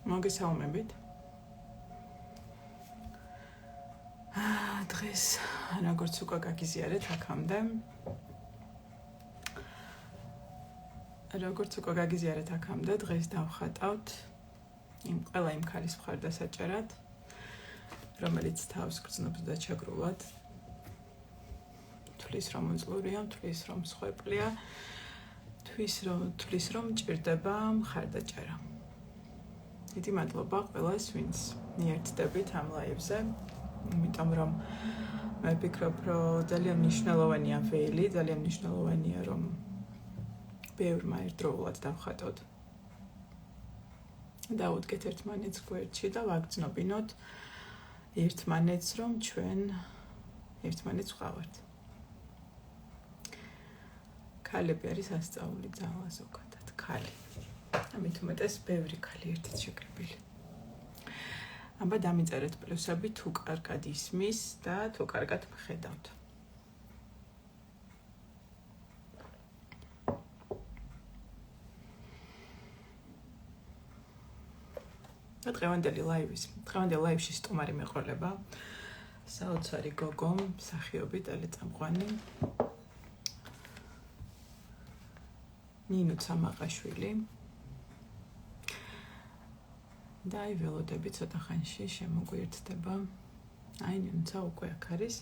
მოგესალმებით. დღეს როგორც უკვე გაგიზიარეთ აქამდე. დღეს დავხატავთ ყველა იმ ქალის მხარდასაჭერად, რომელიც თავს გრძნობს და ჩაგრულად. თვლის რომ უძლურია, თვლის რომ მსხვერპლია, თვლის რომ ჭირდება მხარდაჭერა. დიდი მადლობა ყველას, ვინც მიერთდებით ამ ლაივზე. იმიტომ რომ მე ვფიქრობ, რომ ძალიან მნიშვნელოვანია ველი, ძალიან მნიშვნელოვანია რომ ბევრმა ერთდროულად დავხატოთ. დავუდგეთ ერთმანეთს გვერდში და ვაგრძნობინოთ ერთმანეთს, რომ ჩვენ ერთმანეთს ვყავართ. ქალები არის ასწაული ძალა ზოგადად, ქალი. ამით უმეტეს ბევრი ქალი ერთად შეკრებილი. აბა დამიწერეთ პლუსები თუ კარგად ისმის და თუ კარგად მხედავთ. დღევანდელ ლაივში სტუმარი მეყოლება საოცარი გოგო, მსახიობი ტელეწამყვანი ნინო ცამაყაშვილი. და აი ველოდები ცოტა ხანში შემოგვიერთდება. აი ნინოცა უკვე აქ არის.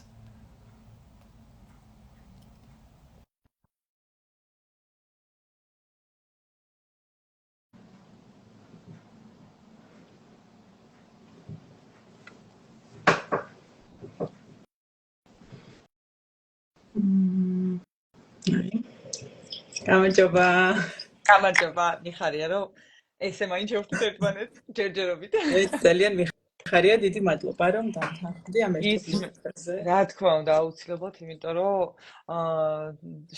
გამარჯობა, მიხარია რომ ესე მაინც შევხვდით ერთმანეთს ჯერჯერობით. ეს ძალიან მიხარია, დიდი მადლობა რომ დამთავრდი ამ ერთობლიობაზე. რა თქმა უნდა, აუცილებლად, იმიტომ რომ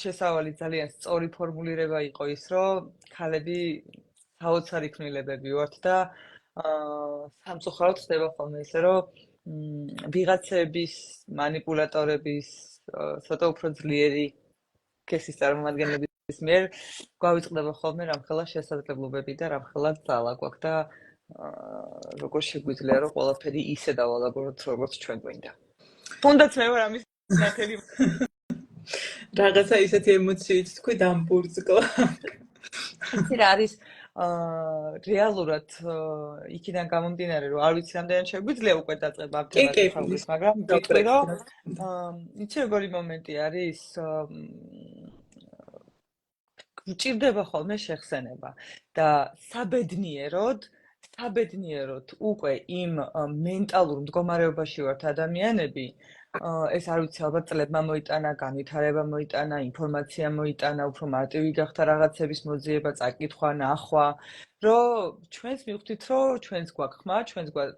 შესავალი ძალიან სწორი ფორმულირება იყო ის, რომ ქალები საოცარი ქმნილებები ვართ და სამწუხაროდ ხდება ხოლმე ისე, რომ ვიღაცების манипуляტორების ცოტა უფრო ძლიერი კესის წარმომადგენლების მიერ გვავიწყდება ხოლმე რამხელა შესაძლებლობები და რამხელა ძალა გვაქვს და როგორ შეგვიძლია რომ ყველაფერი ისე დავალაგოთ როგორც ჩვენ გვინდა. თუნდაც მე ვარ ამის ნათელი. რაღაცა ისეთი ემოციით თქვი დამბურძგლა. იცი რა არის რეალურად იქიდან გამომდინარე რომ არ ვიცი რამდენად შეგვიძლია უკვე დაწყება ამ თემას, მაგრამ ვიტყვი რომ იცი როგორი მომენტი არის გვჭირდება ხოლმე შეხსენება და საბედნიეროდ უკვე იმ მენტალურ მდგომარეობაში ვართ ადამიანები, ეს არ ვიცი ალბათ წლებმა მოიტანა, განვითარება მოიტანა, ინფორმაცია მოიტანა, უფრო მარტივი გახდა რაღაცების მოძიება, წაკითხვა, ნახვა, რომ ჩვენს მივხვდით, რომ ჩვენს გვაქვს ხმა,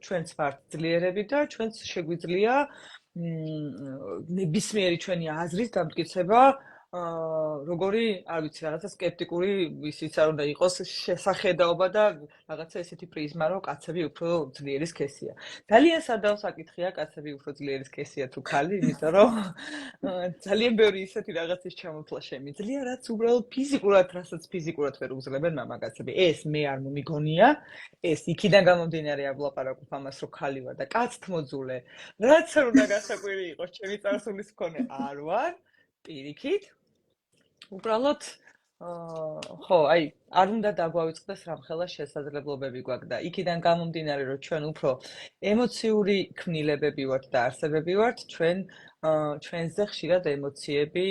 ჩვენს ვართ ძლიერები და ჩვენს შეგვიძლია ნებისმიერი ჩვენი აზრის დამტკიცება როგორი, არ ვიცი, რაღაცა სკეპტიკური ისიც არ უნდა იყოს შესახედაობა და რაღაცა ესეთი პრიზმა, რომ კაცები უფრო ძლიერი სქესია. ძალიან სადავო საკითხია, კაცები უფრო ძლიერი სქესია თუ ქალი, იმიტომ რომ ძალიან ბევრი ისეთი რაღაცის ჩამოთვლა შემიძლია, რაც უბრალოდ რასაც ფიზიკურად ვერ უძლებენ მამაკაცები. ეს მე არ მომიგონია, ეს იქიდან გამომდინარე ავლაპარაკობ ამას, რომ ქალი ვარ და კაცთ მოძულე, რაც არ უნდა გასაკვირი იყოს, ჩემი წარსულის მქონე არ ვარ, პირიქით. უბრალოდ ხო, აი, არ უნდა დაგვავიწყდეს რამხელა შესაძლებლობები გვაქვს და იქიდან გამომდინარე, რომ ჩვენ უფრო ემოციური ქმნილებები ვართ და არსებები ვართ, ჩვენზე ხშირად ემოციები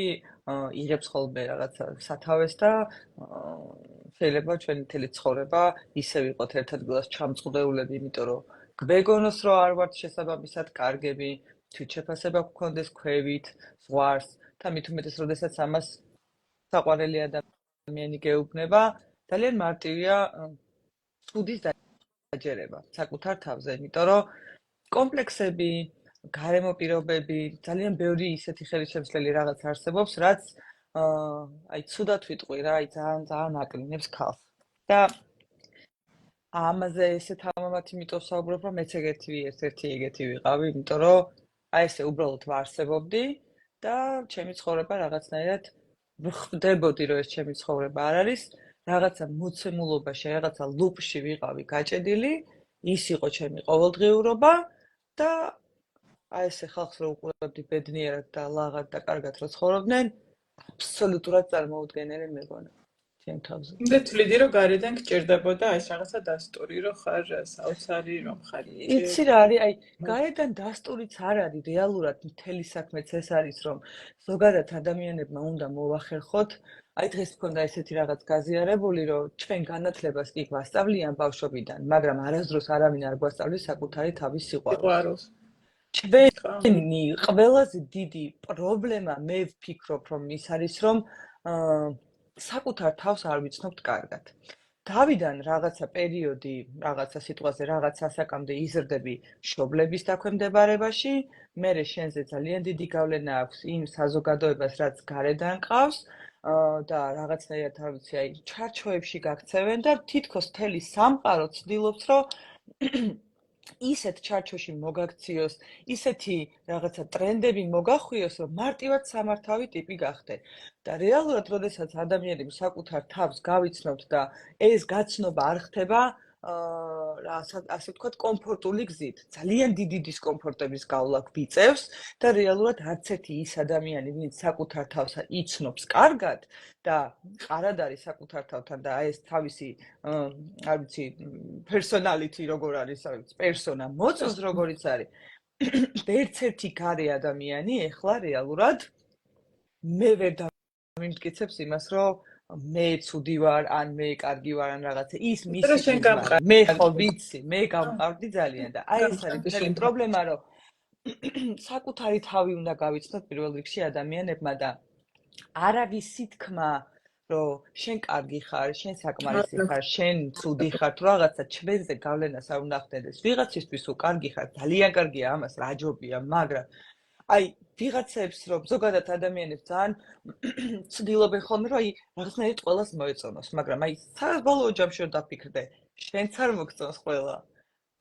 იღებს ხოლმე რაღაცა სათავეს და შეიძლება ჩვენი მთელი ცხოვრება ისე ვიყოთ ერთ ადგილას ჩამწყდეულები, იმიტომ რომ გვეგონოს, რომ არ ვართ შესაბამისად კარგები, თვითშეფასება გქონდეს ქვევით, ზღვარს და მით უმეტეს, როდესაც ამას საყვარელი ადამიანი გეუბნება, ძალიან მარტივია ცუდის დაჯერება საკუთარ თავზე, იმიტომ რომ კომპლექსები, გარემო პირობები, ძალიან ბევრი ისეთი ხელისშემცვლელი რაღაც არსებობს, რაც აი ცუდად ვიტყვი რა, აი ძალიან აკნინებს ქალს. და ამაზე ესე თამამად იმიტომ საუბრობ, რომ მეც ერთ-ერთი ეგეთი ვიყავი, იმიტომ რომ აი ესე უბრალოდ ვარსებობდი და ჩემი ცხოვრება რაღაცნაირად ვხვდებოდი, რომ ეს ჩემი ცხოვრება არ არის რაღაცა მოცემულობაში, რაღაცა ლუპში ვიყავი გაჭედილი, ის იყო ჩემი ყოველდღიურობა და აი ესე ხალხს რო უყურებდი ბედნიერად და ლაღად და კარგად რო ცხოვრობდნენ, აბსოლუტურად წარმოუდგენელი მეგონა ჩემ თავზე. და თვლიდი რომ გარედან გჭირდებოდა ეს რაღაცა დასტური რომ ხარ საოცარი რომ ხარ იცი რა არის, აი გარედან დასტურიც არ არის, რეალურად მთელი საქმეც ეს არის, რომ ზოგადად ადამიანებმა უნდა მოვახერხოთ. აი დღეს მქონდა ესეთი რაღაც გაზიარებული, რომ ჩვენ განათლებას კი გვასწავლიან ბავშვობიდან, მაგრამ არასდროს არავინ არ გვასწავლის საკუთარი თავის სიყვარულს. ჩვენი ყველაზე დიდი პრობლემა მე ვფიქრობ, რომ ის არის, რომ საკუთარ თავს არ ვიცნობთ კარგად. თავიდან რაღაცა პერიოდი, რაღაცა სიტყვაზე, რაღაც ასაკამდე იზრდები მშობლების დაქვემდებარებაში, მერე შენზე ძალიან დიდი გავლენა აქვს იმ საზოგადოებას, რაც გარედან ყავს და რაღაცნაირად არ ვიცი, აი ჩარჩოებში გაქცევენ და თითქოს მთელი სამყარო ცდილობს, რომ ისეთ ჩარჩოში მოგაქციოს, ისეთი რაღაცა ტრენდები მოგახვიოს, რომ მარტივად სამართავი ტიპი გახდე. და რეალურად, როდესაც ადამიანები საკუთარ თავს გავიცნობთ და ეს გაცნობა არ ხდება, ასე ვთქვათ, კომფორტული გზით. ძალიან დიდი დისკომფორტების გავლა გვიწევს და რეალურად არც ერთი ის ადამიანი, ვინც საკუთარ თავს იცნობს კარგად და ყარად არის საკუთარ თავთან და ეს თავისი, არ ვიცი, personality როგორ არის, არ ვიცი, persona მოწონს როგორიც არის. ერთ ერთი გარე ადამიანი ეხლა რეალურად მე ვერ დამიმტკიცებს იმას, რომ მე ცუდი ვარ, ან მე კარგი ვარ, ან რაღაცა. ის მისი მე ხო ვიცი, მე გამყარდი ძალიან და აი ეს არის მთელი პრობლემა, რომ საკუთარი თავი უნდა გავიცნოთ პირველ რიგში ადამიანებმა და არავისი თქმა, რომ შენ კარგი ხარ, შენ საკმარისი ხარ, შენ ცუდი ხარ, თუ რაღაცა ჩვენზე გავლენას არ უნდა ხდენდეს. ვიღაცისთვის თუ კარგი ხარ, ძალიან კარგია, ამას რა ჯობია, მაგრამ აი ვიღაცებს რომ ზოგადად ადამიანებს ძალიან ცდილობენ ხოლმე რომ აი რაღაცნაირად ყველას მოეწონოს, მაგრამ აი საბოლოო ჯამში რომ დაფიქრდე, შენც არ მოგწონს ყველა.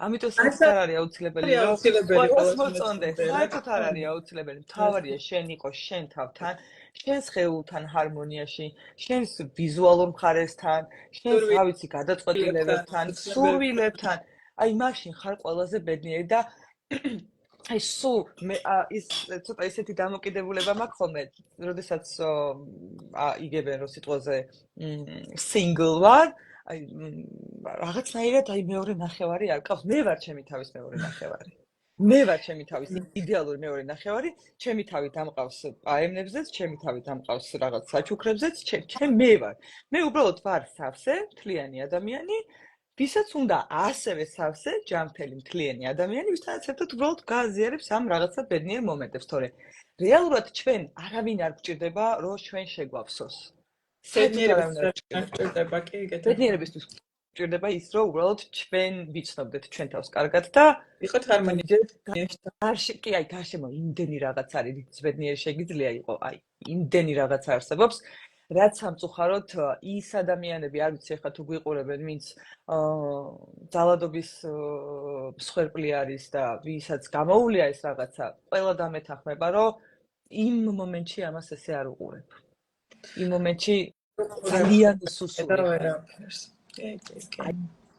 ამიტომ საერთოდ არ არის აუცილებელი რომ ყველას მოწონდეს. საერთოდ არ არის აუცილებელი. მთავარია შენ იყოს შენ თავთან, შენ სხეულთან ჰარმონიაში, შენ ვიზუალურ მხარესთან, შენ რა ვიცი გადაწყვეტილებებთან, სურვილებთან. აი მაშინ ხარ ყველაზე ბედნიერი და აი სულ მე ის ცოტა ისეთი დამოკიდებულება მაქვს ხოლმე, როდესაც იგებენ რომ სიტყვაზე single ვარ, აი რაღაცნაირად აი მეორე ნახევარი არ ყავს. მე ვარ ჩემი თავის მეორე ნახევარი. მე ვარ ჩემი თავის იდეალური მეორე ნახევარი, ჩემი თავი დამყავს პაემნებზეც, ჩემი თავი დამყავს რაღაც საჩუქრებზეც, მე ვარ. მე უბრალოდ ვარ სავსე, მთლიანი ადამიანი. ვისაც უნდა ასევე სავსე, ჯანმრთელი მთლიანი ადამიანი, ვისთანაც ერთად უბრალოდ გააზიარებს ამ რაღაცა ბედნიერ moments, თორე რეალურად ჩვენ არავინ არ გვჭირდება, რომ ჩვენ შეგვაფსოს. ბედნიერებისთვის გვჭირდება ის, რომ უბრალოდ ჩვენ ვიცნობდეთ ჩვენ თავს კარგად და იყოთ ჰარმონიაში. კი, აი გარშემო იმდენი რაღაც არის, რის ბედნიერი შეგიძლია იყოს, აი იმდენი რაღაც არსებობს. რაც სამწუხაროდ ის ადამიანები, არ ვიცი ახლა თუ გვიყურებენ, ვინც ძალადობის მსხვერპლი არის და ვისაც გამოუვლია ეს რაღაცა, ყველა დამეთანხმება, რომ იმ მომენტში ამას ესე არ უყურებ. იმ მომენტში ძალიან უსუსული ხარ.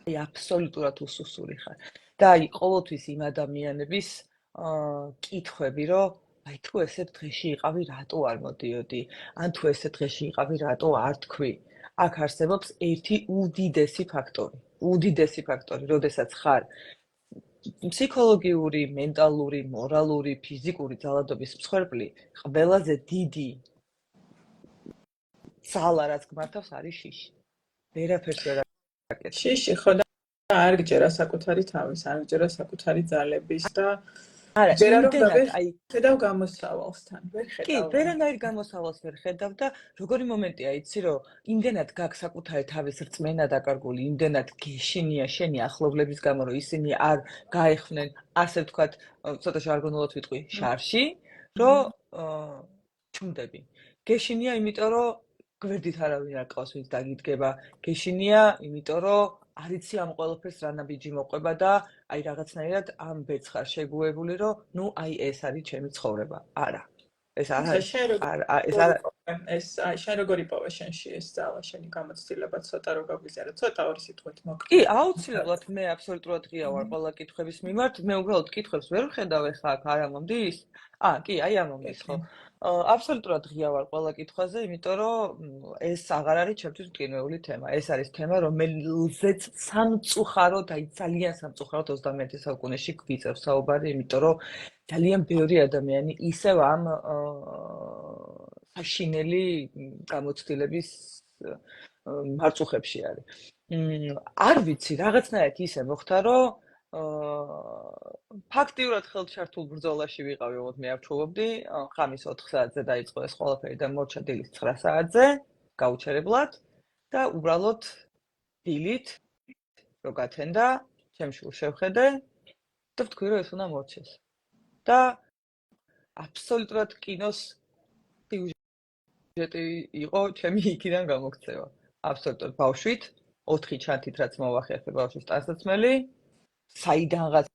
აი აბსოლუტურად უსუსული ხარ. და აი ყოველთვის იმ ადამიანების კითხვები, რომ აი თუ ესეთ დღეში იყავი, რატო არ მოდიოდი? ან თუ ესეთ დღეში იყავი, რატო არ თქვი? აქ არსებობს ერთი უდიდესი ფაქტორი, როდესაც ხარ ფსიქოლოგიური, მენტალური, მორალური, ფიზიკური ძალადობის მსხვერპლი, ყველაზე დიდი ძალა რაც გმართავს არის შიში. ვერაფერს ვერ აკეთებ. შიში ხო და არ გჯერა საკუთარი თავის, არ გჯერა საკუთარი ძალების და არა, იმდენად აი ხედავ გამოსავალსთან, ვერ ხედავ. კი, ვერანაირ გამოსავალს ვერ ხედავ და როგორი მომენტია, იცი რომ იმდენად გაქვს საკუთარი თავის რწმენა დაკარგული, იმდენად გეშინია შენი ახლობლების გამო, რომ ისინი არ გაეხმნენ, ასე ვთქვათ, ცოტა ჟარგონულად ვიტყვი, შარში, რომ ჩუმდები. გეშინია, იმიტომ რომ გვერდით არავინ არ ყავს, ვინც დაგიდგება. გეშინია, იმიტომ რომ არიცი ამ ყველაფერს რა ნაბიჯი მოყვება და აი რაღაცნაირად ამ ბედს ხარ შეგუებული, რომ ნუ აი ეს არის ჩემი ცხოვრება. არა. ეს არა. ეს შენ როგორ იპოვე შენში ეს ძალა, შენი გამოცდილება ცოტა რო გაგვიზარდა, ცოტა ორი სიტყვით კი, მოკლედ. აუცილებლად მე აბსოლუტურად ღია ვარ ყველა კითხვების მიმართ. მე უბრალოდ კითხვებს ვერ ვხედავ ეხლა აქ არ ამომდის. კი, აი ამომდის ხო. აბსოლუტურად ღია ვარ ყველა კითხვაზე, იმიტომ რომ ეს აღარ არის ჩემთვის მტკივნეული თემა. ეს არის თემა, რომელზეც სამწუხაროდ, აი ძალიან სამწუხაროდ 21 საუკუნეში გვიწევს საუბარი, იმიტომ რომ ძალიან ბევრი ადამიანი ისევ ამ საშინელი გამოცდილების მარწუხებში არის. არ ვიცი, რაღაცნაირად ისე მოხდა, რომ ფაქტიურად ხელჩართულ ბრძოლაში ვიყავი, ოღონდ მე ავჩულობდი, ხამის 4 საათზე დაიწყო ეს ყველაფერი და მორჩა დილის 9 საათზე, გაუჩერებლად და უბრალოდ დილით რო გათენდა, ჩემ შულს შევხედე და ვთქვი, რომ ეს უნდა მორჩეს. და აბსოლუტურად კინოს სიუჟეტი იყო ჩემი იქიდან გამოქცევა. აბსოლუტურად ბავშვით 4 ჩანთით რაც მოვახერხე ბავშვის ტანსაცმელი, საიდანღაც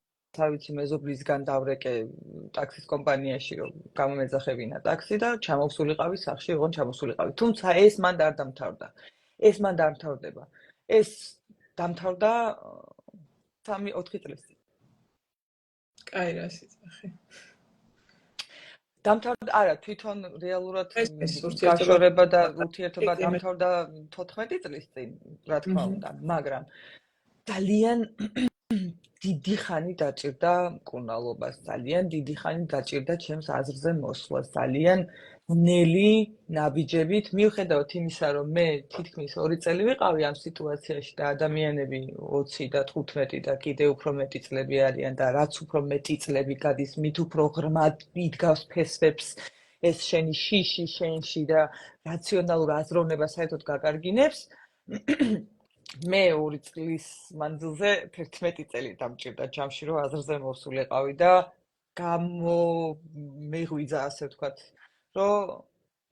არ ვიცი მეზობლისგან დავრეკე ტაქსის კომპანიაში რომ გამომეძახებინა ტაქსი და ჩამოვსულიყავი სახლში, ოღონდ ჩამოვსულიყავი. თუმცა ეს მან არ დამთავრდა. ეს მან დამთავრდება. ეს დამთავრდა 3-4 წლის წინ. კაი რა სიძახი. დამთავრდა, არა, თვითონ რეალურად ეს გაშორება და ურთიერთობა დამთავრდა 14 წლის წინ, რა თქმა უნდა, მაგრამ ძალიან დიდი ხანი დაჭირდა მკურნალობას, ძალიან დიდი ხანი დაჭირდა ჩემს აზრზე მოსვლას, ძალიან ნელი ნაბიჯებით, მიუხედავად იმისა, რომ მე თითქმის 2 წელი ვიყავი ამ სიტუაციაში და ადამიანები 20 და 15 და კიდევ უფრო მეტი წლები არიან და რაც უფრო მეტი წლები გადის, მით უფრო ღრმად იდგავს ფესვებს ეს შენი შიში შენში და რაციონალურ აზროვნებას საერთოდ გაკარგინებს. მე 2 წლის მანძილზე 11 წელი დამჭირდა ჯამში, რომ აზრზე მოვსულიყავი და გამომეღვიძა, ასე ვთქვათ, რომ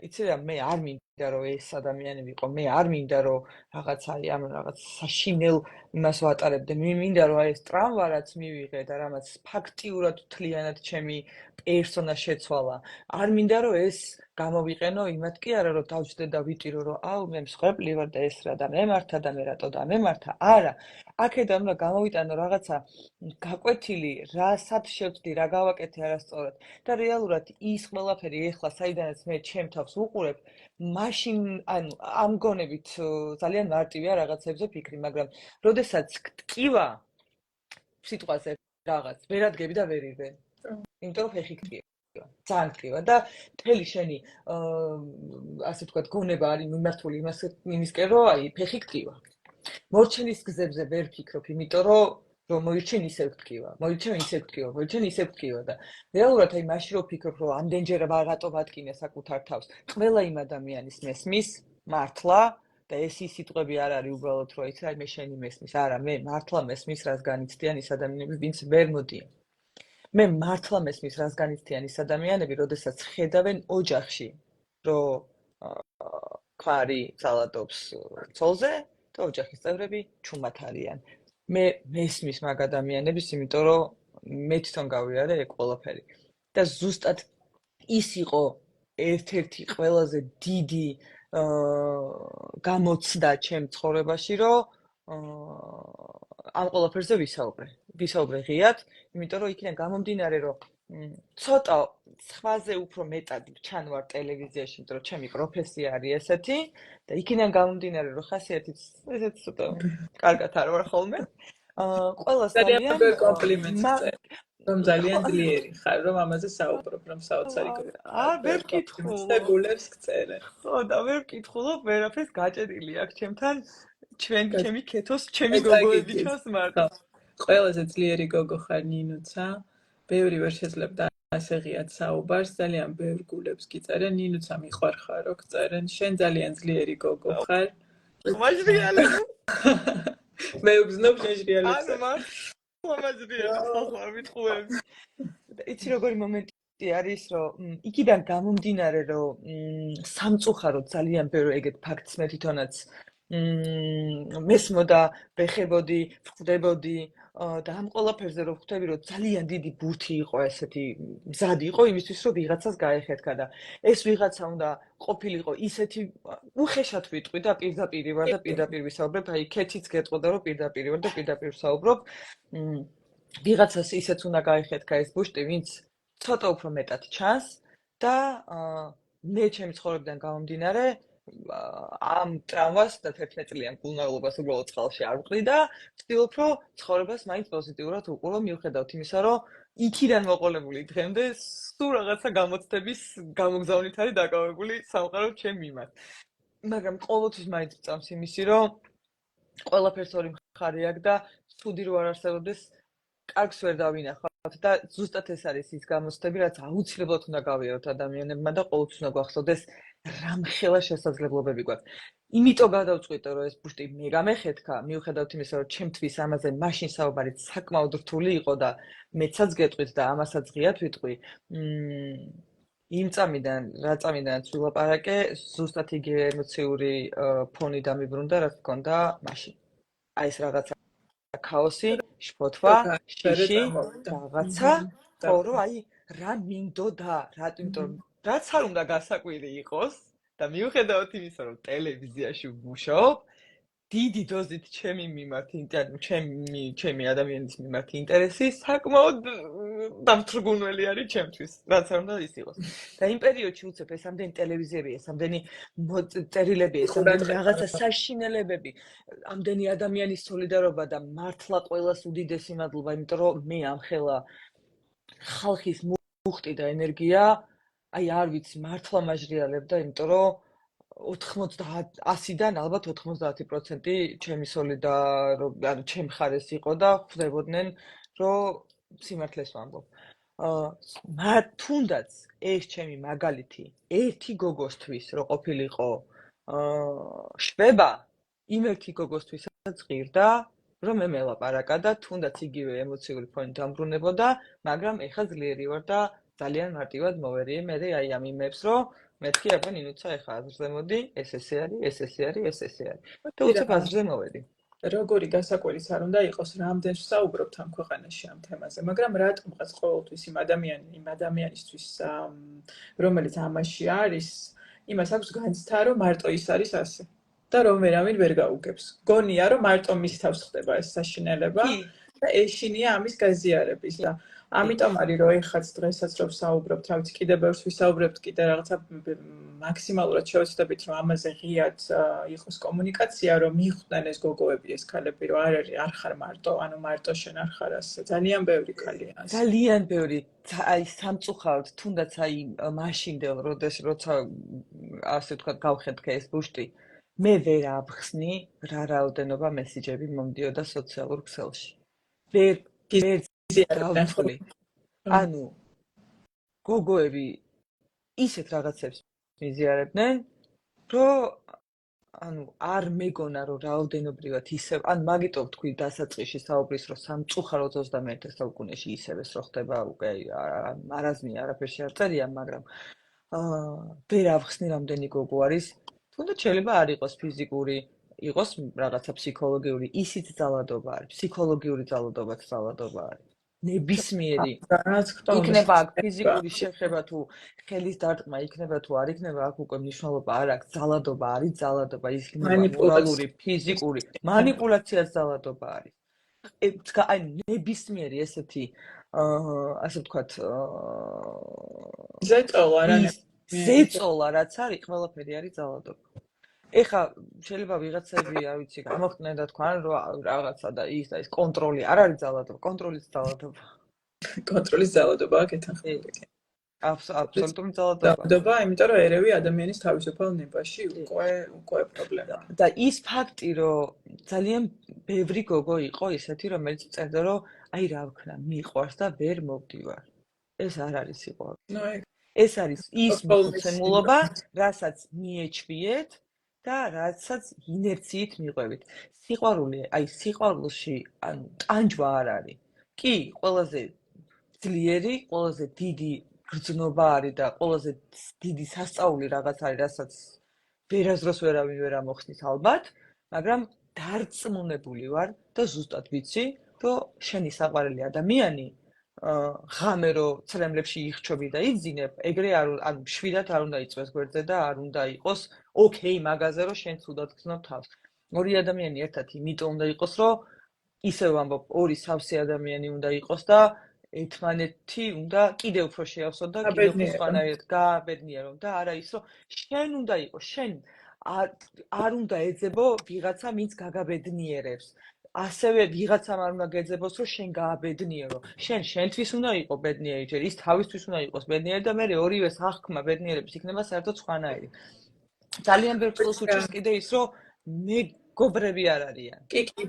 იცი რა, მე არ მინდა რომ ეს ადამიანები იყო, მე არ მინდა რომ რაღაცა ამ რაღაც საშინელ იმას ვატარებდე, მე მინდა რომ ეს ტრამვა რაც მივიღე და რამაც ფაქტიურად თლიანად ჩემი პერსონა შეცვალა, არ მინდა რომ ეს გამოვიყენო იმათ კი არა რომ დავჯდე და ვიტირო რომ აუ მე მსხვერპლი ვარ და ეს რა და მემართა და მე რატო და მემართა. არა, აქედან უნდა გამოვიტანო რაღაცა გაკვეთილი, რასაც შევწდი, რა გავაკეთე არასწორად და რეალურად ის ყველაფერი ეხლა საიდანაც მე ჩემ თავს ვუყურებ, მაშინ ანუ ამ გონებით ძალიან მარტივია რაღაცებზე ფიქრი, მაგრამ როდესაც გტკივა სიტყვაზე რაღაც, ვერ ადგები და ვერ ირბე. იმიტომ რომ ფეხი გტკივა. ძალიან გტკივა და მთელი შენი ასე ვთქვათ გონება არის მიმართული იმისკენ რომ აი ფეხი გტკივა. მორჩენის გზებზე ვერ ფიქრობ, იმიტომ რომ მოირჩენ ისევ გტკივა. მოირჩენ ისევ გტკივა და რეალურად აი მაშინ რომ ვფიქრობ რომ ამდენჯერ რატო ვატკინე საკუთარ თავს, ყველა იმ ადამიანის მესმის მართლა და ეს ის სიტყვები არ არის უბრალოდ რომ იცი აი მე შენი მესმის, არა, მე მართლა მესმის რას განიცდიან ის ადამიანები, ვინც ვერ მოდიან. მე მართლა მესმის რას განიცდიან ის ადამიანები, როდესაც ხედავენ ოჯახში, რომ ქმარი ძალადობს ცოლზე და ოჯახის წევრები ჩუმად არიან. მე მესმის მაგ ადამიანების, იმიტომ რომ მე თვითონ გავიარე ეგ ყველაფერი. და ზუსტად ის იყო ერთ-ერთი ყველაზე დიდი გამოცდა ჩემ ცხოვრებაში, რომ ამ ყველაფერზე ვისაუბრე ღიად, იმიტომ რომ იქიდან გამომდინარე, რომ ცოტა სხვაზე უფრო მეტად ჩანვარ ტელევიზიაში, იმიტომ რომ ჩემი პროფესია არის ესეთი და იქიდან გამომდინარე, რომ ხასიათით ესეც ცოტა კარგად არ ვარ ხოლმე. ყველას ძალიან კომპლიმენტს წერე. რომ ძალიან ძლიერი ხარ, რომ ამაზე საუბრობ, რომ საოცარი ვერ ვკითხულობ. გულებს გწერე. ხო, და ვერ ვკითხულობ, ვერაფერს გაჭედილი აქვს ჩემთან, ჩემი ქეთოს, ჩემი გოგოები ჩას მარტო. ყველაზე ძლიერი გოგო ხარ ნინუცა. ბევრი ვერ შეძლებდა ასე ღიად საუბარს, ძალიან ბევრ გულებს გიწერე, ნინუცა მიყვარხარო გწერენ, შენ ძალიან ძლიერი გოგო ხარ. მაჟრიალებ. მე უგზნობ შეჟრიალებს. ლამაზრია, ხო, მithუები. იცი როგორი მომენტი არის, რომ იქიდან გამომდინარე, რომ სამწუხაროდ ძალიან ბევრი ეგეთ ფაქტს მე თვითონაც მესმოდა, ვეხებოდი, ვხვდებოდი და ამ ყველაფერზე რომ ვხვდები, რომ ძალიან დიდი ბურთი იყო ესეთი, მზად იყო იმისთვის, რომ ვიღაცას გაეხეთქა და ეს ვიღაცა უნდა ყოფილიყო ისეთი უხეშად ვიტყვი და პირდაპირ ვარ და პირდაპირ ვისაუბრებ, აი ქეთიც გეტყოდა რომ პირდაპირ ვარ და პირდაპირ ვსაუბრობ. ვიღაცას ისეც უნდა გაეხეთქა ეს ბუშტი, ვინც ცოტა უფრო მეტად ჩანს და მე ჩემი ცხოვრებიდან გამომდინარე ამ ტრავმას და 11 წლიან კულნაღლობას უბრალოდ წყალში არ ვყრი და ვცდილობ რომ ცხოვრებას მაინც პოზიტიურად უყურო მიუხედავად იმისა რომ იქიდან მოყოლებული დღემდე სულ რაღაცა გამოცდების გამოგზავნით არის დაკავებული სამყარო ჩემ მიმართ. მაგრამ ყოველთვის მაინც წამს იმისი რომ ყველაფერს ორი მხარე აქვს და ცუდი რო არ არსებობდეს კარგს ვერ დავინახავთ და ზუსტად ეს არის ის გამოცდები, რაც აუცილებლად უნდა გავიაროთ ადამიანებმა და ყოველთვის უნდა გვახსოვდეს რამხელა შესაძლებლობები გვაქვს. იმიტომ გადავწყვიტე, რომ ეს ბუშტი მე გამეხეთქა, მიუხედავად იმისა, რომ ჩემთვის ამაზე მაშინ საუბარი საკმაოდ რთული იყო და მეცაც გეტყვით და ამასაც ღიად ვიტყვი. იმ წამიდან, რა წამიდანაც ვილაპარაკე, ზუსტად იგივე ემოციური ფონი დამიბრუნდა, რაც მქონდა მაშინ. აი ეს რაღაცა ქაოსი, შფოთვა, შიში, რაღაცა, ხო, რომ აი რა მინდოდა, რატომ რაც არ უნდა გასაკვირი იყოს და მიუხედავად იმისა, რომ ტელევიზიაში ვმუშაობ, დიდი დოზით ჩემი მიმართ, ჩემი ადამიანის მიმართ ინტერესი საკმაოდ დამთრგუნველი არის ჩემთვის, რაც არ უნდა ის იყოს. და იმ პერიოდში უცებ ეს ამდენი ტელევიზიები, ეს ამდენი წერილები, ეს ამდენი რაღაცა საშინელებები, ამდენი ადამიანის სოლიდარობა და მართლა ყველას უდიდესი მადლობა, იმიტომ რომ მე ამხელა ხალხის მუხტი და ენერგია, აი არ ვიცი, მართლა მაჟრიალებდა, იმიტომ რომ 100-დან ალბათ 90% ჩემი სოლიდარობა, ანუ ჩემ მხარეს იყო და ხვდებოდნენ, რომ სიმართლეს ვამბობ. თუნდაც ეს ჩემი მაგალითი ერთი გოგოსთვის რო ყოფილიყო შვება, იმ ერთი გოგოსთვისაც ღირდა, რომ მე მელაპარაკა და თუნდაც იგივე ემოციური ფონი დამბრუნებოდა, მაგრამ ეხა ძლიერი ვარ და ძალიან მარტივად მოვერიე მე აი ამ იმებს, რომ მეთქი აბა ნინუცა ეხა აზრზე მოდი, ეს ესე არის, ეს ესე არის, ეს ესე არის. და უცებ აზრზე მოვედი. როგორი გასაკვირიც არ უნდა იყოს, რამდენს ვსაუბრობთ ამ ქვეყანაში ამ თემაზე, მაგრამ რატომღაც ყოველთვის იმ ადამიანისთვის, რომელიც ამაში არის, იმას აქვს განცდა, რომ მარტო ის არის ასე. და რომ ვერავინ ვერ გაუგებს. გონია, რომ მარტო მის თავს ხდება ეს საშინელება და ეშინია ამის გაზიარების და ამიტომ არის რომ ეხაც დღესაც რომ ვსაუბრობთ, რა ვიცი, კიდე ბევრს ვისაუბრებთ, კიდე რაღაცა მაქსიმალურად შევეცდებით, რომ ამაზე ღიად იყოს კომუნიკაცია, რომ მიხვდნენ ეს გოგოები, ეს ქალები, რომ არ ხარ მარტო, ანუ მარტო შენ არ ხარ ასე. ძალიან ბევრი ქალია ასე. ძალიან ბევრი, აი სამწუხაროდ, თუნდაც აი მაშინდელ, როცა ასე ვთქვათ, გავხეთქე ეს ბუშტი, მე ვერ ავხსნი რა რაოდენობა მესიჯები მომდიოდა სოციალურ ქსელში. ვერ გავწყვი. ანუ გოგოები ისეთ რაღაცებს მიზიარებდნენ, რომ ანუ არ მეგონა რომ რაოდენობრივად ისევ, ან მაგიტომ თქვი დასაწყისში საუბრის, რომ სამწუხაროდ 21 საუკუნეში ისევ ეს რო ხდება, უკვე მარაზმი არაფერში არ წერია, მაგრამ ვერ ავხსნი რამდენი გოგო არის, თუნდაც შეიძლება არ იყოს ფიზიკური, იყოს რაღაცა ფსიქოლოგიური, ისიც ძალადობა არის, ფსიქოლოგიური ძალადობაც ძალადობა არის. ნებისმიერი იქნება აქ ფიზიკური შეხება თუ ხელის დარტყმა იქნება თუ არ იქნება აქ უკვე მნიშვნელობა არ აქვს ძალადობა არის ძალადობა ის იქნება მორალური ფიზიკური მანიპულაციაც ძალადობა არის აი ნებისმიერი ესეთი ასე ვთქვათ ზეწოლა რაც არის ყველაფერი არის ძალადობა ეხა შეიძლება ვიღაცები, არ ვიცი, გამოხდნენ და თქვან, რომ რაღაცა და ის კონტროლი არ არის ძალადობა, კონტროლის ძალადობა. კონტროლის ძალადობაა გეთანხმები. აბსოლუტური ძალადობა. ძალადობა, იმიტომ რომ ერევი ადამიანის თავისუფალ ნებაში უკვე პრობლემაა. და ის ფაქტი, რომ ძალიან ბევრი გოგო იყო ისეთი, რომელიც წერდა, რომ აი რა ვქნა, მიყვარს და ვერ მოვდივარ. ეს არ არის სიყვარული. ეს არის ის მოხუცემულობა, რასაც მიეჩვიეთ და რასაც ინერციით მიყვებით. სიყვარული, აი სიყვარულში, ანუ ტანჯვა არ არის. კი, ყველაზე ძლიერი, ყველაზე დიდი გრძნობა არის და ყველაზე დიდი სასწაული რაღაც არის, რასაც ვერასდროს ვერავინ ვერ ამოხსნის ალბათ, მაგრამ დარწმუნებული ვარ და ზუსტად ვიცი, რომ შენი საყვარელი ადამიანი ღამე რო ცრემლებში იხჩობი და იძინებ, ეგრე არ შვიდად არ უნდა იწვეს გვერდზე და არ უნდა იყოს ოკეი მაგაზე რომ შენ თუდად გრძნობ თავს. ორი ადამიანი ერთად იმიტომ უნდა იყოს, რომ ისე ვამბობ, ორი სავსე ადამიანი უნდა იყოს და ერთმანეთი უნდა კიდევ უფრო შეავსოთ და კიდევ უფრო სხვანაირად გააბედნიერო და არა ის რომ შენ უნდა იყოს, შენ არ უნდა ეძებო ვიღაცა, ვინც გაგაბედნიერებს. ასევე ვიღაცამ არ უნდა გეძებოს, რომ შენ გააბედნიერო. შენ შენთვის უნდა იყო ბედნიერი, ჯერ ის თავისთვის უნდა იყოს ბედნიერი და მე ორივეს აღქმა ბედნიერების იქნება საერთოდ სხვანაირი. ძალიან ბევრ წყილს უჭერს კიდე ის, რომ მეგობრები არ არიან.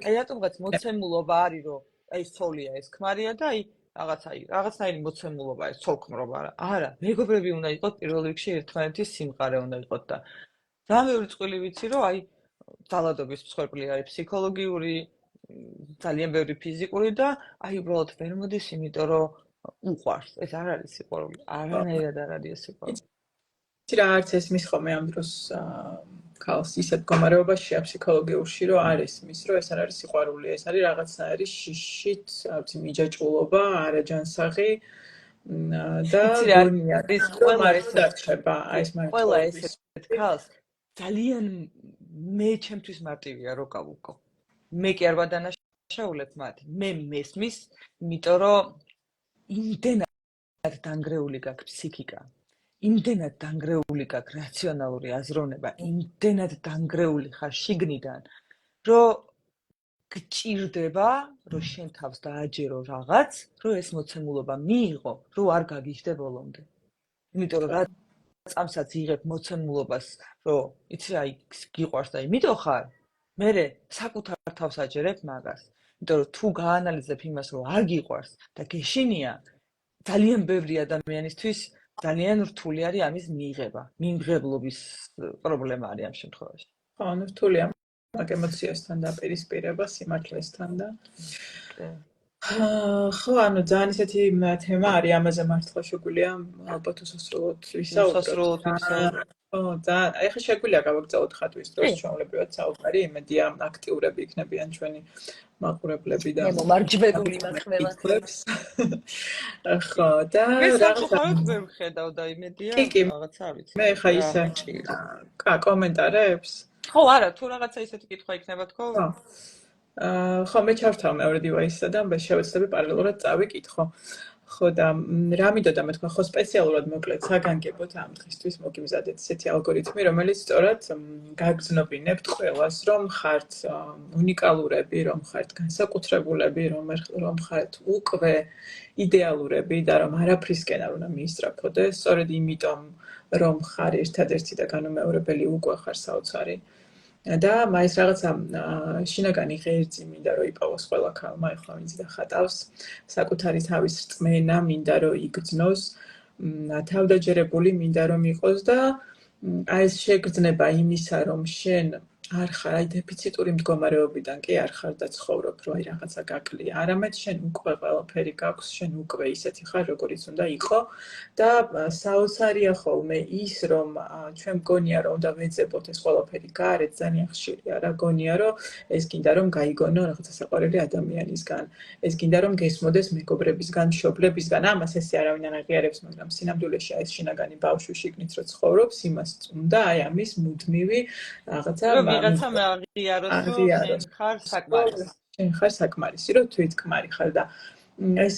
აი რატომღაც მოცემულობა არის, რომ აი ცოლია ეს ქმარია და აი რაღაცნაირი მოცემულობა ეს ცოლ-ქმრობა არა, მეგობრები უნდა იყოს პირველ რიგში ერთმანეთის სიმყარე უნდა იყოს და ძალიან ბევრი წყვილი ვიცი, რომ აი ძალადობის მსხვერპლი არის ფსიქოლოგიური, ძალიან ბევრი ფიზიკური და აი უბრალოდ ვერ მოდის, იმიტომ რომ უყვარს. ეს არ არის სიყვარული, არანაირად არ არის ეს სიყვარული. რა არც ეს მის ხოლმე ამ დროს ქალს ისეთ მდგომარეობაშია ფსიქოლოგიურში, რომ არ ესმის, რომ ეს არ არის სიყვარული, ეს არის რაღაცნაირი შიშით, არც მიჯაჭვულობა, არაჯანსაღი და გონია ის ყველა ეს დარჩება, აი ეს ყველა ესეთ ქალს ძალიან მე ჩემთვის მარტივია რო გავუკო. მე კი არ ვადანაშაულებ მათ. მე მესმის, იმიტომ რომ იმდენად დანგრეული გაქვს ფსიქიკა. იმდენად დანგრეული გაქვს რაციონალური აზროვნება, იმდენად დანგრეული ხარ შიგნიდან, რომ გჭირდება, რომ შენ თავს დააჯერო რაღაც, რომ ეს მოცემულობა მიიღო, რომ არ გაგიჟდე ბოლომდე. იმიტომ რომ რა წამსაც იღებ მოცემულობას, რომ იცი აი გიყვარს და იმიტომ ხარ, მერე საკუთარ თავს აჯერებ მაგას. იმიტომ რომ თუ გაანალიზებ იმას, რომ არ გიყვარს და გეშინია, ძალიან ბევრი ადამიანისთვის ძალიან რთული არის ამის მიიღება, მიმღებლობის პრობლემა არის ამ შემთხვევაში. ხო, ანუ რთულია მაგ ემოციასთან დაპირისპირება სიმართლესთან და ხო, ანუ ძალიან ისეთი თემა არის, ამაზე მართლა შეგვიძლია ალბათ უსასრულოდ ვისაუბროთ. ხო, ძალიან, აი ხა შეგვიძლია გავაგზავნოთ ხატვის დროს ჩვეულებრივად საუბარი, იმედია აქტიურები იქნებიან ჩვენი მაყურებლები და მომარჯვებული მაყურებლებს. ხო, და რაღაცა ვერ ხედავ და იმედია რაღაცა არ ვიცი. მე ხა ისე კომენტარებს? ხო, არა, თუ რაღაცა ისეთი კითხვა იქნება თქო. ხო, მე ჩავთავ მეორე დივაისსა და შევეცდები პარალელურად წავიკითხო. ხო და რა მინდოდა მე თქვა, ხო სპეციალურად მოკლედ საგანგებოდ ამ დღისთვის მოგიმზადეთ ესეთი ალგორითმი, რომელიც სწორად გაგზნობინებთ ყველას, რომ ხართ უნიკალურები, რომ ხართ განსაკუთრებულები, რომ ხართ უკვე იდეალურები და რომ არაფრისკენ არ უნდა მიისწრაფოდეს, სწორედ იმიტომ რომ ხარ ერთადერთი და განუმეორებელი უკვე ხარ საოცარი. და მაინც რაღაცა შინაგანი ღერძი მინდა რომ იპოვოს ყველა ქალმა, ეხლა ვინც დახატავს, საკუთარი თავის რწმენა მინდა რომ იგრძნოს, თავდაჯერებული მინდა რომ იყოს და აი ეს შეგრძნება იმისა, რომ შენ არ ხარ აი დეფიციტური მდგომარეობიდან კი არ ხარ და ცხოვრობ, რომ აი რაღაცა გაკლია, არამედ შენ უკვე ყველაფერი გაქვს, შენ უკვე ისეთი ხარ, როგორიც უნდა იყო და საოცარია ხოლმე ის, რომ ჩვენ მგონია, რომ უნდა ვეძებოთ ეს ყველაფერი გარეთ, ძალიან ხშირია რა, გონია, რომ ეს გინდა რომ გაიგონო რაღაცა საყვარელი ადამიანისგან, ეს გინდა რომ გესმოდეს მეგობრებისგან, მშობლებისგან, ამას ესე არავინ არ აღიარებს, მაგრამ სინამდვილეში ეს შინაგანი ბავშვი შიგნით რო ცხოვრობს, იმას უნდა აი ამის მუდმივი რაღაცა რაღაცა აღიაროს, რომ შენ ხარ საკმარისი. შენ ხარ საკმარისი, რომ თვითკმარი ხარ და ეს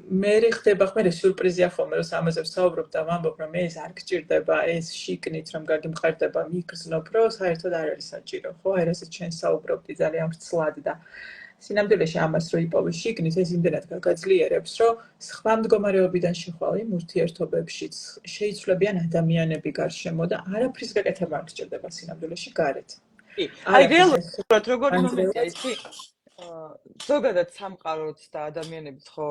მე ხდება ხოლმე სიურპრიზია ხოლმე, რომ ამაზე ვსაუბრობ და ვამბობ, რომ ეს არ გჭირდება, ეს შიგნით რომ გაგიმყარდება, მიგრძნობ, რომ საერთოდ არ არის საჭირო, ხო? აი რასაც ჩვენ საუბრობდი ძალიან ვრცლად და სინამდვილეში ამას რო იპოვე შიგნით, ეს იმდენად გაგაძლიერებს, რომ სხვა მდგომარეობიდან შეხვალ იმ ურთიერთობებშიც შეიცვლებიან ადამიანები გარშემო და არაფრის გაკეთება არ გჭირდება სინამდვილეში გარეთ. აი რეალურად როგორი მომენტია იცი? ზოგადად სამყაროც და ადამიანებიც ხო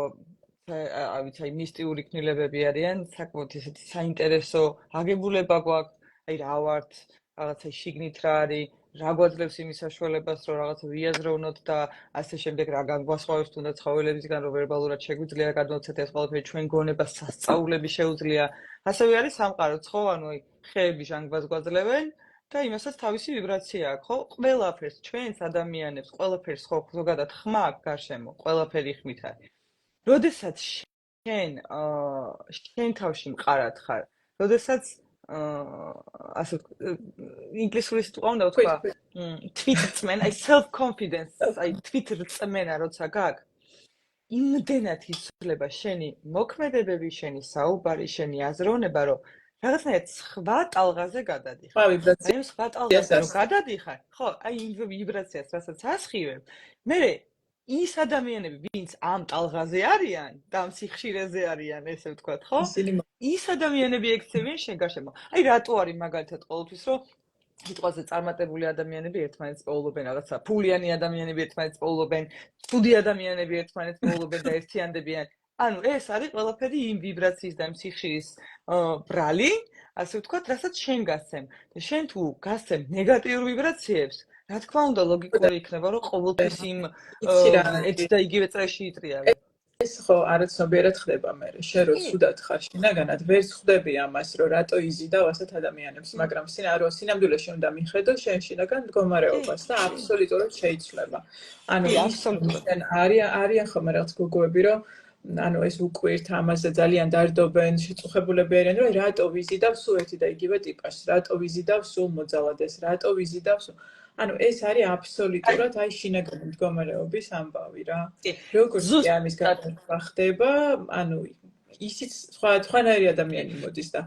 აი ვიცი, აი მისტიური ქნილებები არიან, საკმაოდ ისეთი საინტერესო აგებულება გვაქვს, აი რა ვართ, რაღაცა შიგნით რა არის, რა გვაძლევს იმის საშუალებას, რომ რაღაცა ვიაზროვნოთ და ასე შემდეგ რა განგვასხვავებს თუნდაც ცხოველებისგან, რომ ვერბალურად შეგვიძლია გადმოვცეთ ეს ყველაფერი ჩვენ გონებას სასწაულები შეუძლია. ასევე არის სამყაროც ხო, ანუ აი ხეები ჟანგბადს გვაძლევენ, და იმასაც თავისი ვიბრაცია აქვს, ხო? ყველაფერს ჩვენს ადამიანებს, ყველაფერს ხო ზოგადად ხმა აქვს გარშემო, ყველაფერი ხმით არის. როდესაც შენ თავში მყარად ხარ, როდესაც ასე ინგლისური სიტყვა უნდა ვთქვა, თვითრწმენა, აი self confidence, აი თვითრწმენა როცა გაქვს, იმდენად იცვლება შენი მოქმედებები, შენი საუბარი, შენი აზროვნება, რომ რაღაცნაირად სხვა ტალღაზე გადადიხარ. ხო, ვიბრაცია. აი სხვა ტალღაზე რომ გადადიხარ, ხო, აი იმ ვიბრაციას, რასაც ასხივებ, მე ის ადამიანები, ვინც ამ ტალღაზე არიან და ამ სიხშირეზე არიან, ესე ვთქვათ, ხო? ის ადამიანები ექცევიან შენ გარშემო. აი რატო არის მაგალითად ყოველთვის, რომ სიტყვაზე წარმატებული ადამიანები ერთმანეთს პოულობენ, რაღაცა ფულიანი ადამიანები ერთმანეთს პოულობენ, ცუდი ადამიანები ერთმანეთს პოულობენ და ერთიანდებიან. ანუ ეს არის ყველაფერი იმ ვიბრაციის და იმ სიხშირის ბრალი, ასე ვთქვათ, რასაც შენ გასცემ. და შენ თუ გასცემ ნეგატიურ ვიბრაციებს, რა თქმა უნდა, ლოგიკური იქნება, რომ ყოველთვის იმ ერთ და იგივე წრეში იტრიალე. ეს ხო არაცნობიერად ხდება მე. შენ რო ცუდად ხარ შინაგანად, ვერ ხვდები ამას, რომ რატო იზიდავ ასეთ ადამიანებს, მაგრამ სინამდვილეში უნდა მიხედო შენ შინაგან მდგომარეობას და აბსოლუტურად შეიცვლება. ანუ შენ არიან ხომ რაღაც გოგოები, რომ ანუ ეს უკვირთ ამაზე ძალიან დარდობენ, შეწუხებულები არიან, რომ რატო ვიზიდავ სულ ერთი და იგივე ტიპას, რატო ვიზიდავ სულ მოძალადეს, რატო ვიზიდავ ანუ ეს არის აბსოლუტურად აი შინაგანი მდგომარეობის ამბავი რა. როგორც კი ამის განხილვა ხდება, ანუ ისიც სხვანაირი ადამიანი მოდის და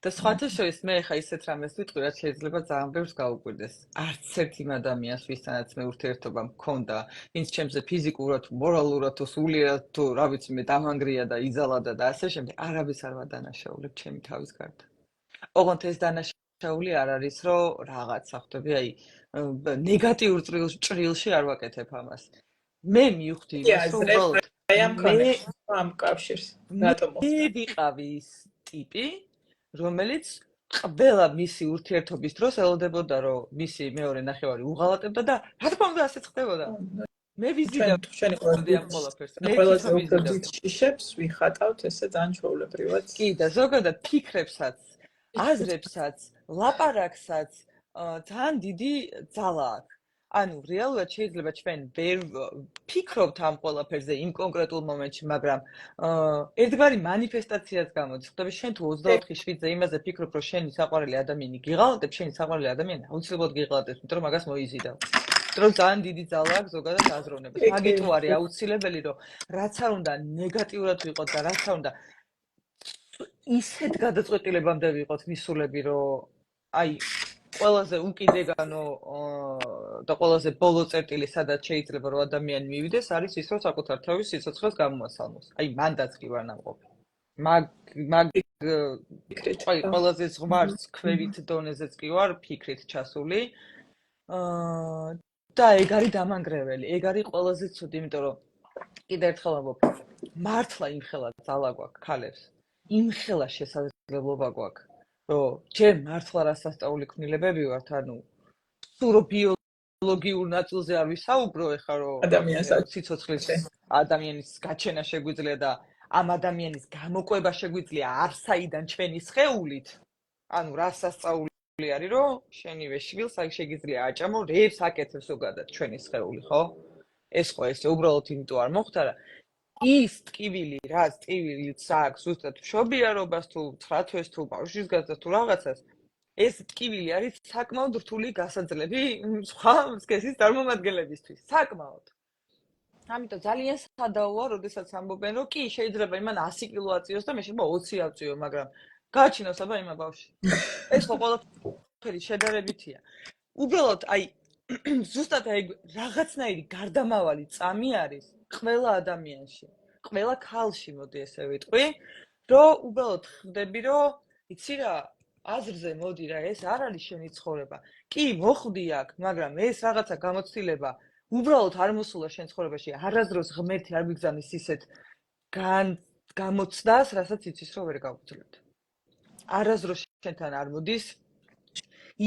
სხვათა შორის მე ხა ისეთ რამეს ვიტყვი, რაც შეიძლება ძალიან ბევრს გაუკვირდეს. არც ერთ იმ ადამიანს, ვისთანაც მე ურთიერთობა მქონდა, ვინც ჩემზე ფიზიკურად, მორალურად თუ სულიერად თუ რა ვიცი მე დამანგრია და იზალადა და ასე შემდეგ, არაბის არ ვადანაშაულებ ჩემი თავის გარდა. ოღონდ ეს დანაშაული არ არის, რომ რაღაცა ხვდები, აი ნეგატიურ ჭრილში არ ვაკეთებ ამას. მე მივხვდი იმას, რომ უბრალოდ ამ კავშირს რატომ მე ვიყავი ის ტიპი, რომელიც ყველა მისი ურთიერთობის დროს ელოდებოდა, რომ მისი მეორე ნახევარი უღალატებდა და რა თქმა უნდა ასეც ხდებოდა. მე ვიზიდავ შენი ყველაფერს. მე ყველაზე უფრო შიშებს ვიხატავთ ესე ძალიან ჩვეულებრივად. კი და ზოგადად ფიქრებსაც, აზრებსაც, ლაპარაკსაც ძალიან დიდი ძალა აქვს. ანუ რეალურად შეიძლება ჩვენ ვერ ფიქრობთ ამ ყველაფერზე იმ კონკრეტულ მომენტში, მაგრამ ერთგვარი მანიფესტაციაც გამოდის. ხტები შენ თუ 24/7-ზე იმაზე ფიქრობ, რომ შენი საყვარელი ადამიანი გიღალატებს, შენი საყვარელი ადამიანი აუცილებლად გიღალატებს, იმიტომ რომ მაგას მოიზიდავ. რომ ძალიან დიდი ძალა აქვს ზოგადად აზროვნებას. მაგით თუ არის აუცილებელი, რომ რაც არ უნდა ნეგატიურად ვიყოთ და რაც არ უნდა ისეთ გადაწყვეტილებამდე ვიყოთ მისულები, რომ აი ყველაზე უკიდეგანო და ყველაზე ბოლო წერტილი სადაც შეიძლება რომ ადამიანი მივიდეს არის ის რომ საკუთარ თავის სიცოცხლეს გამოასალმოს. აი მანდაც კი ვარ ნამყოფი. მაგ ყველაზე ზღვარც ქვევით დონეზეც კი ვარ ფიქრით ჩასული. და ეგ არის დამანგრეველი. ეგ არის ყველაზე ცუდი, იმიტომ რომ კიდევ ერთხელ ამბობ, მართლა იმხელა ძალა გვაქვს ქალებს. იმხელა შესაძლებლობა გვაქვს. რომ ჯერ მართლა რასასწაული ქმნილებები ვართ, ანუ სურო ბიოლოგიურ ნაწილზე არ ვისაუბრო, ეხლა რომ სიცოცხლის ადამიანის გაჩენა შეგვიძლია და ამ ადამიანის გამოკვება შეგვიძლია არსაიდან ჩვენი სხეულით. ანუ რასასწაული არის, რომ შენივე შვილს აი შეგიძლია აჭამო, რევს აკეთებს ზოგადად ჩვენი სხეული, ხო? ეს ხო ესე უბრალოდ იმიტომ არ მოხდა რა. ის ტკივილი, რაც ტკივილიც აქვს ზუსტად მშობიარობას თუ 9 თვეს თუ ბავშვის გაზრდას თუ რაღაცას, ეს ტკივილი არის საკმაოდ რთული გასაძლები სხვა სქესის წარმომადგენლებისთვის. საკმაოდ. ამიტომ ძალიან სადაოა, როდესაც ამბობენ, რომ კი, შეიძლება იმან 100 კილო აწიოს და მე შეიძლება 20 ავწიო, მაგრამ გააჩინოს აბა იმა ბავშვი. ეს ხო ყველაფერი შედარებითია. უბრალოდ აი ზუსტად აი რაღაცნაირი გარდამავალი წამი არის ყველა ადამიანში, ყველა ქალში, მოდი ესე ვიტყვი, რომ უბრალოდ ხვდები, რომ იცი რა, აზრზე მოდი რა, ეს არ არის შენი ცხოვრება. კი, მოხვდი აქ, მაგრამ ეს რაღაცა გამოცდილება უბრალოდ არ მოსულა შენ ცხოვრებაში, არასდროს ღმერთი არ გვიგზავნის ისეთ გამოცდას, რასაც იცის რომ ვერ გავუძლებთ. არასდროს შენთან არ მოდის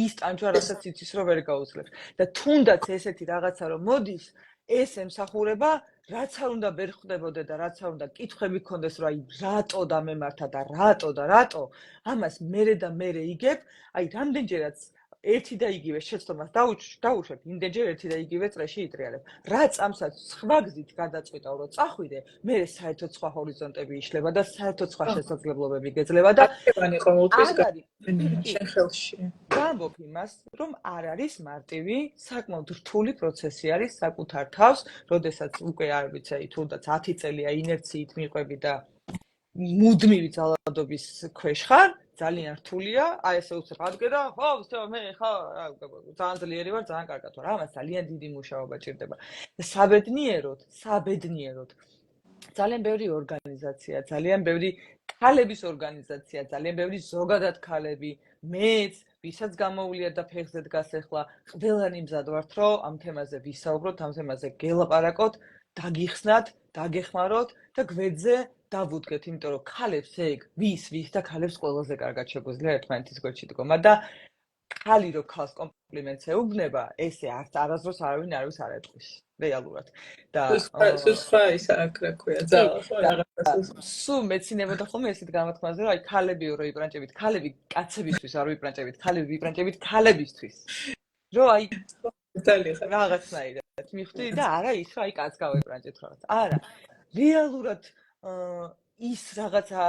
ის ტანჯვა, რასაც იცის რომ ვერ გაუძლებთ. და თუნდაც ესეთი რაღაცა რომ მოდის, ეს ემსახურება რაც არ უნდა ვერ ხვდებოდე და რაც არ უნდა კითხვები გქონდეს, რომ აი რატო დამემართა და რატო, ამას მერე და მერე იგებ, აი რამდენჯერაც ერთი და იგივე შეცდომას დაუშვებ, იმდენჯერ ერთი და იგივე წრეში იტრიალებ. რაც ამსაც სხვა გზით გადაწყვიტავ, რომ წახვიდე, მე საერთოდ სხვა ჰორიზონტები იშლება და საერთოდ სხვა შესაძლებლობები გეძლება და არქივანი ყოველთვის არ არის შენ ხელში. გამბობ იმას, რომ არ არის მარტივი, საკმაოდ რთული პროცესი არის საკუთარ თავს, როდესაც უკვე არ ვიცი, თუნდაც 10 წელია ინერციით მიყვები და მუდმივი ძალადობის ქვეშ ხარ, ძალიან რთულია, აი ესე უცებ ადგე და ხო, ვსო მე ხა ძალიან ძლიერი ვარ, ძალიან კარგად ვარ. ამას ძალიან დიდი მუშაობა ჭირდება. საბედნიეროდ ძალიან ბევრი ორგანიზაცია, ძალიან ბევრი ქალების ორგანიზაცია, ძალიან ბევრი ზოგადად ქალები, მეც, ვისაც გამოუვლიათ და ფეხზე დგას ახლა, ყველანი მზად ვართ, რომ ამ თემაზე ვისაუბროთ, ამ თემაზე გელაპარაკოთ, დაგიხსნათ, დაგეხმაროთ და გვერდზე დავუდგეთ, იმიტომ რომ ქალებს ეგ ვის და ქალებს ყველაზე კარგად შეგვიძლია ერთმანეთის გვერდში დგომა და ქალი რო ქალს კომპლიმენტს ეუბნება, ესე არასდროს არავის არ ეტყვის. რეალურად. და სხვა ის რა ქვია, ძალა ხო რაღაცას. სულ მეცინებოდა ხოლმე ესეთ გამოთქმაზე, რომ აი ქალებიო რო იპრანჭებით, ქალები კაცებისთვის არ ვიპრანჭებით, ქალები ვიპრანჭებით ქალებისთვის. რომ აი რაღაცნაირად მიხვდი და არა ის რომ აი კაც გავიპრანჭეთ რაღაც. არა. რეალურად ის რაღაცა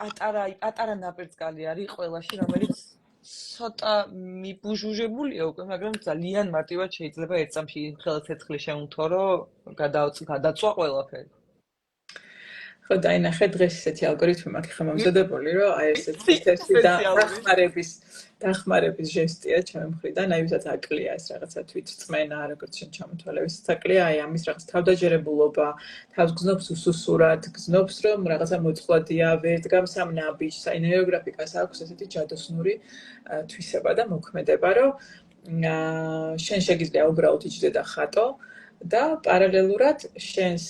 პატარა ნაპერწკალი არის ყველაში, რომელიც ცოტა მიბუჟუჟებულია უკვე, მაგრამ ძალიან მარტივად შეიძლება ერთ წამში ხელა ცეცხლი შემუთო, რომ გადაწვა ყველაფერი. ხო, დაინახე დღეს ესეთი ალგორითმი მაქვს ხმამზადებული, რომ აი ესეთი დახმარების ჟესტია ჩემი მხრიდან, აი ვისაც აკლია ეს რაღაცა თვითწმენა, როგორც შენ ჩამოთვალე, ვისაც აკლია აი ამის რაღაც თავდაჯერებულობა, თავს გზნობს უსუსურად, გზნობს რომ რაღაცა მოწყვლადია, ვერ დგამს ამ ნაბიჯს, აი ნეიროგრაფიკას აქვს ესეთი ჯადოსნური თვისება და მოქმედება, რომ შენ შეგიძლია უბრალოდ იჯდე და ხატო და პარალელურად შენს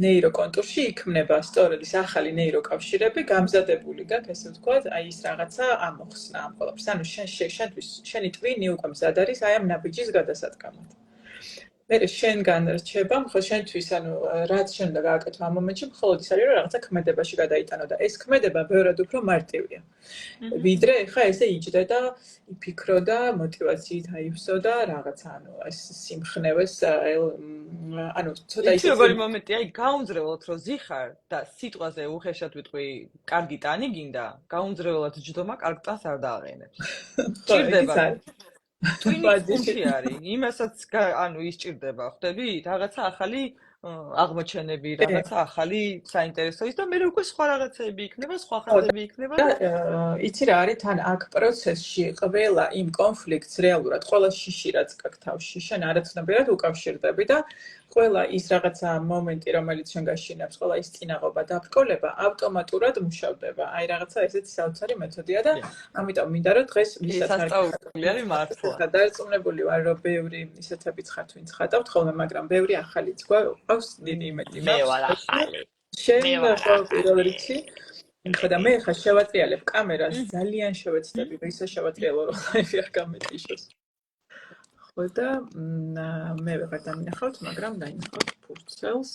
ნეიროკონტურში იქმნება სწორედ ის ახალი ნეიროკავშირები, გამზადებული გაქვს, ესე ვთქვათ, აი ის რაღაცა ამოხსნა ამ ყველაფერს. ანუ შენი ტვინი უკვე მზად არის აი ამ ნაბიჯის გადასადგამად. მე შენგან რჩება, მხოლოდ შენთვის, ანუ რაც შენ უნდა გააკეთო ამ მომენტში, მხოლოდ ის არის, რომ რაღაცა ქმედებაში გადაიტანო და ეს ქმედება ბევრად უფრო მარტივია. ვიდრე ხა ესე იჯდე და იფიქრო და მოტივაციით აივსო და რაღაცა, ანუ ეს სიმხნევეს, ანუ ცოტა ის როგორი მომენტია, აი გაუნძრევლოთ რომ ზიხარ და სიტყვაზე უხეშად ვიტყვი, კარგი ტანი გინდა, გაუნძრევლად ჯდომა კარგ ტანს არ დააყენებს. ჭირდება ტვინი არის, იმასაც ანუ ისჭირდება, ხვდები? რაღაცა ახალი აღმოჩენები, რაღაცა ახალი საინტერესო ის და მე უკვე სხვა რაღაცები იქნება, სხვა ხაზები იქნება. იცი რა არის, თან აქ პროცესში ყველა იმ კონფლიქტს რეალურად, ყველა შიში რაც გაქვს თავში, შენ არაცნობიერად უკავშირდები და ყველა ის რაღაცა მომენტი, რომელიც შენ გაშინებს, ყველა ის წინაღობა და ბრკოლება ავტომატურად მუშავდება. აი რაღაცა ესეთი საოცარი მეთოდია და ამიტომ მინდა რომ დღეს ვისაც არის მართლა. დარწმუნებული ვარ, რომ ბევრი ისეთებიც ხართ, ვინც ხატავთ ხოლმე, მაგრამ ბევრი ახალიც გვაქვს დიდი იმედი. მე ვარ ახალი. შენ პირველ რიგში ხოდა მე ხა შევატრიალებ კამერას, ძალიან შევეცდები, ისე შევატრიალო რომ ლაივი არ გამეტიშოს. ხოდა მე ვეღარ დამინახავთ, მაგრამ დაინახავთ ფურცელს.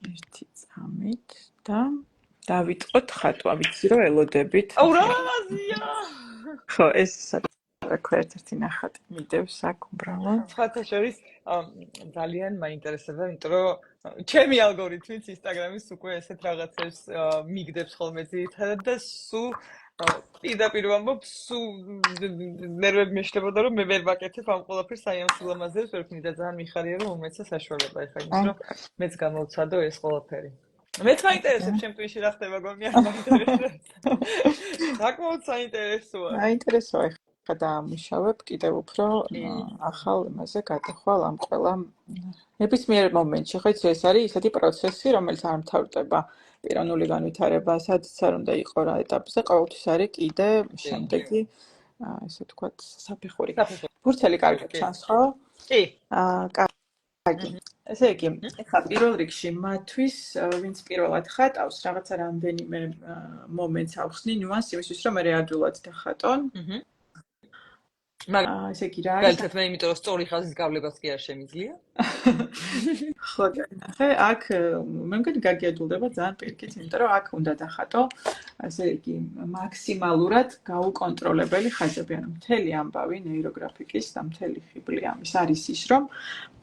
ერთი წამით და დავიწყოთ ხატვა, ვიცი რომ ელოდებით. აუ რა მაღაზია! ხო, ეს რა ქვია, ერთ-ერთი ნახატი მიდევს აქ უბრალოდ. სხვათა შორის ძალიან მაინტერესება, იმიტომ რომ ჩემი ალგორითმიც ინსტაგრამის უკვე ესეთ რაღაცებს მიგდებს ხოლმე ძირითადად და სულ პირდაპირ ვამბობ, სულ ნერვები მეშლებოდა, რომ მე ვერ ვაკეთებ ამ ყველაფერს, აი ამ სილამაზებს ვერ ვქნი და ძალიან მიხარია, რომ მომეცა საშუალება ეხლა იმის, რომ მეც გამოვცადო ეს ყველაფერი. მეც მაინტერესებს ჩემ ტვინში რა ხდება, გონი არ მაინტერესებს. საკმაოდ საინტერესოა. საინტერესოა ხა დაამუშავებ კიდევ უფრო ახალ იმაზე გადახვალ ამ ყველა ნებისმიერ მომენტში, ხო იცი ეს არის ისეთი პროცესი, რომელიც არ მთავრდება პიროვნული განვითარება, სადაც არ უნდა იყო რა ეტაპზე, ყოველთვის არის კიდე შემდეგი, ესე ვთქვათ, საფეხური. ფურცელი კარგად ჩანს, ხო? კი. კარგი. ესე იგი, ეხლა პირველ რიგში მათთვის, ვინც პირველად ხატავს, რაღაცა რამდენიმე მომენტს ავხსნი, ნიუანს იმისთვის, რომ მე ადვილად დახატონ. ესე იგი რა არის? მაგალითად მე იმიტომ რომ სწორი ხაზის გავლებაც კი არ შემიძლია. ხო, ნახე, აქ მე მგონი გაგიადულდება ძალიან პირიქით, იმიტომ რომ აქ უნდა დახატო, ასე იგი, მაქსიმალურად გაუკონტროლებელი ხაზები, ანუ მთელი ამბავი ნეიროგრაფიკის და მთელი ხიბლი ამის არის ის, რომ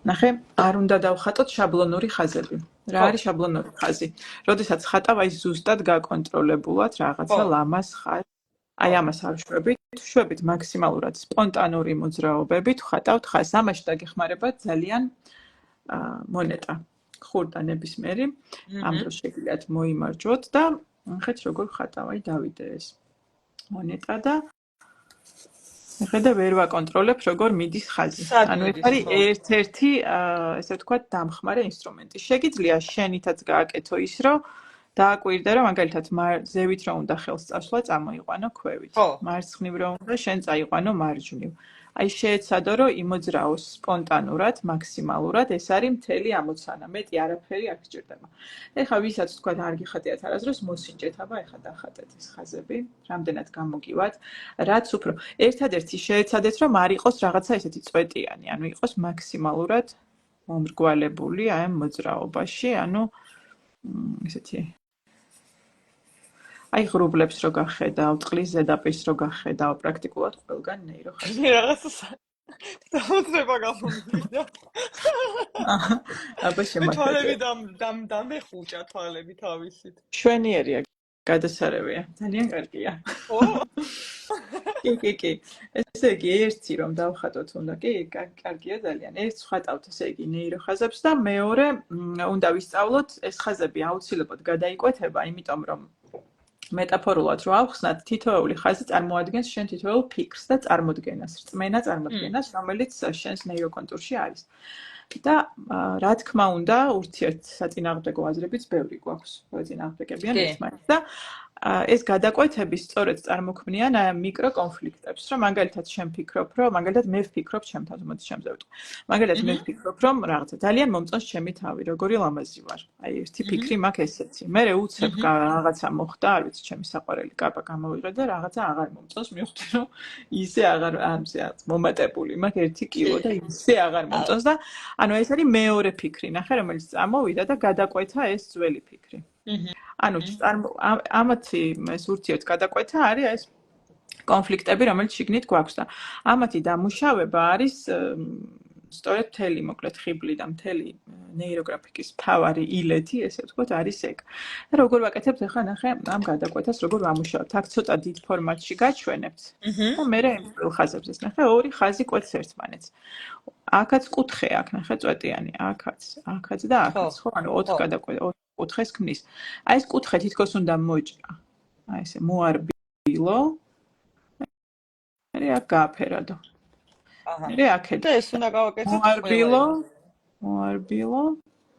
ნახე, არ უნდა დავხატოთ შაბლონური ხაზები. რა არის შაბლონური ხაზი? როდესაც ხატავ, აი ზუსტად გაკონტროლებულად რაღაცა ლამას ხაზს. აი ამას არ შვებით მაქსიმალურად სპონტანური მოძრაობებით ხატავთ ხაზს. ამაში დაგეხმარება ძალიან მონეტა ხურდა ნებისმიერი. ამ დროს შეგიძლიათ მოიმარჯვოთ და ნახეთ როგორ ხატავ, აი დავიდე ეს მონეტა და ხედა ვერ ვაკონტროლებ როგორ მიდის ხაზი. ანუ ეს არის ერთ-ერთი ესე ვთქვათ დამხმარე ინსტრუმენტი. შეგიძლია შენითაც გააკეთო ის, რომ დააკვირდე, რომ მაგალითად ზევით რომ უნდა ხელს წასვლა, წამოიყვანო ქვევით. მარცხნივ რომ უნდა, შენ წაიყვანო მარჯვნივ. აი შეეცადო, რომ იმოძრაოს სპონტანურად, მაქსიმალურად, ეს არის მთელი ამოცანა. მეტი არაფერი არ გჭირდება. ეხლა ვისაც თქვა არ გიხატიათ არასდროს, მოსინჯეთ, აბა ეხლა დახატეთ ეს ხაზები, რამდენად გამოგივათ, რაც უფრო. ერთადერთი შეეცადეთ, რომ არ იყოს რაღაცა ესეთი წვეტიანი, ანუ იყოს მაქსიმალურად მომრგვალებული აი ამ მოძრაობაში, ანუ ესეთი აი ღრუბლებს რო გახედავ, წყლის ზედაპირს რო გახედავ, პრაქტიკულად ყველგან ნეიროხაზი. რაღაცა დაუძრება გამომივიდა. აბა შემოხატე. თვალები დამეხუჭა თვალები თავისით. შვენიერია, გადასარევია, ძალიან კარგია. ო? კი. ესე იგი, ერთი რომ დავხატოთ უნდა, კი, კარგია ძალიან. ერთ ვხატავთ ესე იგი ნეიროხაზებს და მეორე უნდა ვისწავლოთ ეს ხაზები აუცილებლად გადაიკვეთება, იმიტომ რომ მეტაფორულად რო ავხსნათ, თითოეული ხაზი წარმოადგენს შენ თითოეულ ფიქრს და წარმოდგენას, რწმენა წარმოდგენას, რომელიც შენს ნეიროკონტურში არის. და რა თქმა უნდა, ურთიერთსაწინააღმდეგო აზრებიც ბევრი გვაქვს, წინააღმდეგებიან ერთმანეთს და ეს გადაკვეთები სწორედ წარმოქმნიან აი ამ მიკროკონფლიქტებს, რომ მაგალითად შენ ფიქრობ, რომ მაგალითად მე ვფიქრობ ჩემ თავზე, მოდი ჩემზე ვიტყვი. მაგალითად მე ვფიქრობ, რომ რაღაცა ძალიან მომწონს ჩემი თავი, როგორი ლამაზი ვარ. აი ერთი ფიქრი მაქვს ესეთი. მე უცებ რაღაცა მოხდა, არ ვიცი, ჩემი საყვარელი კაპა გამოვიღე და რაღაცა აღარ მომწონს, მივხვდი რომ ისე აღარ ამზე მომატებული მაქვს 1 კილო და ისე აღარ მომწონს და ანუ ეს არის მეორე ფიქრი, ნახე, რომელიც წამოვიდა და გადაკვეთა ეს ძველი ფიქრი. ანუ ამათი ეს ურთიერთ გადაკვეთა არის ეს კონფლიქტები, რომელიც შიგნით გვაქვს და ამათი დამუშავება არის სწორედ მთელი მოკლედ ხიბლი და მთელი ნეიროგრაფიკის მთავარი ილეთი, ესე ვთქვათ, არის ეგ. და როგორ ვაკეთებთ ახლა ნახე ამ გადაკვეთას როგორ ვამუშავებთ. აქ ცოტა დიდ ფორმატში გაჩვენებთ და მე იმ ხაზებს ეს ნახე ორი ხაზი კვეთს ერთმანეთს. აქაც კუთხე აქ ნახე წვეტიანი, აქაც და აქაც, ხო, ანუ 4 გადაკვეთა კუთხეს ქმნის. აი ეს კუთხე თითქოს უნდა მოჭრა. აი ესე მოარბილო. მე აქ გააფერადო. მე აქეთ და ეს უნდა გავაკეთოთ მოარბილო.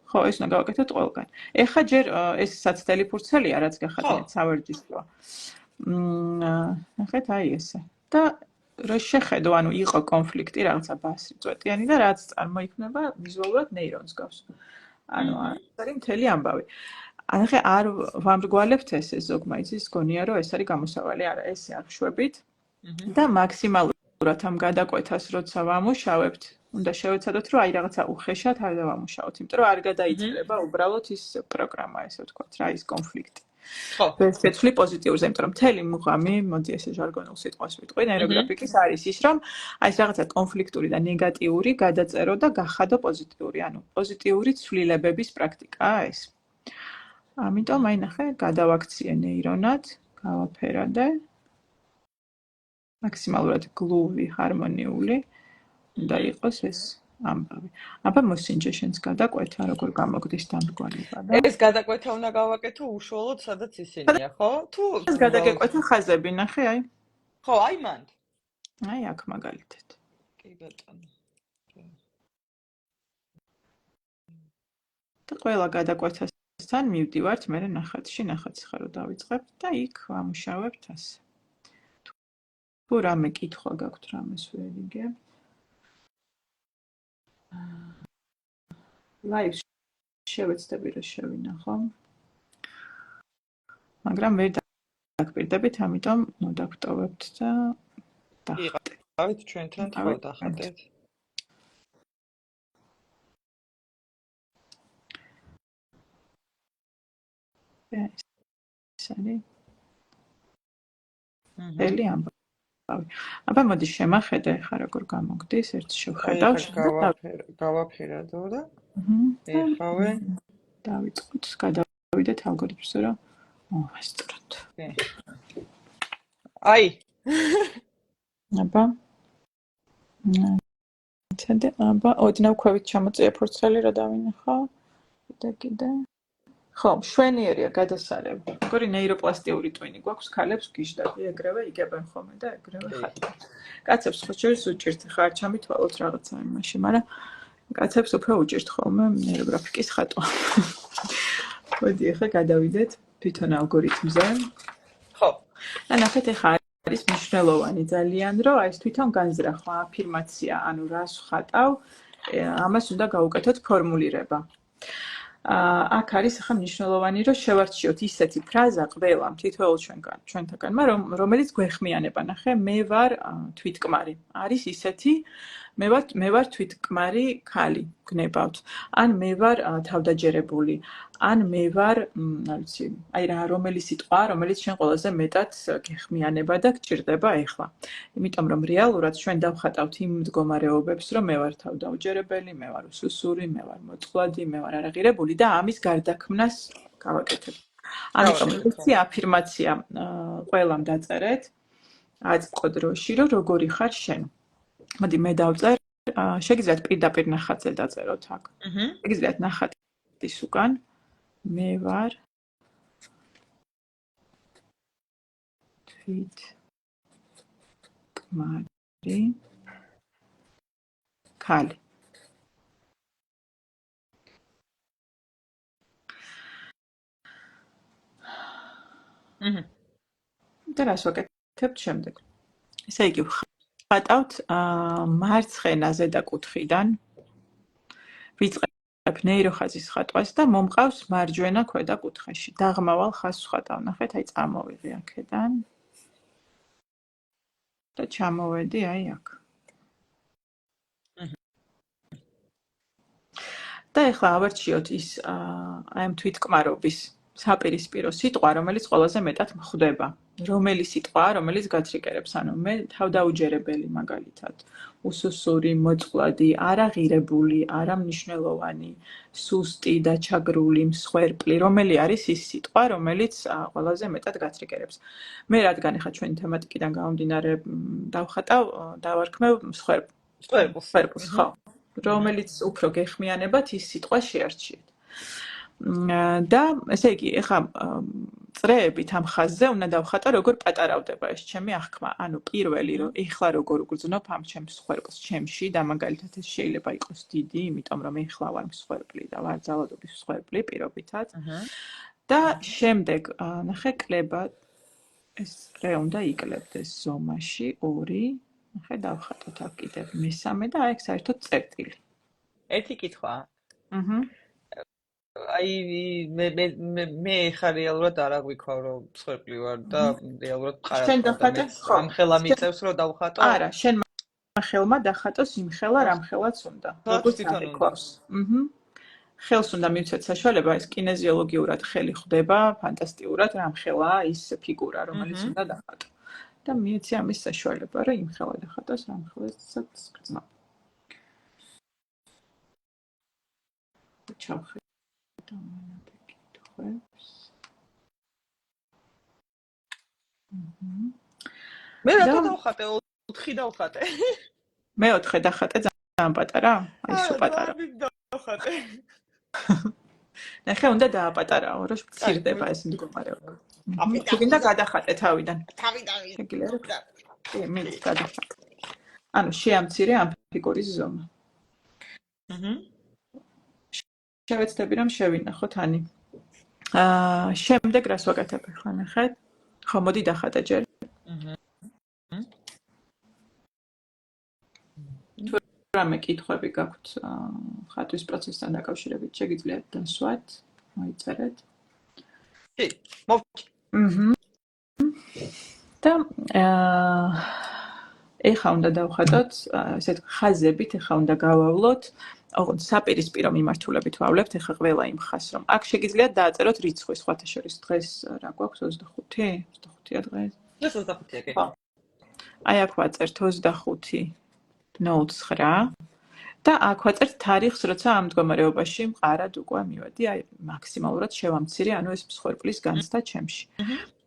ხო, ეს უნდა გავაკეთოთ ყველგან. ეხლა ჯერ ეს საცდელი ფურცელია, რაც გახატეთ სავერძისოა. ნახეთ აი ესე. და რა შეხედო, ანუ იყო კონფლიქტი რაღაცა ბასრი წვეტიანი და რაც წარმოიქმნება ვიზუალურად ნეირონს გავს. ანუ არის მთელი ამბავი. ახლა არ ვამრგვალებთ ესე ზოგმა იცის გონია რომ ეს არის გამოსავალი, არა, ესე არ შვებით და მაქსიმალურად ამ გადაკვეთას როცა ვამუშავებთ, უნდა შევეცადოთ რომ აი რაღაცა უხეშად არ დავამუშავოთ, იმიტომ რომ არ გადაიწერება უბრალოდ ის პროგრამა, ესე ვთქვათ, რა ის კონფლიქტი. ხო, ვეცვლი პოზიტიურზე, იმიტომ რომ მთელი მუღამი, მოდი ესე ჟარგონულ სიტყვას ვიტყვი, ნეიროგრაფიკის არის ის, რომ აი ეს რაღაცა კონფლიქტური და ნეგატიური გადაწერო და გახადო პოზიტიური, ანუ პოზიტიური ცვლილებების პრაქტიკაა ეს. ამიტომ აი ნახე, გადავაქციე ნეირონად, გავაფერადე. მაქსიმალურად გლუვი, ჰარმონიული უნდა იყოს ეს ამბავი. აბა მოსინჯე შენს გადაკვეთა, როგორ გამოგდის დამრგვალება და ეს გადაკვეთა უნდა გავაკეთო უშუალოდ სადაც ისინია, ხო? თუ ეს გადაგეკვეთა ხაზები, ნახე აი. ხო, აი მან. აი აქ მაგალითად. კი ბატონო. და ყველა გადაკვეთასთან მივდივართ მე ნახატში, ნახატს ხარო დავიწყებთ და იქ ვამუშავებთ ასე. თუ რამე კითხვა გაქვთ, რამეს ვერიგებთ. ლაივს შევეცდები რომ შევინახო. მაგრამ ვერ დაგპირდებით, ამიტომ მოდაგტოვებთ და დახატეთ. დავით ჩვენთან ხო დახატეთ. სანი. ელი ამბავი. აბა მოდი შემახედე ხა როგორ გამოგდის, ერთ შევხედავ. გავაფერადო და ეხავე დავიწყოთ, გადავიდეთ ალგორითმზე, რომ მოვასწროთ. აი. აბა. ცენდე აბა, ოდნავ ქვევით ჩამოწია ფურცელი რა დავინახო. კიდე. ხო, მშვენიერია გადასარევი. როგორი ნეიროპლასტიური ტვინი გვაქვს ქალებს გიჟდები, ეგრევე იგებენ ხოლმე და ეგრევე ხატავთ. კაცებს ხო შეიძლება უჭირთ ხა არ ჩამითვალოთ რაღაცა იმაში, მაგრამ კაცებს უფრო უჭირთ ხოლმე ნეიროგრაფიკის ხატვა. მოდი ახლა გადავიდეთ თვითონ ალგორითმზე. ხო. და ნახეთ ახლა არის მნიშვნელოვანი ძალიან, რომ აი ეს თვითონ განზრახვა, აფირმაცია, ანუ რას ხატავ, ამას უნდა გავუკეთოთ ფორმულირება. აქ არის ახლა მნიშვნელოვანი, რომ შევარჩიოთ ისეთი ფრაზა ყველამ თითოეულ ჩვენთაგანმა, რომელიც გვეხმიანება. ნახე, მე ვარ თვითკმარი. არის ისეთი, მე ვარ თვითკმარი ქალი, გნებავთ. ან მე ვარ თავდაჯერებული, ან მე ვარ, არ ვიცი, აი რა, რომელი სიტყვა, რომელიც შენ ყველაზე მეტად გეხმიანება და გჭირდება ეხლა. იმიტომ რომ რეალურად ჩვენ დავხატავთ იმ მდგომარეობებს, რომ მე ვარ თავდაუჯერებელი, მე ვარ უსუსური, მე ვარ მოწყვლადი, მე ვარ არაღირებული და ამის გარდაქმნას გავაკეთებ. ამიტომ ეს აფირმაცია ყველამ დაწერეთ. აწყო დროში, რომ როგორი ხარ შენ. მოდი მე დავწერ, შეგიძლიათ პირდაპირ ნახატზე დაწეროთ აქ. შეგიძლიათ ნახატის უკან მე ვარ თვითკმარი ქალი. და რას ვაკეთებთ შემდეგ? ესე იგი ვხატავთ მარცხენა ზედა კუთხიდან ვიწყებ ნეიროხაზის ხატვას და მომყავს მარჯვენა ქვედა კუთხეში. დაღმავალ ხაზს ვხატავ, ნახეთ, აი წამოვიღე აქედან და ჩამოვედი აი აქ. და ეხლა ავარჩიოთ ის აი ამ თვითკმარობის საპირისპირო სიტყვა, რომელიც ყველაზე მეტად გვხვდება. რომელი სიტყვაა, რომელიც გატრიგერებს, ანუ მე თავდაუჯერებელი მაგალითად, უსუსური, მოწყვლადი, არაღირებული, არამნიშვნელოვანი, სუსტი, დაჩაგრული, მსხვერპლი, რომელი არის ის სიტყვა, რომელიც ყველაზე მეტად გატრიგერებს. მე რადგან ახლა ჩვენი თემატიკიდან გამომდინარე დავარქმევ მსხვერპლს, ხო, რომელიც უფრო გეხმიანებათ ის სიტყვა შეარჩიეთ. და ესე იგი, ეხლა წრეებით ამ ხაზზე უნდა დავხატო, როგორ პატარავდება ეს ჩემი აღქმა. ანუ პირველი, რომ ეხლა როგორ უგრძნობ ამ ჩემს მსხვერპლს ჩემში და მაგალითად ეს შეიძლება იყოს დიდი, იმიტომ რომ ეხლა ვარ მსხვერპლი და ვარ ძალადობის მსხვერპლი პირობითად. და შემდეგ, ნახე, კლება ეს წრე უნდა იკლებდეს ზომაში 2. ნახე, დავხატოთ აქ კიდევ მესამე და აი საერთოდ წერტილი. ერთი კითხვა. აი მე ხარ რეალურად არ აღვიქვა რომ მსხვერპლი ვარ და რეალურად მყარად ამ ხელა მიწევს რომ დავხატო? არა, შენ ხელმა დახატოს იმ ხელა რამ ხელაც უნდა. როგორც თვითონ. ხელს უნდა მივცეთ საშუალება, ეს კინეზიოლოგიურად ხელი ხვდება ფანტასტიკურად რამ ხელაა ის ფიგურა, რომელიც უნდა დახატო. და მიეცი ამის საშუალება, რომ იმ ხელა დახატოს რამ ხელსაც გრძნობ. ჩავხედე მე რატო დავხატე 4 დავხატე? მე 4 დახატე ძალიან პატარა? აი სულ პატარა. დავხატე. ნახე, უნდა დააპატარაო, რომ მცირდება ეს მდგომარეობა. თუ გინდა გადახატე თავიდან. შეგიძლია. კი, მე გადახატე. ანუ შეამცირე ამ ფიგურის ზომა. შევეცდები რომ შევინახოთ ანი. შემდეგ რას ვაკეთებ ახლა ნახეთ? ხო, მოდი დახატე ჯერ. თუ რამე კითხვები გაქვთ ხატვის პროცესთან დაკავშირებით, შეგიძლიათ დასვათ, მოიწერეთ. კი, მოვჭი. და ეხა უნდა დავხატოთ ესეთ ხაზებით, ეხა უნდა გავავლოთ, ოღონდ საპირისპირო მიმართულებით ვავლებთ, ეხა ყველა იმ ხაზს, რომ აქ შეგიძლიათ დააწეროთ რიცხვი, სხვათა შორის დღეს რა გვაქვს 25? 25-ია დღეს? ეს 25-ია კი. ხო. აი აქ ვაწერთ 25.09 და აქ ვაწერთ თარიღს, როცა ამ მდგომარეობაში მყარად უკვე მივედი, აი მაქსიმალურად შევამცირე, ანუ ეს მსხვერპლის განცდა ჩემში.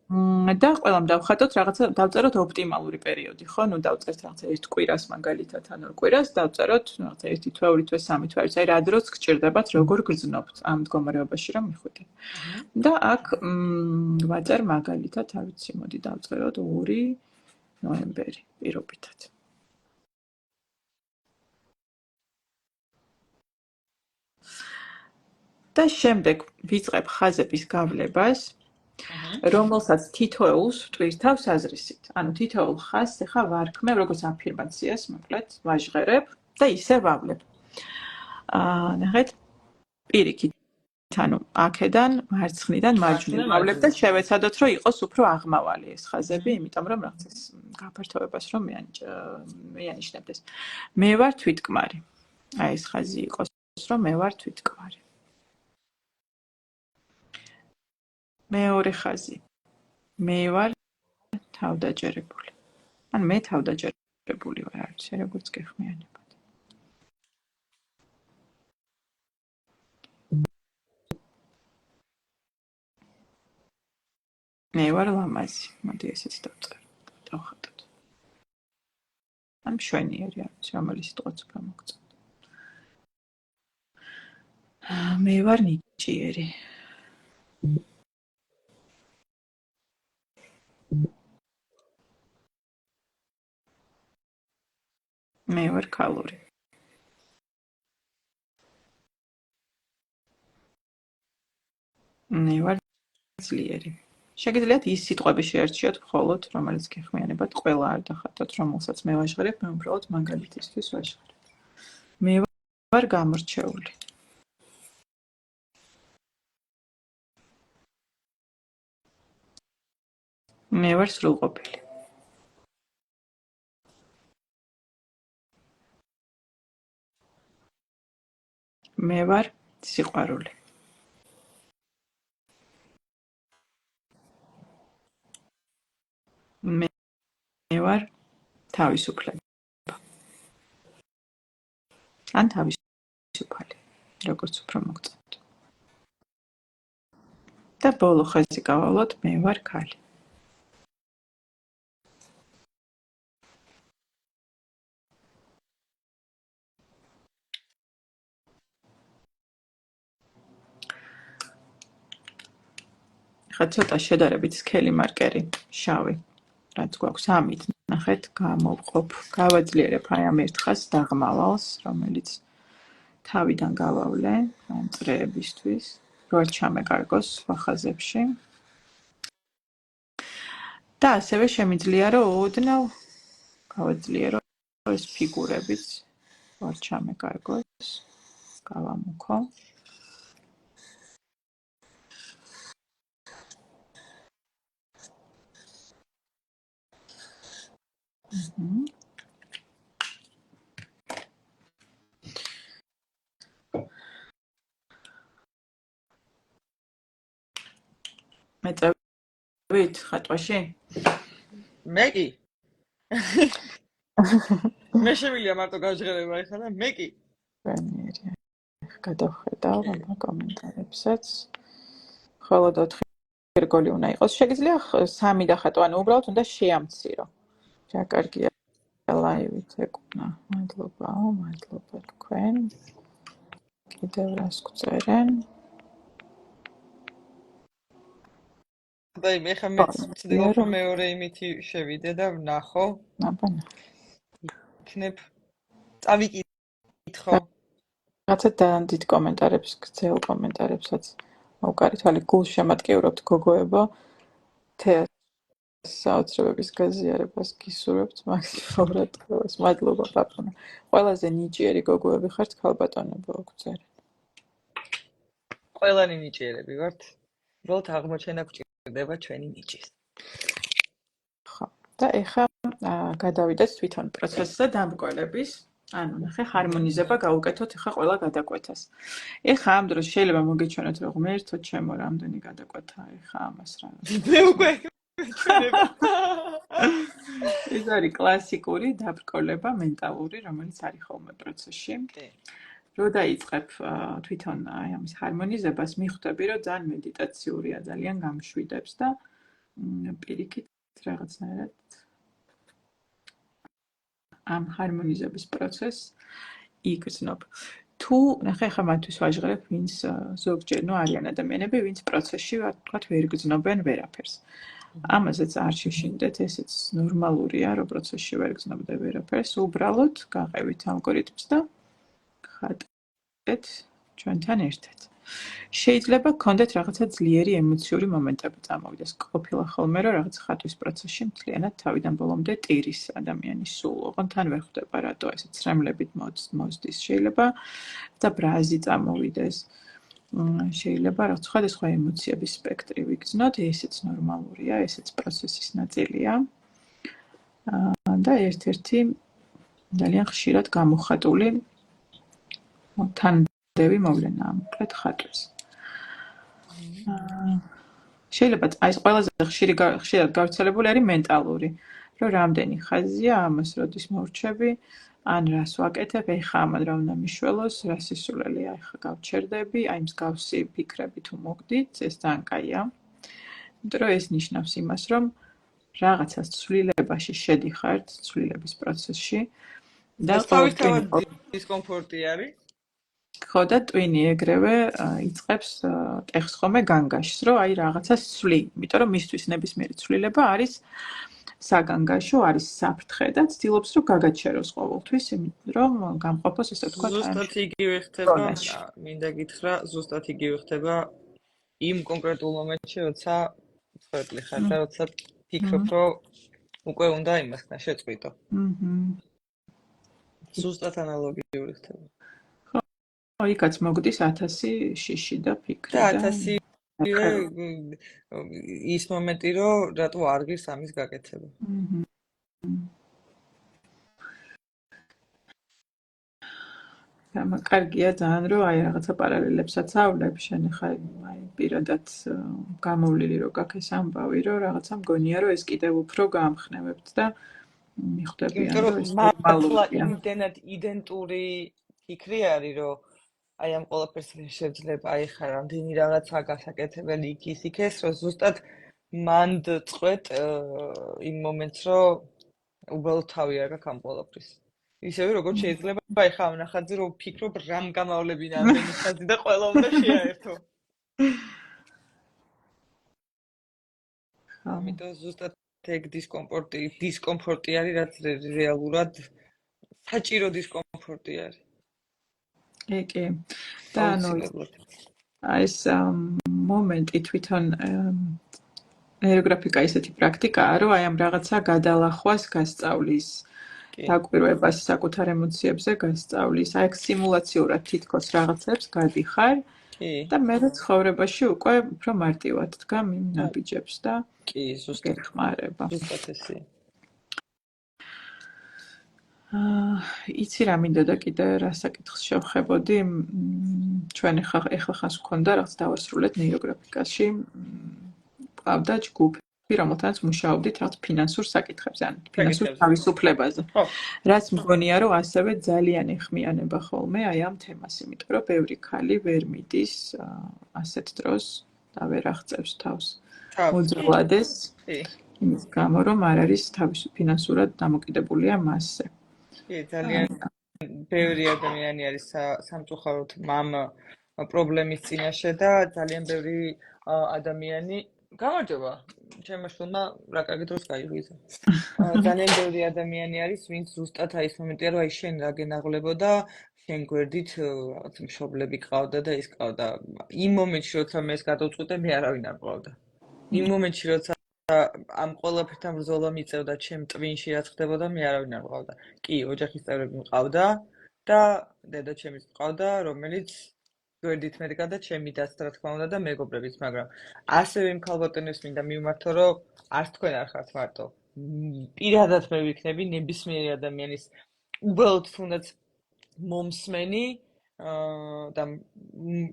და ყველამ დავხატოთ რაღაცა, დავწეროთ ოპტიმალური პერიოდი, ხო? ნუ დავწერთ რაღაცა 1 კვირას მაგალითად, ან 2 კვირას, დავწეროთ რაღაცა 1 თვე, 2 თვე, 3 თვე, აი რა დროც გჭირდებათ, როგორ გრძნობთ ამ მდგომარეობაში რომ მიხვიდეთ. და აქ ვაწერ მაგალითად, არ ვიცი, მოდი დავწეროთ 2 ნოემბერი პირობითად. და შემდეგ ვიწყებ ხაზების გავლებას, რომელსაც თითოეულს ვტვირთავს აზრისით. ანუ თითოეულ ხაზს ახლა ვარქმევ როგორც აფირმაციას, მოკლედ, ვაჟღერებ და ისე ვავლებ. ნახეთ, პირიქით, ანუ აქედან მარცხნიდან მარჯვნივ ვავლებ და შევეცადოთ, რომ იყოს უფრო აღმავალი ეს ხაზები, იმიტომ რომ რაღაც ეს გაფართოებას რომ მეანიშნებდეს. მე ვარ თვითკმარი. აი ეს ხაზი იყოს, რომ მე ვარ თვითკმარი. მეორე ხაზი. მე ვარ თავდაჯერებული. ან მე თავდაჯერებული ვარ, არ ვიცი როგორც გეხმიანებათ. მე ვარ ლამაზი. მოდი ესეც დავხატოთ. ან მშვენიერი, არ ვიცი, რომელი სიტყვაც უფრო მოგწონთ. მე ვარ ნიჭიერი. მე ვარ ქალური. მე ვარ ძლიერი. შეგიძლიათ ის სიტყვები შეერჩიოთ მხოლოდ, რომელიც გეხმიანებათ, ყველა არ დახატოთ, რომელსაც მე ვაჟღერებ, მე უბრალოდ მაგალითისთვის ვაჟღერებ. მე ვარ გამორჩეული. მე ვარ სრულყოფილი. მე ვარ სიყვარული. მე ვარ თავისუფლება. ან თავისუფალი, როგორც უფრო მოგწონთ. და ბოლო ხაზი გავავლოთ, მე ვარ ქალი. ხა ცოტა შედარებით სქელი მარკერი, შავი, რაც გვაქვს ამით, ნახეთ, გამოვყოფ, გავაძლიერებ აი ამ ერთ ხაზს დაღმავალს, რომელიც თავიდან გავავლე, ამ წრეებისთვის, რო არ ჩამეკარგოს სხვა ხაზებში. და ასევე შემიძლია, რომ ოდნავ გავაძლიერო ეს ფიგურებიც, რო არ ჩამეკარგოს, გავამუქო. მეწევით ხატვაში? მე კი. მე შემიძლია მარტო გაჟღერება ეხლა და მე კი. ვენერი. გადავხედავ ამ კომენტარებსაც. ხოლო 4 რგოლი უნდა იყოს. შეგიძლია 3 დახატო, ანუ უბრალოდ უნდა შეამცირო. რა კარგია ლაივით ეკუნა. მადლობა თქვენ. კიდევ რას გწერენ? და მე ხა მეცდილობ რომ მეორე იმითი შევიდე და ვნახო. აბანა. იქნებ წავიკითხო. რაღაცა დიდ კომენტარებს, გრძელ კომენტარებსაც მოვკარით, ვალი გულშემატკივრობთ გოგოებო. საოცრებების გაზიარებას გისურვებთ მაქსიმალურად ყველას. მადლობა პაპუნა. ყველაზე ნიჭიერი გოგოები ხართ ქალბატონებო, გწერენ. ყველანი ნიჭიერები ვართ. უბრალოდ აღმოჩენა გვჭირდება ჩვენი ნიჭის. ხო. და ეხა გადავიდეთ თვითონ პროცესზე დამრგვალების. ანუ ნახე, ჰარმონიზება გავუკეთოთ ახლა ყველა გადაკვეთას. ეხლა ამ დროს შეიძლება მოგეჩვენოთ, რომ ღმერთო ჩემო, რამდენი გადაკვეთა ეხლა ამას რა. მე უკვე მეჩვენება. ეს არის კლასიკური დაბრკოლება მენტალური, რომელიც არის ხოლმე პროცესში. რო დაიწყებ თვითონ აი ამის ჰარმონიზებას, მიხვდები, რომ ძალიან მედიტაციურია, ძალიან გამშვიდებს და პირიქით რაღაცნაირად ამ ჰარმონიზების პროცესს იგრძნობ. თუ ნახე ახლა მათთვის ვაჟღერებ, ვინც ზოგჯერ არიან ადამიანები, ვინც პროცესში ვთქვათ ვერ გრძნობენ ვერაფერს. ამაზეც არ შეშინდეთ, ესეც ნორმალურია, რომ პროცესში ვერ გრძნობდე ვერაფერს, უბრალოდ გაყევით ალგორითმს და ხატეთ ჩვენთან ერთად. შეიძლება გქონდეთ რაღაცა ძლიერი ემოციური მომენტები წამოვიდეს. ყოფილა ხოლმე, რომ რაღაც ხატვის პროცესში მთლიანად თავიდან ბოლომდე ტირის ადამიანის სულ, ოღონდ თან ვერ ხვდება რატო ესე ცრემლებით მოსდის. შეიძლება და ბრაზი წამოვიდეს. შეიძლება რაღაც სხვადასხვა ემოციების სპექტრი ვიგრძნოთ, ესეც ნორმალურია, ესეც პროცესის ნაწილია. და ერთ-ერთი ძალიან ხშირად გამოხატული თანდები მოვლენა მოკლედ ხატვის. შეიძლება აი ეს ყველაზე ხშირად გავრცელებული არის მენტალური, რომ რამდენი ხაზია ამას როდის მორჩები, ან რას ვაკეთებ, ეხა ამან რა უნდა მიშველოს, რა სისულელია, ეხა გავჩერდები, აი მსგავსი ფიქრები თუ მოგდით, ეს ძალიან კაია. იმიტომ რომ ეს ნიშნავს იმას, რომ რაღაცას ცვლილებაში შედიხართ, ცვლილების პროცესში და თავისთავად დისკომფორტი არის. ხო და ტვინი ეგრევე იწყებს ტეხს ხოლმე განგაშს, რომ აი რაღაცას ცვლი, იმიტომ რომ მისთვის ნებისმიერი ცვლილება არის საგანგაშო, არის საფრთხე და ცდილობს რომ გაგაჩეროს ყოველთვის, იმიტომ რომ გამყოფოს ესე ვთქვათ. ზუსტად იგივე ხდება, მინდა გითხრა, ზუსტად იგივე ხდება იმ კონკრეტულ მომენტში, როცა ცოტლი ხარ და როცა ფიქრობ, რომ უკვე უნდა იმასნა შეწყვიტო. ზუსტად ანალოგიური ხდება. იქაც მოგდის 1000 შიში და ფიქრი და 1000 ის მომენტი, რომ რატო არ ღირს ამის გაკეთება. კარგია ძალიან, რომ აი რაღაცა პარალელებსაცავლებ, შენ ხარ აი პირადად გამოვლილი რო გაქეს ამბავი, რომ რაღაცა მგონია, რომ ეს კიდევ უფრო გაამხნევებთ და მიხვდებიან, რომ ეს ნორმალურია. იმდენად იდენტური ფიქრი არის, რომ აი ამ ყველაფერს შეიძლება აი ხარ რამდენი რაღაცა გასაკეთებელი იქ-ის, რომ ზუსტად მანდ წყვეთ იმ მომენტს, რომ უბრალოდ თავი არ გაქვს ამ ყველაფრის. ისევე როგორც შეიძლება აი ხა ნახაძე რომ ფიქრობ რამ გამავლებინა ამდენი ხაზი და ყველა უნდა შეაერთო. ამიტომ ზუსტად ეგ დისკომფორტი არის, რაც რეალურად საჭირო დისკომფორტი არის. კი. და ანუ ეს მომენტი თვითონ ნეიროგრაფიკა ისეთი პრაქტიკაა, რომ აი ამ რაღაცა გადალახვას გასწავლის, დაკვირვებას საკუთარ ემოციებზე გასწავლის, აი სიმულაციურად თითქოს რაღაცებს გადიხარ და მე ცხოვრებაში უკვე უფრო მარტივად დგამ იმ ნაბიჯებს და კი, ზუსტად გეხმარება. ზუსტად ესე. იცი რა მინდოდა კიდე რა საკითხს შევხებოდი, ჩვენ ეხლა ხანს გვქონდა რაღაც დავასრულეთ ნეიროგრაფიკაში, ყავდა ჯგუფი, რომელთანაც მუშაობდით რაღაც ფინანსურ საკითხებზე, ან ფინანსურ თავისუფლებაზე. რაც მგონია, რომ ასევე ძალიან ეხმიანება ხოლმე აი ამ თემას, იმიტომ რომ ბევრი ქალი ვერ მიდის ასეთ დროს და ვერ აღწევს თავს მოძვლადეს, იმის გამო, რომ არ არის ფინანსურად დამოკიდებული მასზე. კი, ძალიან ბევრი ადამიანი არის სამწუხაროდ მამ პრობლემის წინაშე და ძალიან ბევრი ადამიანი გამარჯობა, ჩემმა შვილმა რა კარგი დროს გაიღვიძა. ძალიან ბევრი ადამიანი არის, ვინც ზუსტად აი ეს მომენტია, რომ აი შენ რა გენაღლებოდა, შენ გვერდით რაღაც მშობლები ყავდა და ის ყავდა. იმ მომენტში, როცა მე ეს გადავწყვიტე, მე არავინ არ ყავდა. იმ მომენტში, როცა ამ ყველაფერთან ბრძოლა მიწევდა ჩემ ტვინში რაც ხდებოდა, მე არავინ არ ყავდა. კი, ოჯახის წევრები მყავდა და დედა ჩემიც მყავდა, რომელიც გვერდით მედგა და ჩემი დაცვა რა თქმა უნდა და მეგობრებიც, მაგრამ ასევე იმ ქალბატონებს მინდა მივმართო, რომ არც თქვენ არ ხართ მარტო. პირადად მე ვიქნები ნებისმიერი ადამიანის უბრალოდ თუნდაც მომსმენი და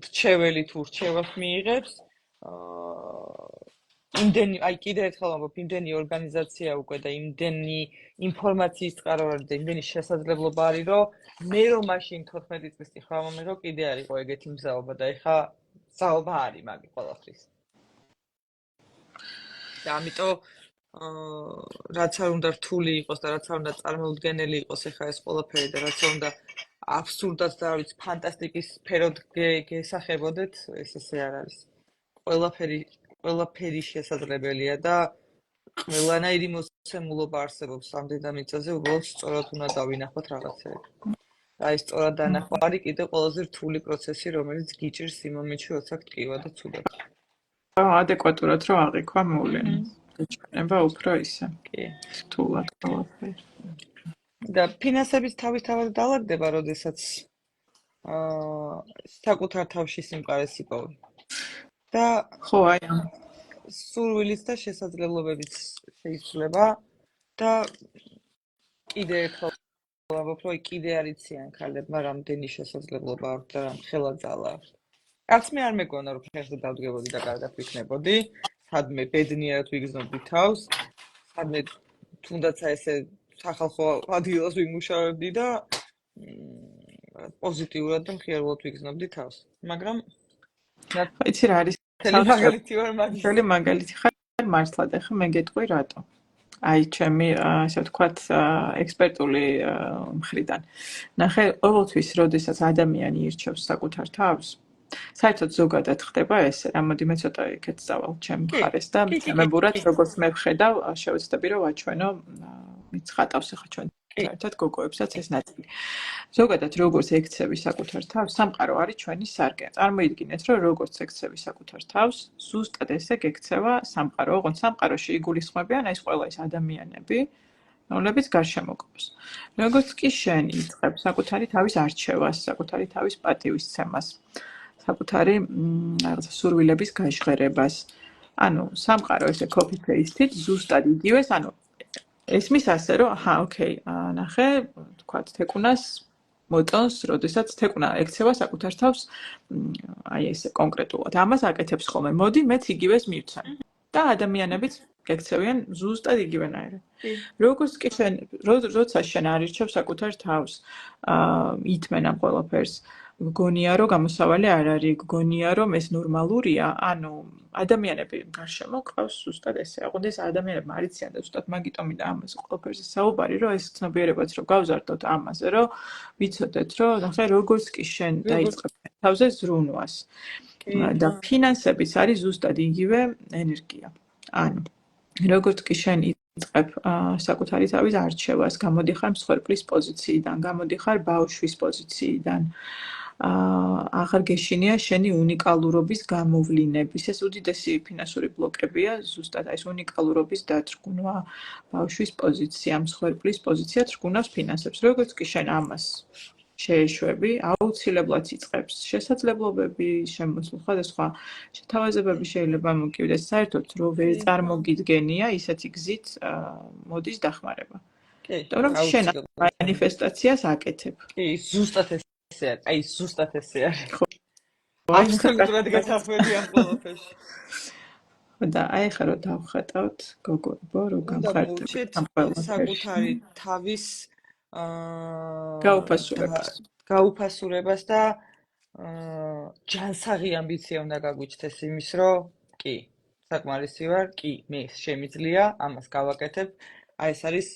რჩეველი თუ რჩევას მიიღებს იმდენი აი კიდე ერთხელ ვამბობ იმდენი ორგანიზაცია უკვე და იმდენი ინფორმაციის წყარო არის და იმდენი შესაძლებლობა არის რომ მე რომ მაშინ 14 წლის წინ მომერო კიდე არ იყო ეგეთი მზაობა და ეხა მზაობა არის მაგი ყველაფრის და ამიტომ რაც არ უნდა რთული იყოს და რაც არ უნდა წარმოუდგენელი იყოს ეხა ეს ყველაფერი და რაც არ უნდა აბსურდად და რა ვიცი ფანტასტიკის სფეროდ გესახებოდეთ ეს ესე არ არის ყველაფერი შესაძლებელია და ყველანაირი მოცემულობა არსებობს ამ დედამიწაზე უბრალოდ სწორად უნდა დავინახოთ რაღაცეები და ეს სწორად დანახვა არის კიდე ყველაზე რთული პროცესი რომელიც გიჭირს იმ მომენტში როცა გტკივა და ცუდად ადეკვატურად რომ აღიქვა მოვლენა გაჩვენება უფრო ისე კი რთულად ყველაფერი და ფინანსების თავისთავად დაალაგდება როდესაც საკუთარ თავში სიმყარეს იპოვი და ხო აი ამ სურვილიც და შესაძლებლობებიც შეიძლება და კიდე ერთხელ ვამბობ რომ კიდე არიციან ქალებმა რამდენი შესაძლებლობა აქვს და რამ ხელაძალა აქვს არც მე არ მეგონა რომ ფეხზე დავდგებოდი და კარგად ვიქნებოდი სადმე ბედნიერად ვიგრძნობდი თავს სადმე თუნდაც ესე სახალხო ადგილას ვიმუშავებდი და პოზიტიურად და მხიარულად ვიგრძნობდი თავს მაგრამ იცი რა არის მაგალითი ვარ მაგის ხელი მაგალითი ხარ მართლად ახლა მე გეტყვი რატო აი ჩემი ასე ვთქვათ ექსპერტული მხრიდან ნახე ყოველთვის როდესაც ადამიანი ირჩევს საკუთარ თავს საერთოდ ზოგადად ხდება ესე რამოდიმე ცოტა იქეთ წავალ ჩემ მხარეს და მემებურად როგორც მე ვხედავ შევეცდები რომ ვაჩვენო მიცხატავს ახლა ჩვენ საერთოდ გოგოებსაც ეს ნაწილი ზოგადად როგორც ექცევი საკუთარ თავს სამყარო არის ჩვენი სარკე წარმოიდგინეთ რომ როგორც ექცევი საკუთარ თავს ზუსტად ესე გექცევა სამყარო ოღონდ სამყაროში იგულისხმებიან ეს ყველა ის ადამიანები რომლებიც გარშემო გყავს როგორც კი შენ იწყებ საკუთარი თავის არჩევას საკუთარი თავის პატივისცემას საკუთარი რაღაცა სურვილების გაჟღერებას ანუ სამყარო ესე copy paste-ით ზუსტად იგივეს ანუ ესმის ასე რომ აჰა ოკეი ნახე თქვათ თეკუნას მოწონს როდესაც თეკუნა ექცევა საკუთარ თავს აი ესე კონკრეტულად ამას აკეთებს ხოლმე მოდი მეც იგივეს მივცემ და ადამიანებიც გექცევიან ზუსტად იგივენაირად როგორც კი შენ როცა შენ არ ირჩევ საკუთარ თავს ითმენ ამ ყველაფერს გგონია რომ გამოსავალი არ არის გგონია რომ ეს ნორმალურია ანუ ადამიანები გარშემო ყავს ზუსტად ესე აღვნიშნე ეს ადამიანებმა არიციან და ზუსტად მაგიტომი და ამას ყველაფერზე საუბარი რომ ეს ცნობიერებაც რომ გავზარდოთ ამაზე რომ ვიცოდეთ რომ ნახე როგორც კი შენ დაიწყებ თავზე ზრუნვას და ფინანსებიც არის ზუსტად იგივე ენერგია ანუ როგორც კი შენ იწყებ საკუთარი თავის არჩევას გამოდიხარ მსხვერპლის პოზიციიდან გამოდიხარ ბავშვის პოზიციიდან აღარ გეშინია შენი უნიკალურობის გამოვლინების ეს უდიდესი ფინანსური ბლოკებია ზუსტად აი ეს უნიკალურობის დათრგუნვა ბავშვის პოზიცია მსხვერპლის პოზიცია თრგუნავს ფინანსებს როგორც კი შენ ამას შეეშვები აუცილებლად იწყებს შესაძლებლობები შემოსულ სხვადასხვა შეთავაზებები შეიძლება მოგივიდეს საერთოდ რომ ვერ წარმოგიდგენია ისეთი გზით მოდის დახმარება იმიტომ რომ შენ მანიფესტაციას აკეთებ კი ზუსტად ესე არის აი ზუსტად ესე არის აბსოლუტურად გასახვევი ამ ყველაფერში და აი ხა რომ დავხატავთ გოგოებო რომ გამხარდებით ამ ყველაფერში საკუთარი თავის გაუფასურებას და ჯანსაღი ამბიცია უნდა გაგვიჩნდეს იმის რომ კი საკმარისი ვარ კი მე შემიძლია ამას გავაკეთებ აი ეს არის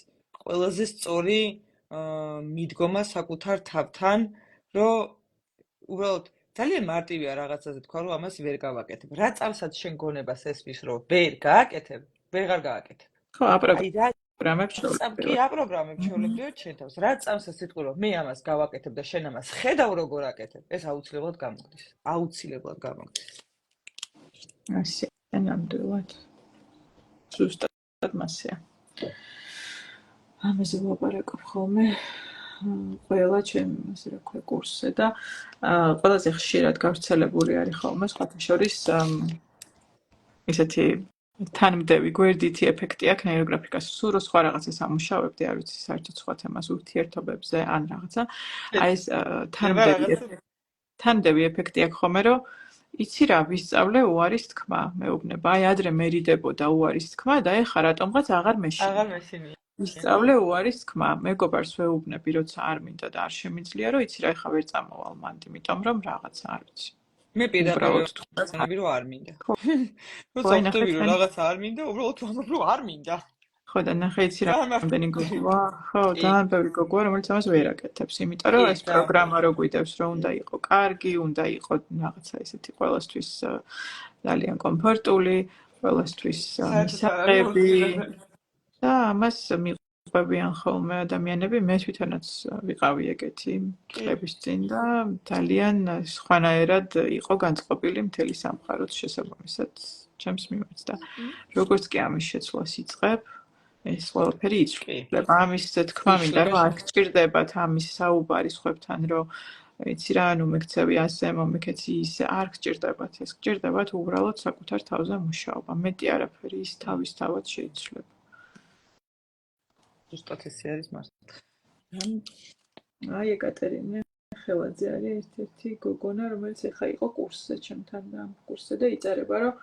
ყველაზე სწორი მიდგომა საკუთარ თავთან რომ უბრალოდ ძალიან მარტივია რაღაცაზე თქვა რომ ამას ვერ გავაკეთებ რა წამსაც შენ გონებას ესმის რომ ვერ გააკეთებ ვეღარ გააკეთებ ხო აპროგრამებს კი აპროგრამებ ჩვეულებრივად შენ თავს რა წამსაც იტყვი რომ მე ამას გავაკეთებ და შენ ამას ხედავ როგორ აკეთებ ეს აუცილებლად გამოგდის ასე ნამდვილად ზუსტად მასეა ამაზე ვაპარაკობ ხოლმე ყველა ჩემ ასე რა ქვია კურსზე და ყველაზე ხშირად გავრცელებული არის ხოლმე სხვათა შორის ისეთი თანმდევი გვერდითი ეფექტი აქვს ნეიროგრაფიკას. სულ რო სხვა რაღაცას ამუშავებდი, არ ვიცი საერთოდ სხვა თემას ურთიერთობებზე ან რაღაცა. აი ეს თანმდევი ეფექტი აქვს ხოლმე, რომ იცი რა, ვისწავლე უარის თქმა, მეუბნება. აი ადრე მერიდებოდა უარის თქმა და ეხა რატომღაც აღარ მეშინია. ვისწავლე უარის თქმა. მეგობარს ვეუბნები, როცა არ მინდა და არ შემიძლია, რომ იცი რა, ეხა ვერ წამოვალ მანდ, იმიტომ რომ რაღაცა არ ვიცი. მე პირდაპირ ვთქვი რომ არ მინდა. როცა ხვდები რომ რაღაცა არ მინდა, უბრალოდ ვამბობ რომ არ მინდა. ხო და ნახე იცი რამდენი გოგოა, ხო, ძალიან ბევრი გოგოა, რომელიც ამას ვერ აკეთებს, იმიტომ რომ ეს პროგრამა რო გვიდევს, რომ უნდა იყო კარგი, უნდა იყო რაღაცა ისეთი ყველასთვის ძალიან კომფორტული, ყველასთვის მისაღები და ამას მიყვებიან ხოლმე ადამიანები, მე თვითონაც ვიყავი ეგეთი წლების წინ და ძალიან სხვანაირად იყო განწყობილი მთელი სამყაროც შესაბამისად ჩემს მიმართ და როგორც კი ამის შეცვლას იწყებ ეს ყველაფერი იცვლება. ამის თქმა მინდა რომ არ გჭირდებათ ამის საუბარი სხვებთან, რომ იცი რა, ანუ მეკცევი ასე, მომეკეცი ისე, არ გჭირდებათ. ეს გჭირდებათ უბრალოდ საკუთარ თავზე მუშაობა. მეტი არაფერი ის თავისთავად შეიცვლება. ზუსტად ესე არის მართლა. აი ეკატერინე ხელაძე არის ერთ-ერთი გოგონა, რომელიც ეხა იყო კურსზე ჩემთან და ამ კურსზე და იწერება, რომ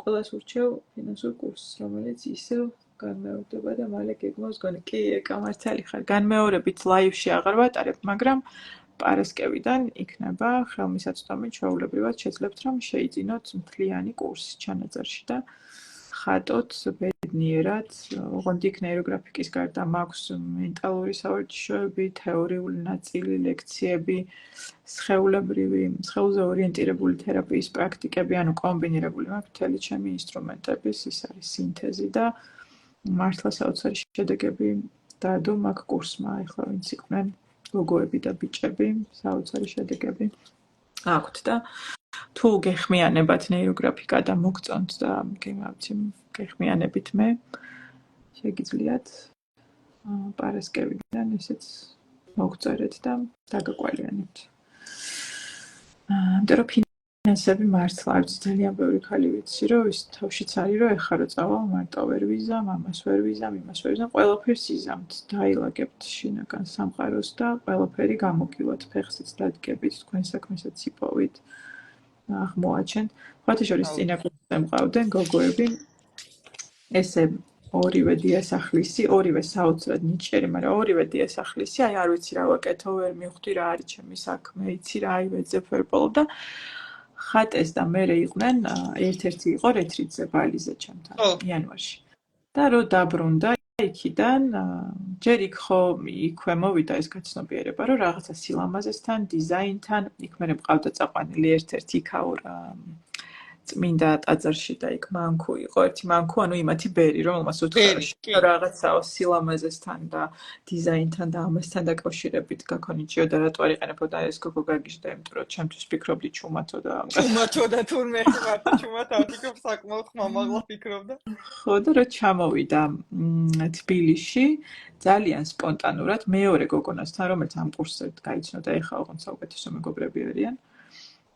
ყველას ურჩევ ფინანსურ კურსს, რომელიც ისევ განმეორდება და მალე გეგმავს გონი. კი, ეკა მართალი ხარ. განმეორებით ლაივში აღარ ვატარებ, მაგრამ პარასკევიდან იქნება ხელმისაწვდომი ჩვეულებრივად შეძლებთ რომ შეიძინოთ მთლიანი კურსი ჩანაწერში და ხატოთ ბედნიერად, ოღონდ იქ ნეიროგრაფიკის გარდა მაქვს მენტალური სავარჯიშოები, თეორიული ნაწილი, ლექციები, სხეულზე ორიენტირებული თერაპიის პრაქტიკები, ანუ კომბინირებული მაქვს მთელი ჩემი ინსტრუმენტების, ის არის სინთეზი და მართლა საოცარი შედეგები დადო მაგ კურსმა, ახლა ვინც იყვნენ გოგოები და ბიჭები, საოცარი შედეგები აქვთ და თუ გეხმიანებათ ნეიროგრაფიკა და მოგწონთ და გეხმიანებით მე, შეგიძლიათ პარასკევიდან ესეც მოგწერეთ და დაგაკვალიანებთ. ამიტომ რომ ფინანსები მართლა არ ვიცი, ძალიან ბევრი ხალი ვიცი, რომ ის თავშიც არის, რომ ეხლა რო წავალ, მარტო ვერ ვიზამ, ამას ვერ ვიზამ, იმას ვერ ვიზამ, ყველაფერს იზამთ, დაილაგებთ შინაგან სამყაროს და ყველაფერი გამოგივათ, ფეხზეც დადგებით, თქვენ საქმესაც იპოვით. აღმოაჩენთ. ხოთიშორის წინა კურსზე მყავდნენ გოგოები. ესე ორივე დიასახლისი, ორივე საოცრად ნიჭიერი, მაგრამ ორივე დიასახლისი, აი არ ვიცი რა ვაკეთო, ვერ მივხვდი რა არის ჩემი საქმე, იცი რა, აი ვეძებ ვერ პოლობ და ხატეს და მერე იყვნენ, ერთ-ერთი იყო რეტრიტზე ბალიზე ჩემთან იანვარში. და რო დაბრუნდა იქიდან, ჯერ იქ ხო იქვე მოვიდა ეს გაცნობიერება, რომ რაღაცა სილამაზესთან, დიზაინთან, იქ მერე მყავდა წაყვანილი ერთ-ერთი იქაურ წმინდა ტაძარში და იქ მანქუ იყო, ერთი მანქუ, ანუ იმათი ბერი, რომელმაც უთხარ რაღაცაო სილამაზესთან და დიზაინთან და ამასთან დაკავშირებით გაქონიჭიო და რატო არ იყენებოდა ეს გოგო გაგიჟდა, იმიტომ რომ ჩემთვის ფიქრობდი ჩუმათო და თურმე მარტო ჩუმათა ვფიქრობ საკმაოდ ხმამაღლა ფიქრობდა. ხო და რა ჩამოვიდა თბილისში ძალიან სპონტანურად მეორე გოგონასთან, რომელიც ამ კურსზე გაიცნო და ეხლა ოღონდ საუკეთესო მეგობრები არიან.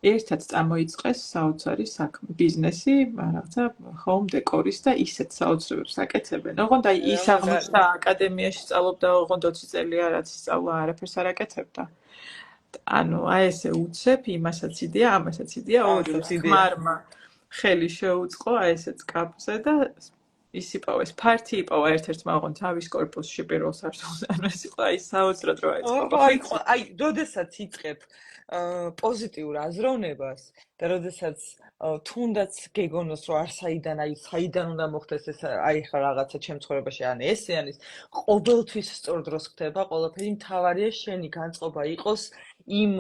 ერთად წამოიწყეს საოცარი საქმე, ბიზნესი, რაღაცა home decor-ის და ისეთ საოცრებებს აკეთებენ. ოღონდ აი ის აღმოჩნდა აკადემიაში სწავლობდა ოღონდ 20 წელია, რაც სწავლა არაფერს არ აკეთებდა. ანუ აი ესე უცებ, იმასაც იდეა, ამასაც იდეა, ორი ხმარმა ხელი შეუწყო აი ესეც კაპზე და ის იპოვეს ფართი იპოვა ერთ-ერთმა ოღონდ თავის კორპუსში პირველ სართულზე. ანუ ეს იყო აი საოცრად რო აიწყო. აი, როდესაც იწყებ პოზიტიურ აზროვნებას და როდესაც თუნდაც გეგონოს რომ არ საიდან უნდა მოხდეს ეს აი ხა რაღაცა ჩემ ცხოვრებაში ან ესე ან ის ყოველთვის სწორ დროს ხდება ყველაფერი მთავარია შენი განწყობა იყოს იმ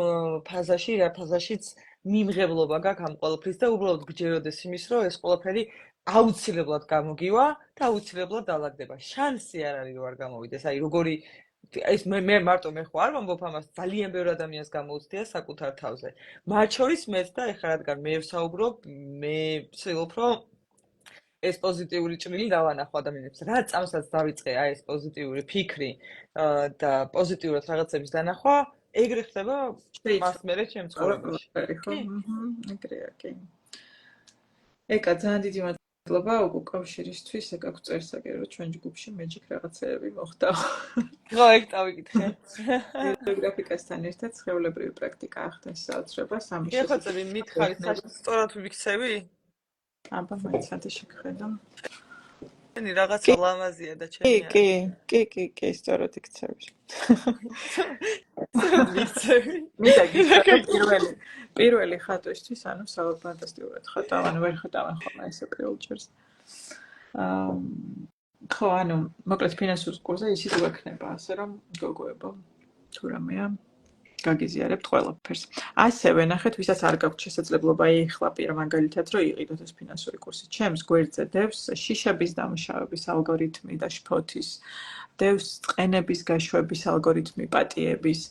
ფაზაში რა ფაზაშიც მიმღებლობა გაქვს ამ ყველაფრის და უბრალოდ გჯეროდეს იმის რომ ეს ყველაფერი აუცილებლად გამოგივა და აუცილებლად დაალაგდება. შანსი არ არის რომ არ გამოვიდეს. აი როგორი ეს მე მარტო მე ხო არ ვამბობ ამას, ძალიან ბევრი ადამიანს გამოუცდია საკუთარ თავზე. მათ შორის მეც და ეხლა რადგან მე ვსაუბრობ, მე ვცდილობ რომ ეს პოზიტიური ჭრილი დავანახო ადამიანებს. რა წამსაც დავიწყე აი ეს პოზიტიური ფიქრი და პოზიტიურად რაღაცების დანახვა, ეგრე ხდება მას მერე ჩემ ცხოვრებაში. ხო, ეგრეა, კი. ეკა ძალიან დიდი მადლობა უკავშირისთვის, ეგ აქვს წერსაკი, რომ ჩვენ ჯგუფში მეჯიკ რაღაცეები მოხდა. ხო, ეგ წავიკითხე. გრაფიკასთან ერთად სხეულებრივი პრაქტიკა ახდენს საოცრებას, ამის ეხოცები მითხარი, სწორად ვიქცევი? აბა, მაინც ადი შეგხედო. შენი რაღაცა ლამაზია და ჩემი არის. კი, სწორად იქცევი. სწორად ვიქცევი. მინდა გითხრა პირველი ხატვისთვის, ანუ ფანტასტიკურად ხატავ, ანუ ვერ ხატავენ ხოლმე ესე პირველ ჯერს. ხო, ანუ მოკლედ ფინანსურ კურსზე ისიც გვექნება, ასე რომ გოგოებო, თუ რამეა, გაგიზიარებთ ყველაფერს. ასევე ნახეთ, ვისაც არ გაქვთ შესაძლებლობა ეხლა მაგალითად, რომ იყიდოთ ეს ფინანსური კურსი. ჩემს გვერდზე დევს შიშების დამუშავების ალგორითმი და შფოთის, დევს წყენების გაშვების ალგორითმი, პატიების,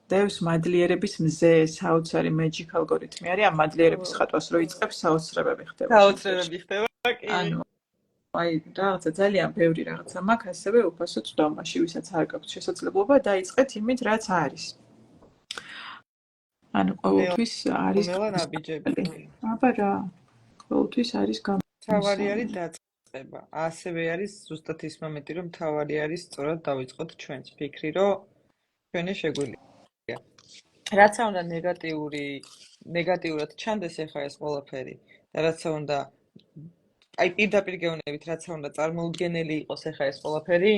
დევს მადლიერების მზე, საოცარი magic ალგორითმი არის. ამ მადლიერების ხატვას რო იწყებს, საოცრებები ხდება. საოცრებები ხდება, კი. ანუ აი რაღაცა ძალიან ბევრი რაღაცა მაქვს, ასევე უფასო წვდომაში, ვისაც არ გაქვთ შესაძლებლობა, დაიწყეთ იმით, რაც არის. ანუ ყოველთვის არის ნაბიჯები. აბა რა, ყოველთვის არის თავარი არის დაწყება. ასევე არის ზუსტად ის მომენტი, რომ თავარი არის სწორად დავიწყოთ ჩვენც ფიქრი, რომ ჩვენი შეგვიძლია. რაც უნდა ნეგატიურად ჩანდეს ახლა ეს ყველაფერი და რაც უნდა აი პირდაპირ გეუბნებით, რაც უნდა წარმოუდგენელი იყოს ახლა ეს ყველაფერი,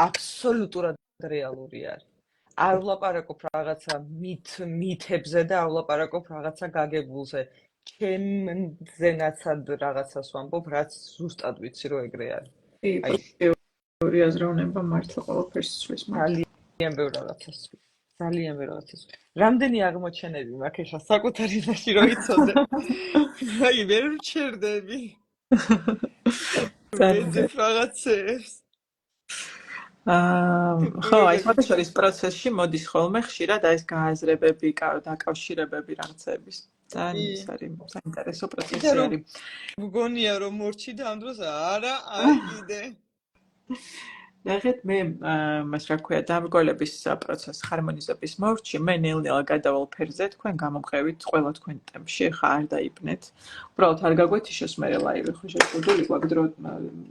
აბსოლუტურად რეალური არის. არ ვლაპარაკობ რაღაცა მითებზე და არ ვლაპარაკობ რაღაცა გაგებულზე. ჩემზე ნაცად რაღაცას ვამბობ, რაც ზუსტად ვიცი, რომ ეგრე არის. აი, ორი აზროვნება მართლა ყველაფერს ცვლის. ძალიან ბევრ რაღაცას. ძალიან ბევრ რაღაცას. რამდენი აღმოჩენები მაქვს ახლა საკუთარი ნაში რო იცოდე. აი, ვერ ვჩერდები. ძალიან რაღაცებს. ხო, აი სხვადასხვა პროცესში მოდის ხოლმე ხშირად აი ეს გააზრებები, დაკავშირებები რაღაცების. ძალიან ის არის საინტერესო პროცესი არის. მგონია რომ მორჩი და ამ დროს არა, აი კიდე. ნახეთ, მე მას რა ქვია, დამრგვალების პროცესს ჰარმონიზების მორჩი, მე ნელ-ნელა გადავალ ფერზე, თქვენ გამომყევით ყველა თქვენ ტემპში, ხა არ დაიბნეთ. უბრალოდ არ გაგვეთიშოს მე ლაივი, ხო შეჭუდული გვაქვს დრო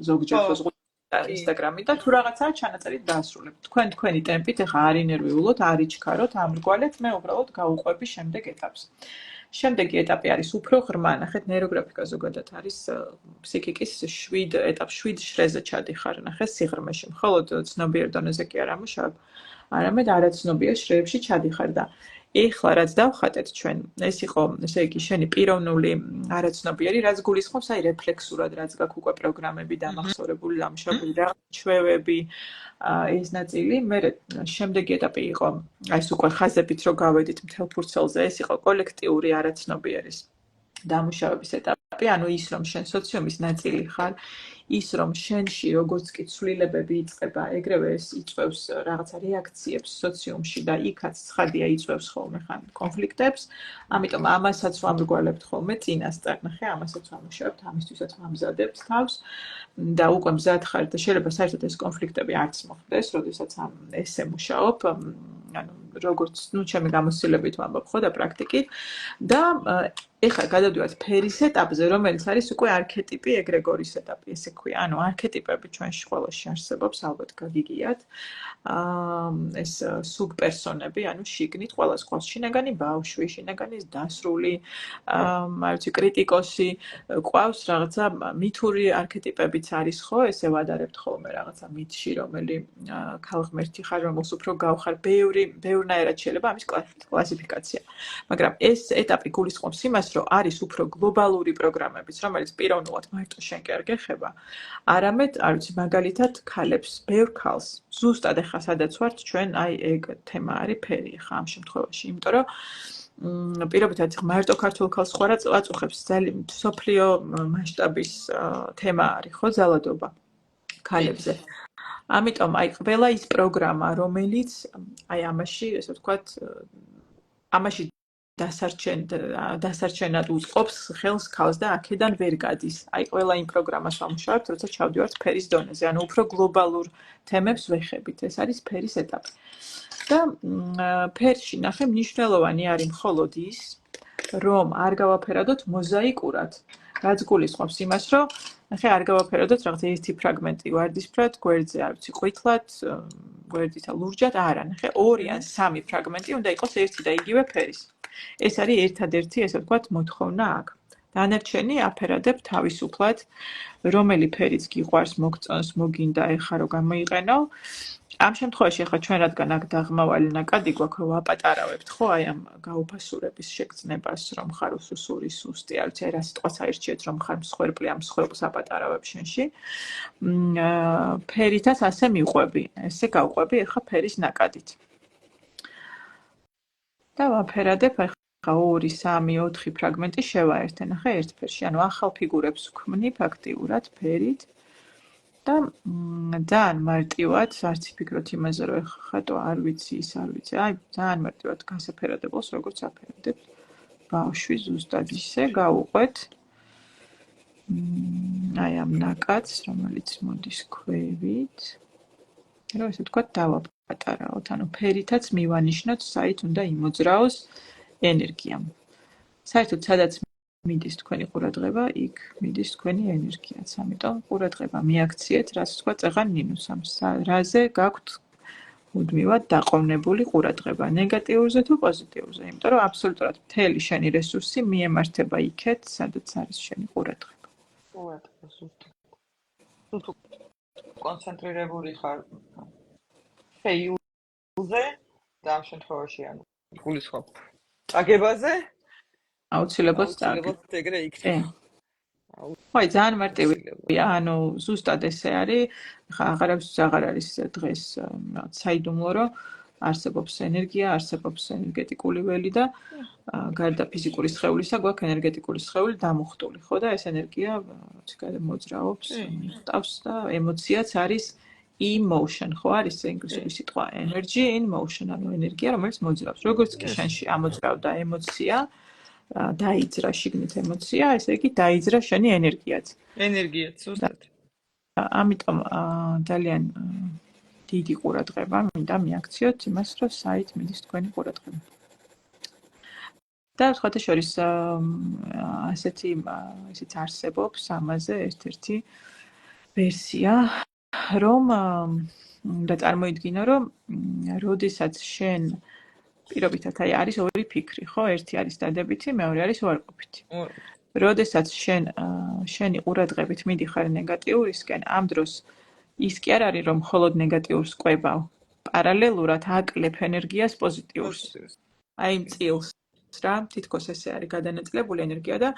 ზოგჯერ ხო Instagram-ი და თუ რაღაცაა ჩანაწერით დაასრულებთ. თქვენი ტემპით, ხა არ ინერვიულოთ, არ იჩქაროთ, ამრგვალეთ, მე უბრალოდ გავუყვები შემდეგ ეტაპს. შემდეგი ეტაპი არის უფრო ღრმა, ნახეთ, ნეიროგრაფიკა ზოგადად არის ფსიქიკის 7 ეტაპს 7 შრეზე ჩადიხარ, ნახეთ, სიღრმეში. მხოლოდ ცნობიერ დონეზე კი არ ამუშავებ, არამედ არაცნობიერ შრეებში ჩადიხარ და ეხლა რაც დავხატეთ ჩვენ, ეს იყო, ესე იგი, შენი პიროვნული არაცნობიერი, რაც გულისხმობს აი რეფლექსურად, რაც გაქვს უკვე პროგრამები დამახსოვრებული, დამუშავებული რა, ჩვევები, ეს ნაწილი, მე შემდეგი ეტაპი იყო, აი ეს უკვე ხაზებით რო გავედით მთელ ფურცელზე, ეს იყო კოლექტიური არაცნობიერის დამუშავების ეტაპი, ანუ ის რომ შენ სოციუმის ნაწილი ხარ, ის რომ შენში როგორც კი ცვლილებები იწყება, ეგრევე ეს იწვევს რაღაცა რეაქციებს სოციუმში და იქაც ცხადია იწვევს ხოლმე ხან კონფლიქტებს, ამიტომ ამასაც ვამრგვალებთ ხოლმე წინასწარ, ნახე, ამასაც ვამუშავებთ, ამისთვისაც ვამზადებთ თავს და უკვე მზად ხარ და შეიძლება საერთოდ ეს კონფლიქტები არც მოხდეს, როდესაც ამ ესე მუშაობ, ანუ როგორც ჩემი გამოცდილებით ვამბობ ხო და პრაქტიკით და ეხლა გადავდივართ ფერის ეტაპზე, რომელიც არის უკვე არქეტიპი, ეგრეგორის ეტაპი, ესე ქვია. ანუ არქეტიპები ჩვენში ყველაში არსებობს, ალბათ გაგიგიათ. ეს სუბპერსონები, ანუ შიგნით ყველას ყავს შინაგანი ბავშვი, შინაგანი დასრული, არ ვიცი, კრიტიკოსი, ყავს რაღაცა მითური არქეტიპებიც არის, ხო? ესე ვადარებთ ხოლმე რაღაცა მითში, რომელი ქალღმერთი ხარ, რომელს უფრო გავხარ, ბევრნაირად შეიძლება ამის კლასიფიკაცია. მაგრამ ეს ეტაპი გულისხმობს იმას, რომ არის უფრო გლობალური პროგრამებიც, რომელიც პიროვნულად მარტო შენ კი არ გეხება, არამედ, არ ვიცი, მაგალითად, ქალებს, ბევრ ქალს, ზუსტად ახლა სადაც ვართ, ჩვენ აი ეგ თემა არის ფერი ხა ამ შემთხვევაში, იმიტომ რომ პირობითად მარტო ქართულ ქალს ხوار აწუხებს ძალიან სოფლიო მასშტაბის თემა არის, ხო, ძალადობა ქალებზე. ამიტომ აი ყველა ის პროგრამა, რომელიც აი ამაში, ესე ვთქვათ, ამაში დასარჩენად უწყობს ხელს ქალს და აქედან ვერ გადის. აი ყველა იმ პროგრამას ვამუშავებთ, როცა ჩავდივართ ფერის დონეზე, ანუ უფრო გლობალურ თემებს ვეხებით. ეს არის ფერის ეტაპი. და ფერში ნახე მნიშვნელოვანი არის მხოლოდ ის, რომ არ გავაფერადოთ მოზაიკურად, რაც გულისხმობს იმას, რომ ახლა არ გავაფეროდოთ რაღაც ერთი ფრაგმენტი ვარდისფრად, გვერდზე არ ვიცი, ყვითლად, გვერდითა ლურჯად, არა, ნახე, ორი ან სამი ფრაგმენტი უნდა იყოს ერთი და იგივე ფერის. ეს არის ერთადერთი, ესე ვთქვათ, მოთხოვნა აქ. დანარჩენი აფერადებ თავისუფლად, რომელი ფერიც გიყვარს, მოგწონს, მოგინდა ეხა რომ გამოიყენო. ამ შემთხვევაში ახლა ჩვენ რადგან აქ დაღმავალი ნაკადი გვაქვს, რომ ვაპატარავებთ, ხო, აი ამ გაუფასურების შეგრძნებას, რომ ხარ უსუსური, სუსტი, არ ვიცი, რა სიტყვას აირჩიეთ, რომ ხარ მსხვერპლი, ამ მსხვერპლს აპატარავებ შენში. ფერითაც ასე მიყვები, ესე გავყვები ახლა ფერის ნაკადით. და ვაფერადებ ახლა 2, 3, 4 ფრაგმენტი შევაერთე, ნახე, ერთ ფერში, ანუ ახალ ფიგურებს ვქმნი ფაქტიურად ფერით. და ძალიან მარტივად, არც ფიქრობთ იმაზე, რომ ხატო არ ვიცი, ის არ ვიცი. აი, ძალიან მარტივად გასაფერადებელს, როგორც აფერადებთ. ბავშვი ზუსტად ისე გავუყვეთ. აი ამ ნაკადს, რომელიც მოდის ქვევით. რომ ესე ვთქვათ, დავაპატარავოთ. ანუ ფერითაც მივანიშნოთ, საით უნდა იმოძრაოს ენერგია. საერთოდ სადაც მიდის თქვენი ყურადღება, იქ მიდის თქვენი ენერგიაც. ამიტომ ყურადღება მიაქციეთ, რაც თქვა წეღან ნინუს ამ რაზე გაქვთ მუდმივად დაყოვნებული ყურადღება, ნეგატიურზე თუ პოზიტიურზე, იმიტომ რომ აბსოლუტურად მთელი შენი რესურსი მიემართება იქეთ, სადაც არის შენი ყურადღება. ყურადღება ზუსტად. თუ კონცენტრირებული ხარ ფეილზე და ამ შემთხვევაში ანუ გულისხმობ წაგებაზე, აუცილებლად ეგრე იქნება. ხო, ძალიან მარტივია, ანუ ზუსტად ესე არის, ხა აღარავის აღარ არის დღეს რაღაც საიდუმლო, რომ არსებობს ენერგია, არსებობს ენერგეტიკული ველი და გარდა ფიზიკური სხეულისა გვაქვს ენერგეტიკული სხეული დამუხტული, ხო და ეს ენერგია მოძრაობს, მიხვდავს და ემოციაც არის emotion, ხო არის ინგლისური სიტყვა energy in motion, ანუ ენერგია, რომელიც მოძრაობს. როგორც კი შენში ამოძრავდა ემოცია, დაიძრა შიგნით ემოცია, ესე იგი დაიძრა შენი ენერგიაც. ენერგიაც, ზუსტად. ამიტომ ძალიან დიდი ყურადღება მინდა მიაქციოთ იმას, რომ საით მიდის თქვენი ყურადღება. და სხვათა შორის ესეც არსებობს ამაზე ერთ-ერთი ვერსია, რომ უნდა წარმოიდგინო, რომ როდესაც შენ პირობითად აი არის ორი ფიქრი, ხო? ერთი არის დადებითი, მეორე არის უარყოფითი. როდესაც შენი ყურადღებით მიდიხარ ნეგატიურისკენ, ამ დროს ის კი არ არის, რომ მხოლოდ ნეგატიურს ყვებავ. პარალელურად აკლებ ენერგიას პოზიტიურს. აი მწილს რა, თითქოს ესე არის გადანაწილებული ენერგია და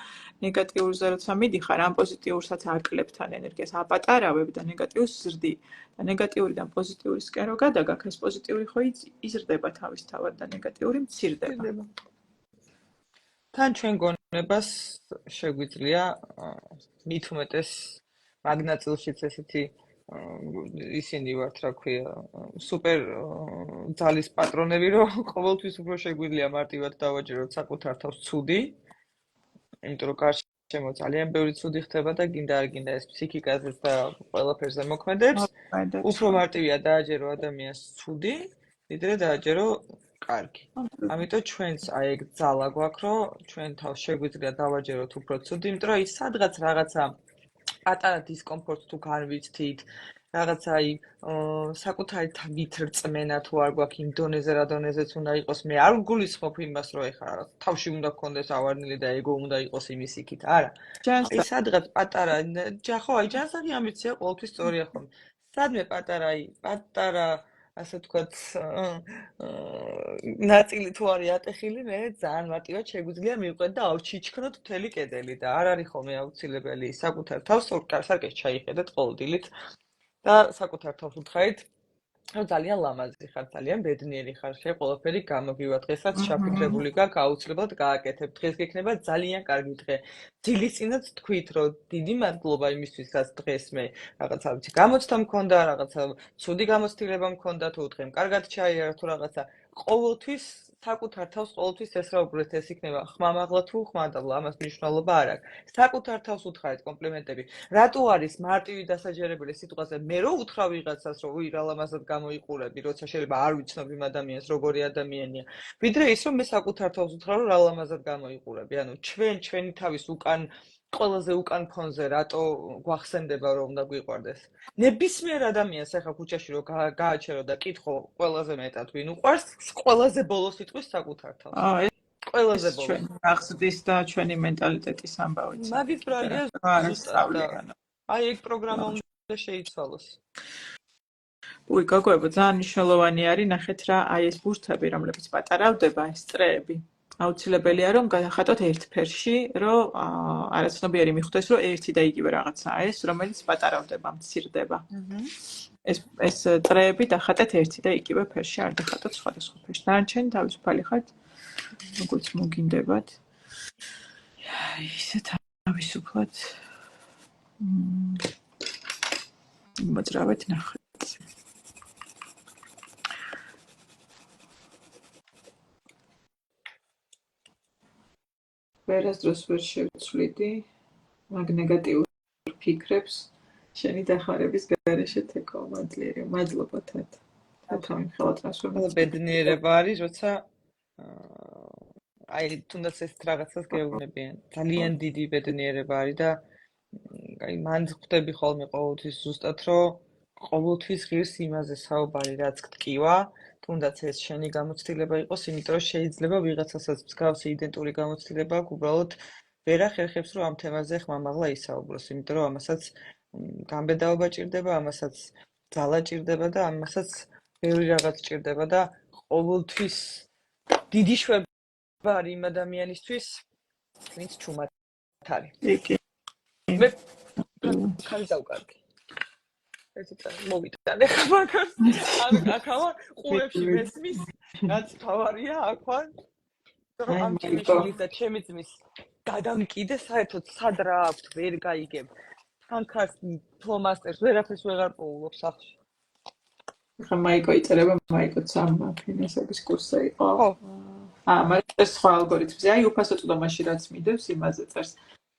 ნეგატიურზე როცა მიდიხარ, ამ პოზიტიურსაც აკლებ თან ენერგიას, აპატარავებ და ნეგატიურს ზრდი. და ნეგატიურიდან პოზიტიურისკენ რო გადაგაქ, ეს პოზიტიური ხო იზრდება თავისთავად და ნეგატიური მცირდება. თან ჩვენ გონებას შეგვიძლია მით უმეტეს მაგნაწილშიც ესეთი ისინი ვართ, რა ქვია, სუპერ ძალის პატრონები, რომ ყოველთვის უფრო შეგვიძლია მარტივად დავაჯეროთ საკუთარ თავს ცუდი, იმიტომ რომ გარშემო ძალიან ბევრი ცუდი ხდება და გინდა არ გინდა ეს ფსიქიკაზეც და ყველაფერზე მოქმედებს. უფრო მარტივია დააჯერო ადამიანს ცუდი, ვიდრე დააჯერო კარგი. ამიტომ ჩვენს აი ეგ ძალა გვაქვს, რომ ჩვენ თავს შეგვიძლია დავაჯეროთ უფრო ცუდი, იმიტომ რომ ის სადღაც რაღაცა პატარა დისკომფორტს თუ განვიცდით, რაღაცა აი საკუთარი თვით რწმენა თუ არ გვაქვს იმ დონეზე რა დონეზეც უნდა იყოს, მე არ გულისხმობ იმას, რომ ეხლა რაღაც თავში უნდა გქონდეს ავარნილი და ეგო უნდა იყოს იმის იქით, არა. აი სადღაც პატარა ხო, აი ჯანსაღი ამბიცია ყოველთვის სწორია ხომ. სადმე პატარა ასე ვთქვათ, ნაწილი თუ არის ატეხილი, მე ძალიან მარტივად შეგვიძლია მივყვეთ და ავჩიჩქნოთ მთელი კედელი და არ არის ხოლმე აუცილებელი საკუთარ თავს სარკეს ჩაიხედეთ ყოველდილით და საკუთარ თავს უთხრით, რომ ძალიან ლამაზი ხარ, ძალიან ბედნიერი ხარ, შე ყველაფერი გამოგივა, დღესაც შაფიქრებული გაქვს, აუცილებლად გააკეთებ, დღეს გექნება ძალიან კარგი დღე. დილის წინაც თქვით, რომ დიდი მადლობა იმისთვის, რაც დღეს მე რაღაცა ვიცი, გამოცდა მქონდა, რაღაცა ცუდი გამოცდილება მქონდა, თუ დღემ კარგად ჩაიარა თუ რაღაცა, ყოველთვის საკუთარ თავს ყოველთვის ესრაუბრეთ, ეს იქნება ხმამაღლა თუ ხმადაბლა, ამას მნიშვნელობა არ აქვს. საკუთარ თავს უთხრეთ კომპლიმენტები. რატო არის მარტივი დასაჯერებელი სიტყვაზე მე რო უთხრა ვიღაცას, რომ უი რა ლამაზად გამოიყურები, როცა შეიძლება არ ვიცნობ იმ ადამიანს როგორი ადამიანია. ვიდრე ის რომ მე საკუთარ თავს უთხრა, რომ რა ლამაზად გამოიყურები. ანუ ჩვენი თავის უკან ყველაზე უკან ფონზე რატო გვახსენდება რომ უნდა გვიყვარდეს. ნებისმიერ ადამიანს ახლა ქუჩაში რო გააჩერო და კითხო ყველაზე მეტად ვინ უყვარს, ყველაზე ბოლოს იტყვის საკუთარ თავს. ყველაზე ეს ბოლოს. ჩვენი აღზრდის და ჩვენი მენტალიტეტის ამბავიც. მაგის ბრალია ზუსტად და აი ეგ პროგრამა უნდა შეიცვალოს. უი, გაგოებო, ძალიან მნიშვნელოვანი არის ნახეთ რა, აი ეს ბურთები, რომლებიც პატარავდება, ეს წრეები. აუცილებელია რომ გადახატოთ ერთ ფერში, რომ არაცნობიერი მიხვდეს, რომ ერთი და იგივე რაღაცაა ეს, რომელიც პატარავდება, მცირდება. ეს წრეები დახატეთ ერთი და იგივე ფერში, არ დახატოთ სხვადასხვა ფერში. დანარჩენი თავისუფალი ხართ, როგორც მოგინდებათ. ისე თავისუფლად მოძრავეთ ნახეთ. ვერასდროს ვერ შევცვლიდი მაგ ნეგატიურ ფიქრებს შენი დახმარების გარეშე თეკო მადლიერი მადლობა თათა თათა მიხელა ტრანსფორმაცია ბედნიერება არის როცა აი თუნდაც ეს რაღაცას გეუბნებიან ძალიან დიდი ბედნიერება არის და აი მან ხვდები ხოლმე ყოველთვის ზუსტად რომ ყოველთვის ღირს იმაზე საუბარი რაც გტკივა თუნდაც ეს შენი გამოცდილება იყოს, იმიტომ რომ შეიძლება ვიღაცასაც მსგავსი იდენტური გამოცდილება აქვს, უბრალოდ ვერ ახერხებს, რომ ამ თემაზე ხმამაღლა ისაუბროს, იმიტომ რომ ამასაც გამბედაობა ჭირდება, ამასაც ძალა ჭირდება და ამასაც ბევრი რაღაც ჭირდება და ყოველთვის დიდი შვება არის იმ ადამიანისთვის, ვინც ჩუმად არის. მე ხალხი დავკარგი. ესეც მოვიტანე მაგას. ახლა ყურებში მესმის, რაც თავარია აქვან. რომ ამ ჩემის და ჩემი ძმის გადამკიდე საერთოდ სად რა აქვთ, ვერ გაიგებ. თანქას ფლომასტერს ვერაფერს ვეღარ პოულობ სახლში. ხა მაიკო იწერება, მაიკოც ამ ფინანსების კურსზე იყო. ხო. მაგრამ ეს სხვა ალგორითმზე. აი უფასო წოდომაში რაც მიდევს, იმაზე წერს.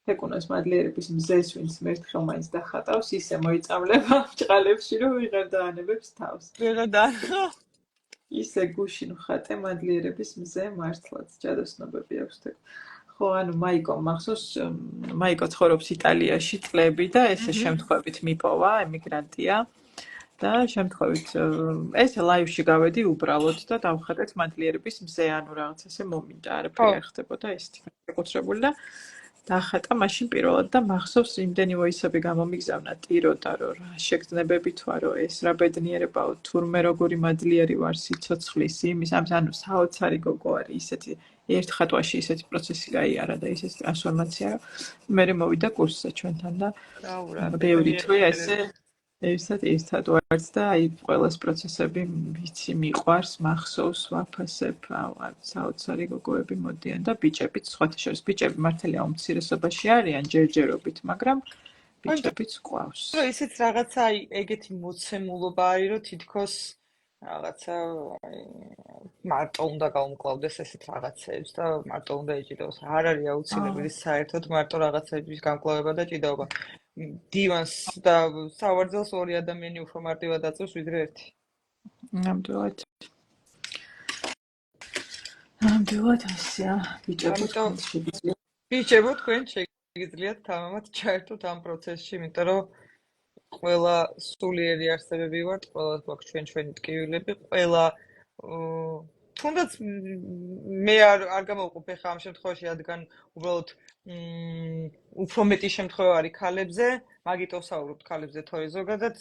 თეკუნოს მადლიერების მზეს, ვინც მერთხელ მაინც დახატავს, ისე მოიწამლება ჭყალებში, რომ ვიღარ დაანებებს თავს. ვეღარ დაანებო. ისე გუშინ ხატე მადლიერების მზე მართლაც ჯადოსნობები აქვს თეკ. ხო, ანუ მაიკო მახსოვს, მაიკო ცხოვრობს იტალიაში წლები და ესე შემთხვევით მიპოვა, ემიგრანტია. და შემთხვევით ეს ლაივში გავედი უბრალოდ და დავხატეთ მადლიერების მზე, ანუ რაღაც ესე მომინდა, არაფერი არ ხდებოდა ეს საკუთრებული და დახატა მაშინ პირველად და მახსოვს იმდენი ვოისები გამომიგზავნა ტიროდა რომ რა შეგრძნებებით ვარო რომ ეს რა ბედნიერებაო თურმე როგორი მადლიერი ვარ სიცოცხლის იმის ანუ საოცარი გოგო არის ისეთი ერთ ხატვაში ისეთი პროცესი გაიარა და ისეთი ტრანსფორმაცია მე მოვიდა კურსზე ჩვენთან და ბევრი თვე ესე ერთად ვართ და აი ყველას პროცესები ვიცი მიყვარს მახსოვს ვაფასებ საოცარი გოგოები მოდიან და ბიჭებიც სხვათა შორის ბიჭები მართალია უმცირესობაში არიან ჯერჯერობით მაგრამ ბიჭებიც ყავს რომ ისეთ რაღაცა აი ეგეთი მოცემულობა არის რომ თითქოს რაღაცა მარტო უნდა გაუმკლავდეს ესეთ რაღაცებს და მარტო უნდა ეჭიდოს არ არის აუცილებელი საერთოდ მარტო რაღაცების გამკლავება და ჭიდაობა დივანს და სავარძელს ორი ადამიანი უფრო მარტივად აწევს ვიდრე ერთი. ნამდვილად ასეა ბიჭებო თქვენ შეგიძლიათ თამამად ჩაერთოთ ამ პროცესში, იმიტომ რომ ყველა სულიერი არსებები ვართ, ყველა გვაქვს ჩვენი ტკივილები, ყველა თუნდაც მე არ გამოვყოფ ხა ამ შემთხვევაში რადგან უბრალოდ უფრო მეტი შემთხვევა არის ქალებზე, მაგითო ვსაუბრობთ ქალებზე თორე ზოგადად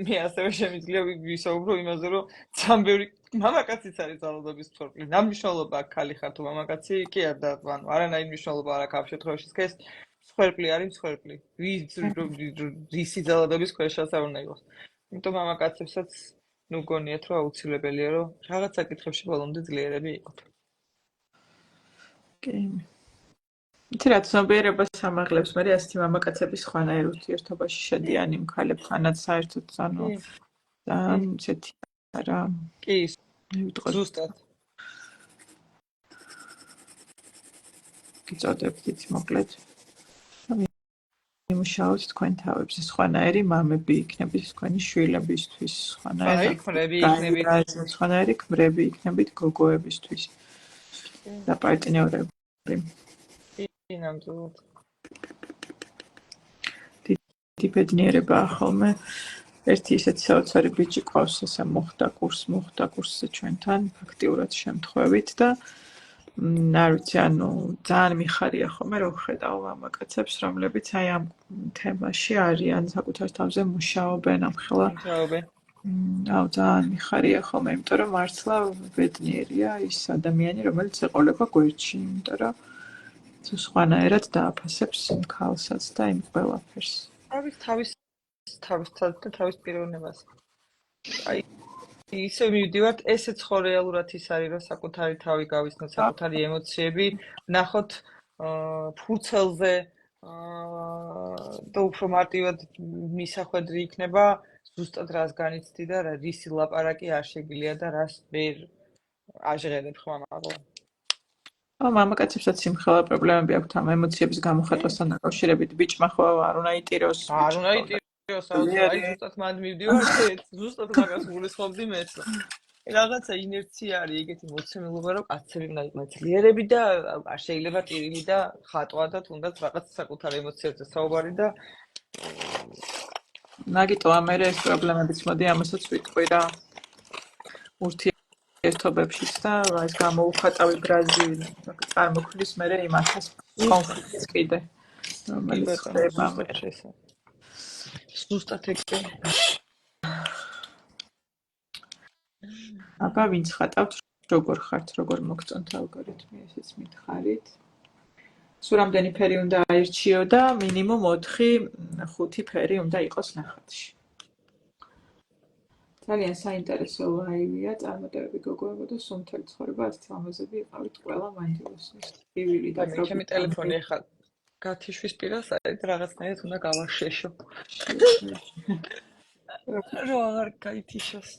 მე ასევე შემიძლია ვისაუბრო იმაზე, რომ ძალიან ბევრი მამაკაციც არის ძალადობის მსხვერპლი. ნამნიშნულობა აქვს ქალი ხარ თუ მამაკაცი, კი არა, ანუ არანაირი მნიშვნელობა არ აქვს ამ შემთხვევაში, ეს მსხვერპლი არის მსხვერპლი. ვისი ძალადობის ქვეშაც არ უნდა იყოს. იმიტომ მამაკაცებსაც ნუ გონიათ რომ აუცილებელია რომ რაღაც საკითხებში ბოლომდე ძლიერები იყოთ. კი. იცი რა ცნობიერებას ამაღლებს, მე ასეთი მამაკაცების ხვანაერ ურთიერთობაში შედიან იმ ქალებთანაც საერთოდ ანუ ძალიან ისეთი რა. კი, ზუსტად. გიწოდებთ მოკლედ. იმუშაოთ თქვენ თავებზე, სხვანაირი მამები იქნებით თქვენი შვილებისთვის, სხვანაირი ქმრები იქნებით გოგოებისთვის და პარტნიორები. ნამდვილად. დიდი ბედნიერებაა ხოლმე. ერთი ისეთი საოცარი ბიჭი ყავს, ესე მოხდა კურსზე ჩვენთან, ფაქტიურად შემთხვევით და არ ვიცი, ანუ ძალიან მიხარია ხოლმე, რომ ხედავ მამაკაცებს, რომლებიც აი ამ თემაში არიან, საკუთარ თავზე მუშაობენ, ამხელა. აუ, ძალიან მიხარია ხოლმე, იმიტომ რომ მართლა ბედნიერია ის ადამიანი, რომელიც ეყოლება გვერდში, იმიტომ რომ თუ სხვანაირად დააფასებს იმ ქალსაც და იმ ყველაფერს. თავის პიროვნებას. აი ისე მივდივართ, ესეც ხო რეალურად ის არის, რომ საკუთარი თავი გავიცნოთ, საკუთარი ემოციები, ნახოთ ფურცელზე და უფრო მარტივად მისახვედრი იქნება ზუსტად რას განიცდი და რისი ლაპარაკი არ შეგიძლია და რას ვერ აჟღერებ ხმამაღლა. მამაკაცებსაც სიმხელა პრობლემები აქვთ ამ ემოციების გამოხატვასთან დაკავშირებით. ბიჭმა ხო არ უნდა იტიროს. არ უნდა იტიროს, აი ზუსტად მანდ მივდივართ, ზუსტად მაგას გულისხმობდი მეც. რაღაცა ინერცია არის ეგეთი მოცემულობა, რომ კაცები უნდა იყვნენ ძლიერები და არ შეიძლება ტირილი და ხატვა და თუნდაც რაღაც საკუთარ ემოციებზე საუბარი და მაგიტო ამერე ეს პრობლემებიც მოდი ამასაც ვიტყვი რა. ურთიერთობებშიც და ეს გამოუხატავი ბრაზი წარმოქმნის მერე იმათას კონფლიქტს კიდე. რომელიც ხდება ზუსტად ეგრე. აბა ვინც ხატავთ, როგორ ხართ, როგორ მოგწონთ ალგორითმი, ესეც მითხარით. სულ რამდენი ფერი უნდა აირჩიო და მინიმუმ 4-5 ფერი უნდა იყოს ნახატში. ძალიან საინტერესო ლაივია, წარმატებები გოგოებო და სუმთელი ცხოვრება 10 ლამაზები იყავით ყველა მანდილოსნის. ტივილი და ჩემი ტელეფონი ახლა გათიშვის პირას არის, რაღაცნაირად უნდა გავაშეშო. რო აღარ გაითიშოს.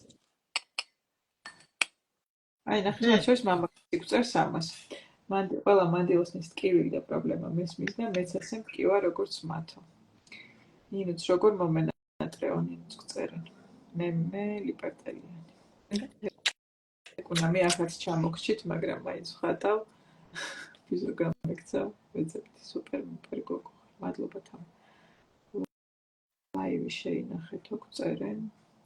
აი ნახე, მათ შორის მამაკაცი გვწერს ამას. ყველა მანდილოსნის ტკივილი და პრობლემა მესმის და მეც ასე მტკივა როგორც მათო. ნინუც როგორ მომენატრეო, ნინუც გწერენ. მე ლიპერტელიანი. ეკუნა მე ახაც ჩამოგჩით, მაგრამ მაინც ხატავ. ფიზო გამეკცა, რეცეპტი სუპერ გოგო. მადლობა თან. ლაივი შეინახეთო, გწერენ.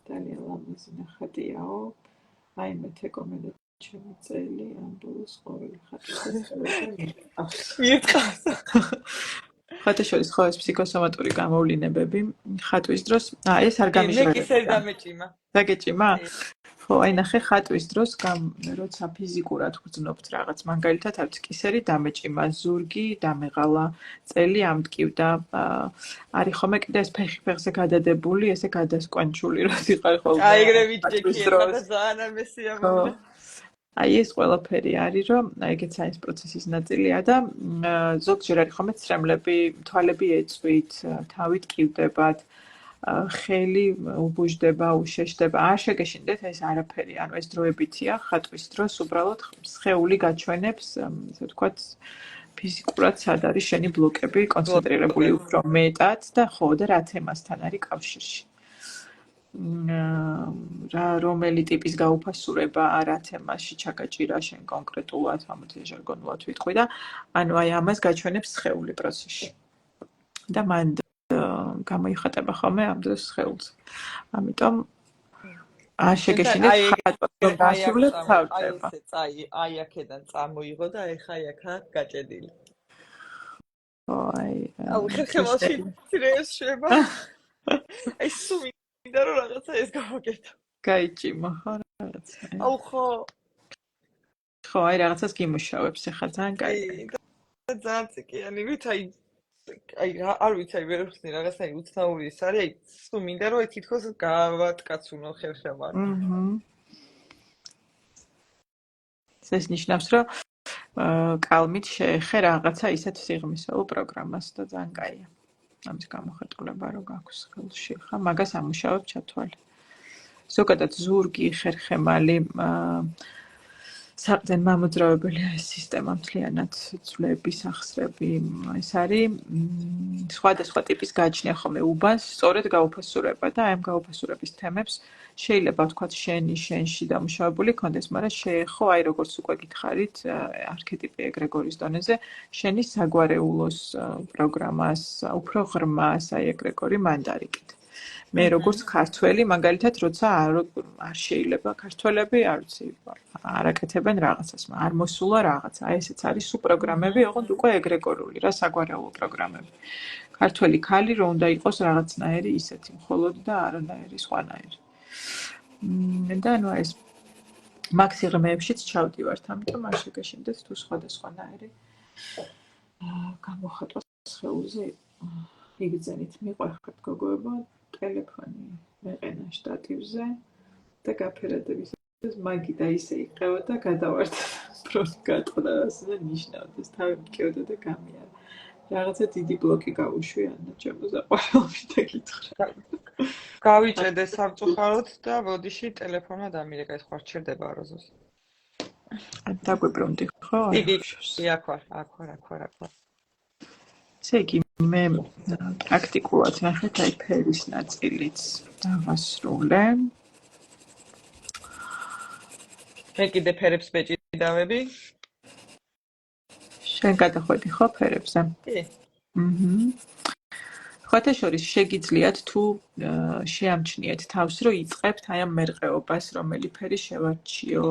ძალიან ლამაზი ნახატიაო. აი მე თეკომენდა ჩემი წელი ამ ბოლოს ყოველი მირტყავს. ხათაშორის ხო ეს ფსიქოსომატური გამოვლინებები ხატვის დროს ეს არ გამიჟღერება. მე კისერი დამეჭიმა. დაგეჭიმა? ხო, აი ნახე ხატვის დროს როცა ფიზიკურად გრძნობთ რაღაც მაგალითად არც კისერი დამეჭიმა, ზურგი დამეღალა, წელი ამტკივდა. არის ხომ კიდე ეს ფეხზე გადადებული, ესე გადასკვანჩული რა სიყარი ხოლმე. აი ეგრე ვიჭექი და ძალიან ამესია მომდა. აი ეს ყველაფერი არის, რომ ეგეც არის პროცესის ნაწილია და ზოგჯერ არის ხომ ცრემლები, თვალები ეწვით, თავი ტკივდებათ, ხელი უბუჟდება, უშეშდება. არ შეგეშინდეთ ეს არაფერი, ანუ ეს დროებითია, ხატვის დროს უბრალოდ სხეული გაჩვენებს, ესე ვთქვათ, ფიზიკურად სად არის შენი ბლოკები კონცენტრირებული უფრო მეტად და ხო და რა თემასთან არის კავშირში. რომელი ტიპის გაუფასურება რა თემაში ჩაგაჭირა შენ კონკრეტულად, ამოდი ჟარგონულად ვიტყვი და ანუ აი ამას გაჩვენებს სხეული პროცესში. და მან გამოიხატება ხოლმე ამ დროს სხეულზე. ამიტომ არ შეგეშინდეთ ხატვა გასულებ თავდება. აი აქედან წამოიღო და ეხა აი აქა გაჭედილი. აუ ხეხემალში ცირეს შეება. აი სუმი და რომ რაღაცა ეს გავაკეთო. გაიჭიმა ხო რაღაცა. აუ ხო. ხო, აი რაღაცას გიმუშავებს ახლა ძალიან კაი. და ძალიან ციკიანი ვით აი არ ვიცი აი ვერ ვხსნი რაღაცა უცნაური ის არის აი სულ მინდა რომ აი თითქოს გავატკაცუნო ხერხემალი. ეს ნიშნავს რომ კალმით შეეხე რაღაცა ისეთ სიღრმისეულ პროგრამას და ძალიან კაია. ამის გამოხატულება რო გაქვს ხელში, ხა მაგას ამუშავებ ჩათვალე. ზოგადად ზურგი, ხერხემალი, საყრდენ მამოძრავებელია ეს სისტემა მთლიანად ძვლების ახსრები ეს არის სხვადასხვა ტიპის გაჩნია ხოლმე უბანს სწორედ გაუფასურება და აი ამ გაუფასურების თემებს შეიძლება ვთქვათ შენში დამუშავებული კონდეს მაგრამ შეეხო აი როგორც უკვე გითხარით არქეტიპი ეგრეგორის დონეზე შენი საგვარეულოს პროგრამას უფრო ღრმას აი ეგრეგორი მანდარიკით მე როგორც ქართველი მაგალითად როცა არ შეიძლება ქართველები არ ვიცი არაკეთებენ რაღაცას არ მოსულა რაღაცა აი ესეც არის სუპროგრამები ოღონდ უკვე ეგრეგორული რა საგვარეულო პროგრამები ქართველი ქალი რომ უნდა იყოს რაღაცნაირი ისეთი მხოლოდ და არანაირი სხვანაირი და ნუ ეს მაქს იღრმეებშიც ჩავდივართ ამიტომ არ შეგეშინდეთ თუ სხვადასხვანაირი გამოხატვა სხეულზე იგრძენით მიყვარხართ გოგოებო ტელეფონი მეყენა შტატივზე და გაფერადებისას მაგი და ისე იყევა და გადავართ პროსკატონას და ნიშნავდეს თავი მკევდა და გამიარა რაღაცა დიდი ბლოკი გავუშვი ანა ჩემო საყვარელში და გითხრა გავიჭედე სამწუხაროდ და ბოდიში ტელეფონმა დამირეკა ეს ხარ ჩერდება აროზოს დაგვიბრუნდი ხო იგი აქ ვარ ესე იგი მე პრაქტიკულად ნახეთ აი ფერის ნაწილიც დავასრულე მე კიდე ფერებს მეჭიდავები შენ გადახვედი ხო ფერებზე კი ხოთაშორის შეგიძლიათ თუ შეამჩნიეთ თავს რომ იწყებთ აი ამ მერყეობას რომელი ფერი შევარჩიო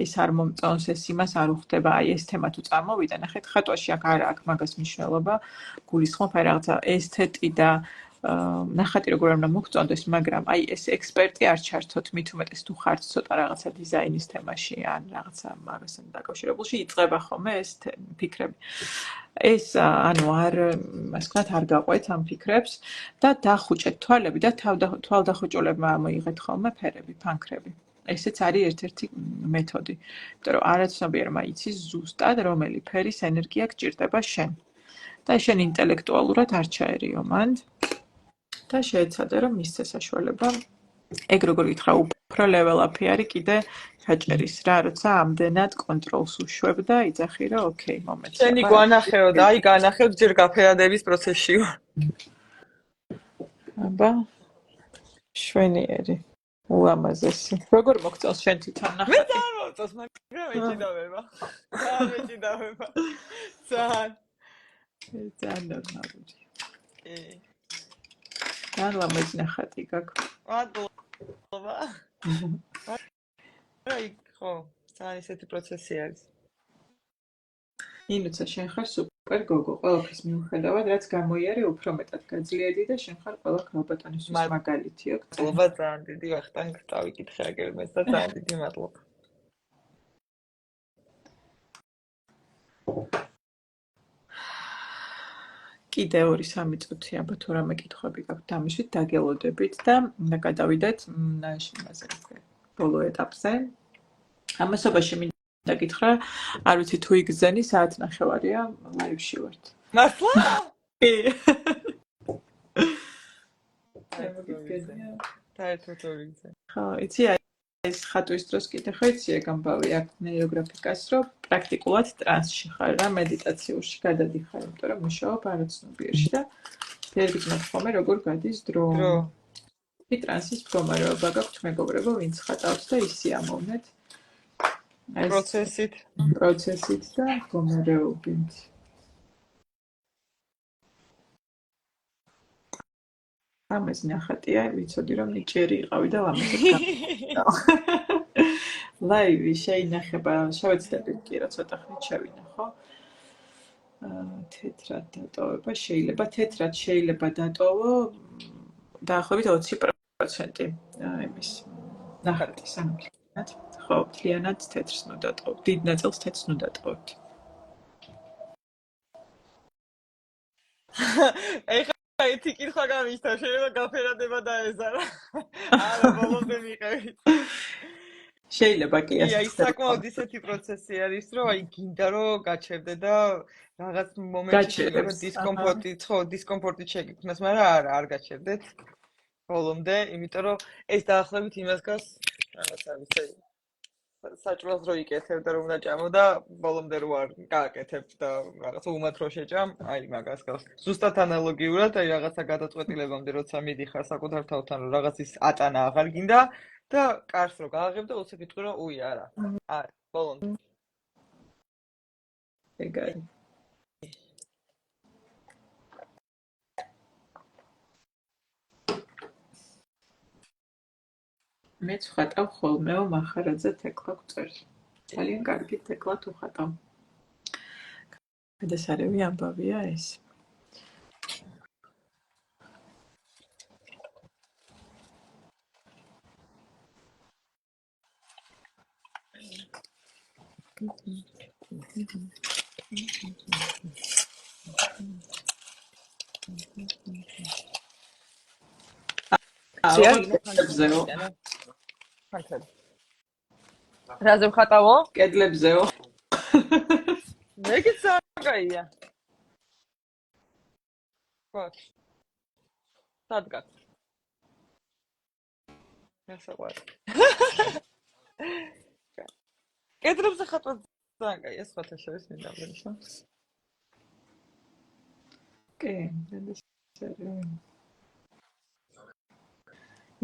ეს არ მომწონს ეს იმას არ უხდება აი ეს თემა თუ წარმოვიდა ნახეთ ხატვაში აქ არა აქვს მაგას მნიშვნელობა გულისხმობ აი რაღაცა ესთეტი და ნახატი როგორ უნდა მოგწონდეს მაგრამ აი ეს ექსპერტი არ ჩართოთ მით უმეტეს თუ ხართ ცოტა რაღაცა დიზაინის თემაში ან რაღაცა მაგასთან დაკავშირებულში იწყება ხოლმე ეს ფიქრები ეს ანუ არ ასე ვთქვათ არ გაყვეთ ამ ფიქრებს და დახუჭეთ თვალები და თვალდახუჭულებმა ამოიღეთ ხოლმე ფერები ფანქრები ესეც არის ერთ-ერთი მეთოდი იმიტომ რომ არაცნობიერმა იცის ზუსტად რომელი ფერის ენერგია გჭირდება შენ და შენ ინტელექტუალურად არ ჩაერიო მანდ და შეეცადე რომ მისცე საშუალება ეგ როგორ გითხრა უფრო level-up-ი არის კიდე ჩაჭერის რა როცა ამდენად კონტროლს უშვებ და იძახი რომ ოკეი მომეცი შენი გვანახეო და აი განახევ ჯერ გაფერადების პროცესში აბა შვენიერი ულამაზესი როგორ მოგწონს შენ თვითონ ნახატი მე ძალიან მომწონს მაგრამ მეჭიდავება ძალიან ნორმალური ძალიან ლამაზი ნახატი გაქვს მადლობა აი ხო ძალიან ისეთი პროცესი არის ინუცა შენ ხარ სუპერ გოგო ყველაფრის მიუხედავად რაც გამოიარე უფრო მეტად გაძლიერდი და შენ ხარ ყველა ქალბატონისთვის მაგალითიო მადლობა ძალიან დიდი ვახტანგ დავიკითხე აგერ მეც და ძალიან დიდი მადლობა კიდე 2-3 წუთი აბა თუ რამე კითხვები გაქვთ დამიშვით დაგელოდებით და გადავიდეთ იმაზე ბოლო ეტაპზე ამასობაში მინდა გითხრა არ ვიცი თუ იგზენი საათ ნახევარია ლაივში ვართ მართლა კი ხო იცი ეს ხატვის დროს კიდე ხო იცი ეგ ამბავი აქ ნეიროგრაფიკას რომ პრაქტიკულად ტრანსში ხარ რა მედიტაციურში გადადიხარ იმიტომ რომ მუშაობ არაცნობიერში და ფერგზნად ხომე როგორ გადის დრო ტრანსის მდგომარეობა გაქვთ მეგობრებო ვინც ხატავს და ისიამოვნეთ პროცესით და მდგომარეობით ამას ნახატია, ვიცოდი რომ ნიჭიერი იყავი და ლამაზად ლაივი შეინახება, შევეცდები კი რა ცოტა ხნით შევინახო. თეთრად დატოვება შეიძლება დატოვო დაახლოებით 20% იმის ნახატის ამქლინად. ხო, მთლიანად თეთრს ნუ დატოვოთ. დიდ ნაწილს თეთრს ნუ დატოვოთ. ერთი კითხვა გამიშთა, შეიძლება გაფერადება დაეზარა. არა, ბოლომდე მიყევით. შეიძლება კი აი, საკმაოდ ისეთი პროცესი არის, რომ აი გინდა რომ გაჩერდე და რაღაც მომენტში დისკომფორტი შეგიქმნას, მაგრამ არ გაჩერდეთ ბოლომდე, იმიტომ რომ ეს დაახლოებით იმას გას რაღაცა ვიცი. საჭმელს რო იკეთებ და რომ დაჭამო და ბოლომდე რო არ გააკეთებ და რაღაც უმად რო შეჭამ, აი მაგას გავს. ზუსტად ანალოგიურად, აი რაღაცა გადაწყვეტილებამდე როცა მიდიხარ საკუთარ თავთან, რომ რაღაც ის ატანა აღარ გინდა და კარს რო გააღებ და უცებ იტყვი რომ უი არა. არა, ბოლომდე. ეგ არის. მეც ვხატავ ხოლმეო მახარაძე თექლა გვწერს. ძალიან კარგი თექლა თუ ხატავ. გადასარევი ამბავია ეს. კედლებზეო. რაზე ვხატავო? კედლებზეო. მეგიც საკაია. ხო. სადგა. ესაყვარი. კედლებზე ხატვა ძალიან კაია, სხვათა შორის მინდა ვნიშნო. კი, გადასარევი.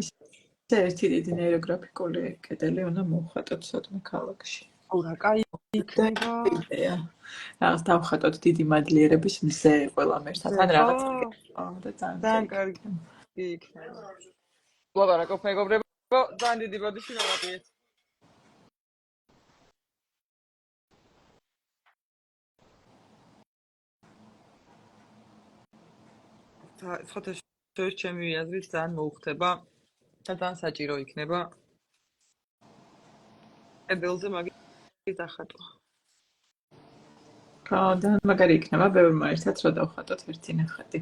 ეს ერთი დიდი ნეიროგრაფიკული კედელი უნდა მოვხატოთ სოდმე ქალაქში. ურა, კაი იქნება. იდეა. რაღაც დავხატოთ დიდი მადლიერების მზე ყველამ ერთად. ან რაღაც და ძალიან კარგი იქნება. ლაპარაკობ მეგობრებო, ძალიან დიდი ბოდიში მომატიეთ. და სხვათა შორის ჩემი აზრით ძალიან მოუხდება და ძალიან საჭირო იქნება კედელზე მაგის დახატვა. ხო, და მაგარი იქნება ბევრმა ერთად რა დავხატოთ ერთი ნახატი.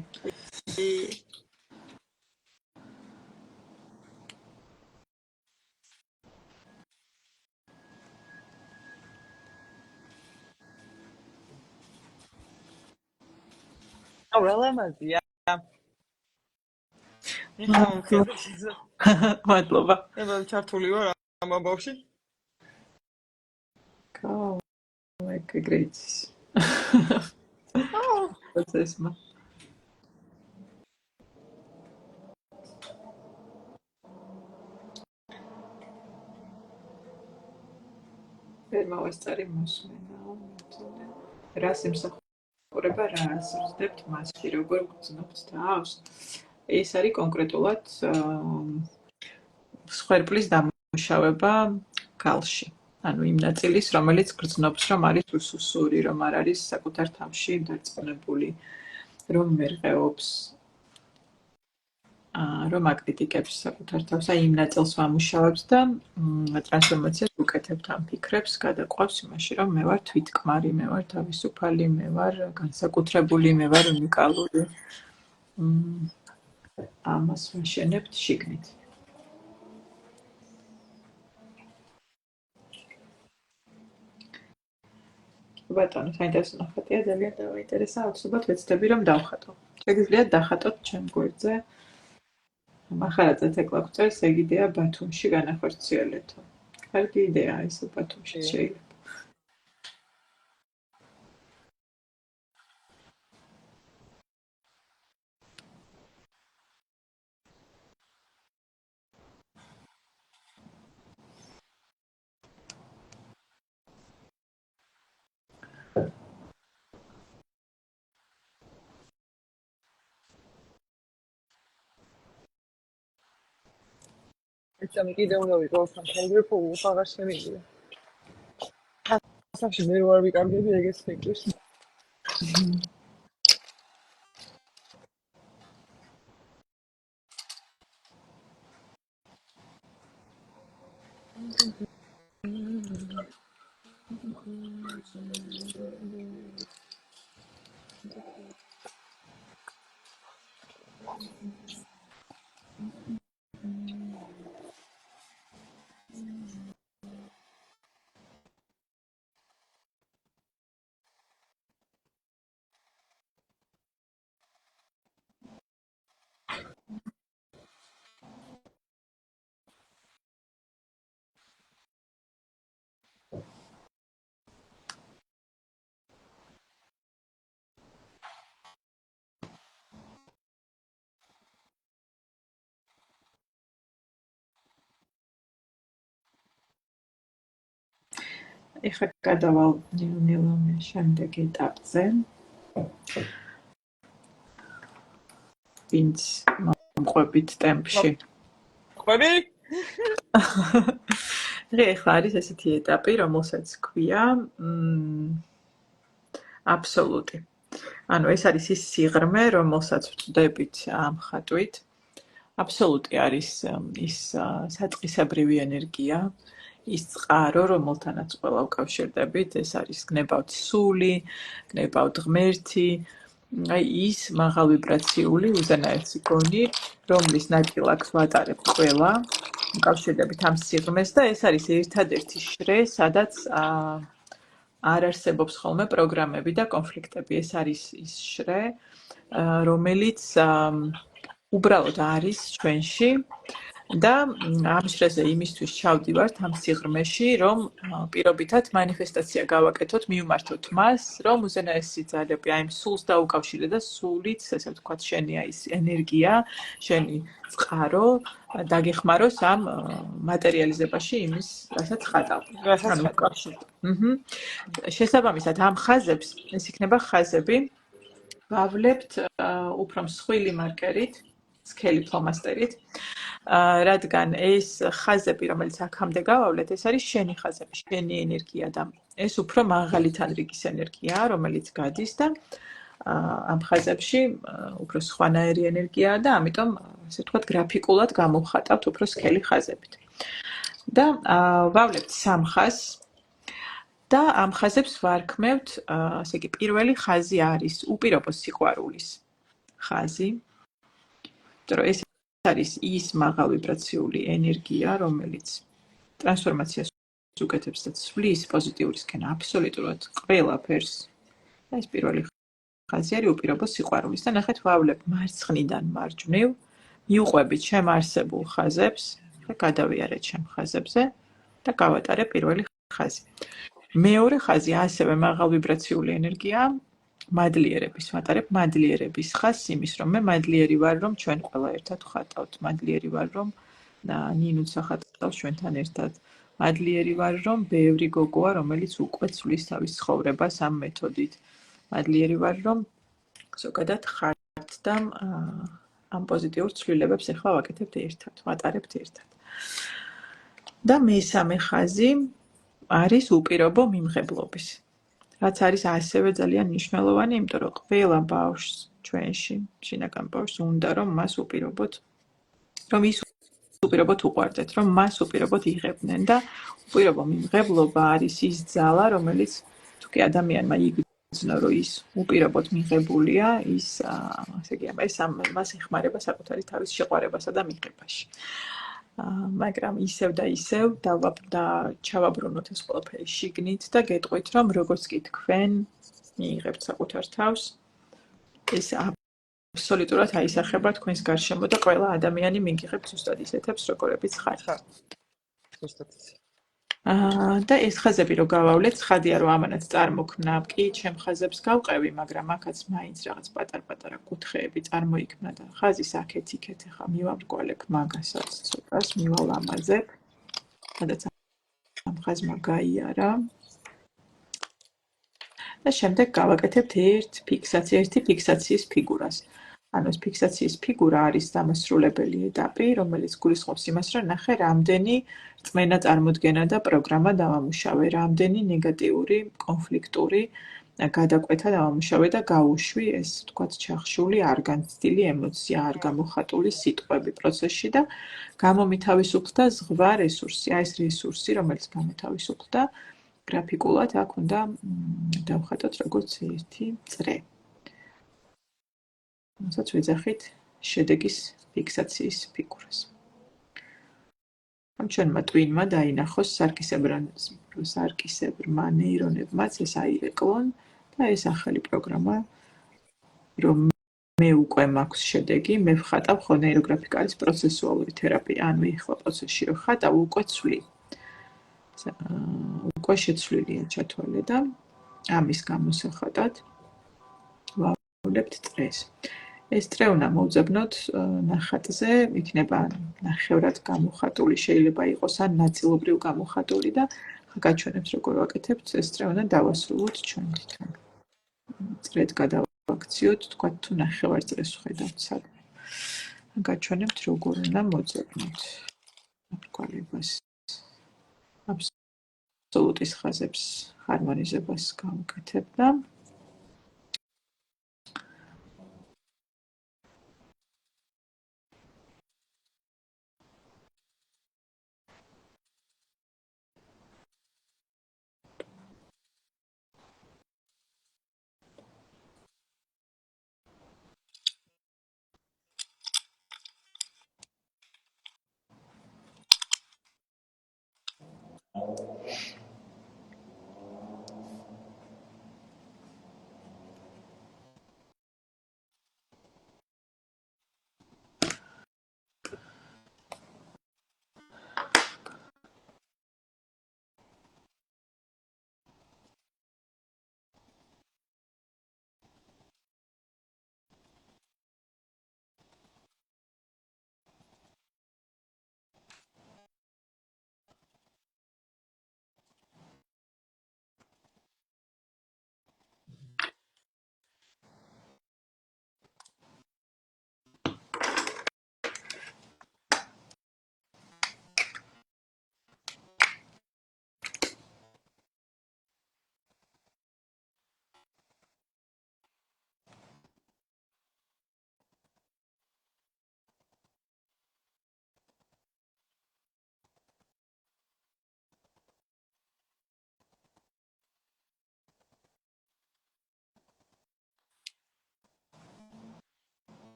აუ, რა ლამაზია. მადლობა. ება ჩართული ვარ ამ ამბავში. ხო, ეგრეც. პროცესმა. ვერ მოვასწარი მოსმენა. რას იმსახურება, რას ვზდებთ მასში, როგორ გძნობთ თავს. ეს არის კონკრეტულად სხვერპლის დამუშავება გალში. ანუ იმ ნაწილის, რომელიც გრძნობს, რომ არის უსუსური, რომ არ არის საკუთარ თავში დარწმუნებული, რომ მერყეობს, რომ აკრიტიკებს საკუთარ თავს, აი იმ ნაწილს ვამუშავებს და ტრანსფორმაციას ვუკეთებთ ამ ფიქრებს, გადაყვავს იმაში, რომ მე ვარ თვითკმარი, მე ვარ თავისუფალი, მე ვარ განსაკუთრებული, მე ვარ უნიკალური. ამას ვაშენებთ შიგნით. ბატონო, საინტერესო ნახატია, ძალიან დავაინტერესა, აუცილებლად ვეცდები რომ დავხატო. შეგიძლიათ დახატოთ ჩემ გვერდზე. მახარაძე თექლა გვწერს, ეგ იდეა ბათუმში განახორციელეთო. კარგი იდეაა ეს ბათუმში შეიძლება. ეცამი კიდე უნდა ვიყო სამხედრო ფულს აღარ შემიძლია. ასაკში მე ვარ ვიკარგები ეგეც ფიქრს. ეხლა გადავალ ნელ-ნელა შემდეგ ეტაპზე. ვინც მომყვებით ტემპში. ყვები? ეხლა არის ესეთი ეტაპი, რომელსაც ქვია აბსოლუტი. ანუ ეს არის ის სიღრმე, რომელსაც ვწდებით ამ ხატვით. აბსოლუტი არის ის საწყისებრივი ენერგია, ის წყარო, რომელთანაც ყველა ვკავშირდებით, ეს არის გნებავთ სული, გნებავთ ღმერთი, აი ის მაღალვიბრაციული უზენაესი გონი, რომლის ნაწილაკს ვატარებ ყველა, ვკავშირდებით ამ სიღრმეს და ეს არის ერთადერთი შრე, სადაც არ არსებობს ხოლმე პროგრამები და კონფლიქტები. ეს არის ის შრე, რომელიც უბრალოდ არის ჩვენში და ამ შრეზე იმისთვის ჩავდივართ ამ სიღრმეში, რომ პირობითად მანიფესტაცია გავაკეთოთ, მივმართოთ მას, რომ უზენაესი ძალები აი სულს დაუკავშირდე და სულიც, ესე ვთქვათ, შენი აი ეს ენერგია, შენი წყარო დაგეხმაროს ამ მატერიალიზებაში იმის, რასაც ხატავ. ანუ ვკავშირდ. შესაბამისად ამ ხაზებს, ეს იქნება ხაზები, ვავლებთ უფრო მსხვილი მარკერით, სქელი ფლომასტერით, რადგან ეს ხაზები, რომელიც აქამდე გავავლეთ, ეს არის შენი ხაზები, შენი ენერგია და ეს უფრო მაღალი თანრიგის ენერგია, რომელიც გადის და ამ ხაზებში უფრო სხვანაირი ენერგიაა და ამიტომ, ასე ვთქვათ, გრაფიკულად გამოვხატავთ უფრო სქელი ხაზებით. და ვავლებთ სამ ხაზს და ამ ხაზებს ვარქმევთ, ასე იგი, პირველი ხაზი არის უპირობო სიყვარულის ხაზი. იმიტომ ეს არის ის მაღალვიბრაციული ენერგია, რომელიც ტრანსფორმაციას უკეთებს და ცვლის პოზიტიურისკენ აბსოლუტურად ყველაფერს. ეს პირველი ხაზი არის უპირობო სიყვარულის და ნახეთ ვავლებ მარცხნიდან მარჯვნივ, მივყვებით ჩემ არსებულ ხაზებს და გადავიარეთ ჩემ ხაზებზე და გავატარებ პირველი ხაზი. მეორე ხაზი ასევე მაღალვიბრაციული ენერგია, მადლიერების, ვატარებ მადლიერების ხაზს, იმის რომ მე მადლიერი ვარ, რომ ჩვენ ყველა ერთად ვხატავთ, მადლიერი ვარ, რომ ნინუც ახატავს ჩვენთან ერთად. მადლიერი ვარ, რომ ბევრი გოგოა, რომელიც უკვე ცვლის თავის ცხოვრებას ამ მეთოდით. მადლიერი ვარ, რომ ზოგადად ხართ და ამ პოზიტიურ ცვლილებებს ახლა ვაკეთებთ ერთად, ვატარებთ ერთად. და მესამე ხაზი არის უპირობო მიმღებლობის. რაც არის ასევე ძალიან მნიშვნელოვანი, იმიტომ რომ ყველა ბავშვს ჩვენში, შინაგან ბავშვს უნდა რომ მას უპირობოდ, რომ ის უპირობოდ უყვარდეთ, რომ მას უპირობოდ იღებდნენ და უპირობო მიმღებლობა არის ის ძალა, რომელიც თუკი ადამიანმა იგრძნო, რომ ის უპირობოდ მიღებულია, ის ასე იგი, მას ეხმარება საკუთარი თავის შეყვარებასა და მიღებაში. მაგრამ ისევ და ისევ ჩავაბრუნოთ ეს ყველაფერი შიგნით და გეტყვით, რომ როგორც კი თქვენ მიიღებთ საკუთარ თავს, ეს აბსოლუტურად აისახება თქვენს გარშემო და ყველა ადამიანი მიიღებთ ზუსტად ისეთებს, როგორებიც ხართ. და ეს ხაზები რო გავავლეთ, ცხადია რომ ამანაც წარმოქმნა, კი ჩემ ხაზებს გავყევი, მაგრამ აქაც მაინც რაღაც პატარ-პატარა კუთხეები წარმოიქმნა და ხაზის აქეთ-იქეთ ახლა მივამრგვალებ მაგასაც ცოტას, მივალამაზებ. სადაც ამ ხაზმა გაიარა. და შემდეგ გავაკეთებთ ერთი ფიქსაციის ფიგურას. ანუ ეს ფიქსაციის ფიგურა არის დამასრულებელი ეტაპი, რომელიც გულისხმობს იმას, რომ ნახე რამდენი რწმენა წარმოდგენა და პროგრამა დავამუშავე, რამდენი ნეგატიური, კონფლიქტური გადაკვეთა დავამუშავე და გაუშვი ეს, თქვათ, ჩახშული, არ განცდილი ემოცია, არ გამოხატული სიტყვები პროცესში და გამომითავისუფლდა ზღვა რესურსი. ეს რესურსი, რომელიც გამოთავისუფლდა, გრაფიკულად აქ უნდა დავხატოთ როგორც ერთი წრე. რასაც ვეძახით შედეგის ფიქსაციის ფიგურას. ამ ჩვენმა ტვინმა დაინახოს სარკისებრმა ნეირონებმაც ეს აირეკლონ და ეს ახალი პროგრამა, რომ მე უკვე მაქვს შედეგი, მე ვხატავ ხო ნეიროგრაფიკალის პროცესუალური თერაპია, ანუ ეხლა პროცესში რო ხატავ, უკვე ცვლი. უკვე შეცვლილია ჩათვალე და ამის გამოსახატად ვავლებთ წრეს. ეს წრე უნდა მოვძებნოთ ნახატზე, იქნება ნახევრად გამოხატული, შეიძლება იყოს ან ნაწილობრივ გამოხატული და გაჩვენებთ როგორ ვაკეთებთ, ეს წრე უნდა დავასრულოთ ჩვენ თვითონ. წრედ გადავაქციოთ, თქვა თუ ნახევარწრეს ვხედავთ სადმე. გაჩვენებთ როგორ უნდა მოძებნოთ ბრკვალებას. აბსოლუტის ხაზებს ჰარმონიზებას გავუკეთებ და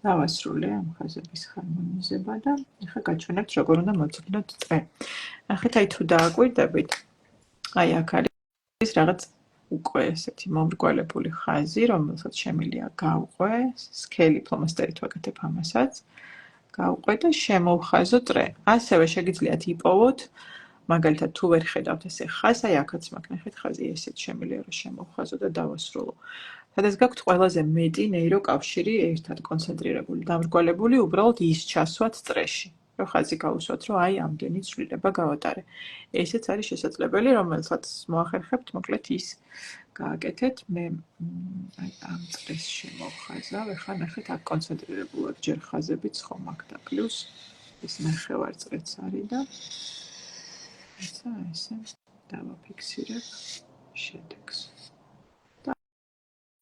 დავასრულე ამ ხაზების ჰარმონიზება და ახლა გაჩვენებთ როგორ უნდა მოძებნოთ წრე. ნახეთ, აი თუ დააკვირდებით, აი აქ არის რაღაც უკვე ესეთი მომრგვალებული ხაზი, რომელსაც შემიძლია გავყვე, სქელი ფლომასტერით ვაკეთებ ამასაც. გავყვე და შემოვხაზო წრე. ასევე შეგიძლიათ იპოვოთ, მაგალითად თუ ვერ ხედავთ ესე ხაზს, აი აქაც მაქვს, ნახეთ, ხაზი ესეთ შემიძლია რომ შემოვხაზო და დავასრულო. სადაც გაქვთ ყველაზე მეტი ნეიროკავშირი ერთად კონცენტრირებული, დამრგვალებული, უბრალოდ ის ჩასვათ წრეში. რომ ხაზი გავუსვათ, რომ აი ამდენი ცვლილება გავატარე. ესეც არის შესაძლებელი, რომელსაც მოახერხებთ, მოკლედ ის გააკეთეთ. მე აი ამ წრეს შემოვხაზავ. ეხლა ნახეთ, აქ კონცენტრირებულად ჯერ ხაზებიც ხომ აქ და პლუს ეს ნახევარწრეც არის და ესე დავაფიქსირებ შედეგს.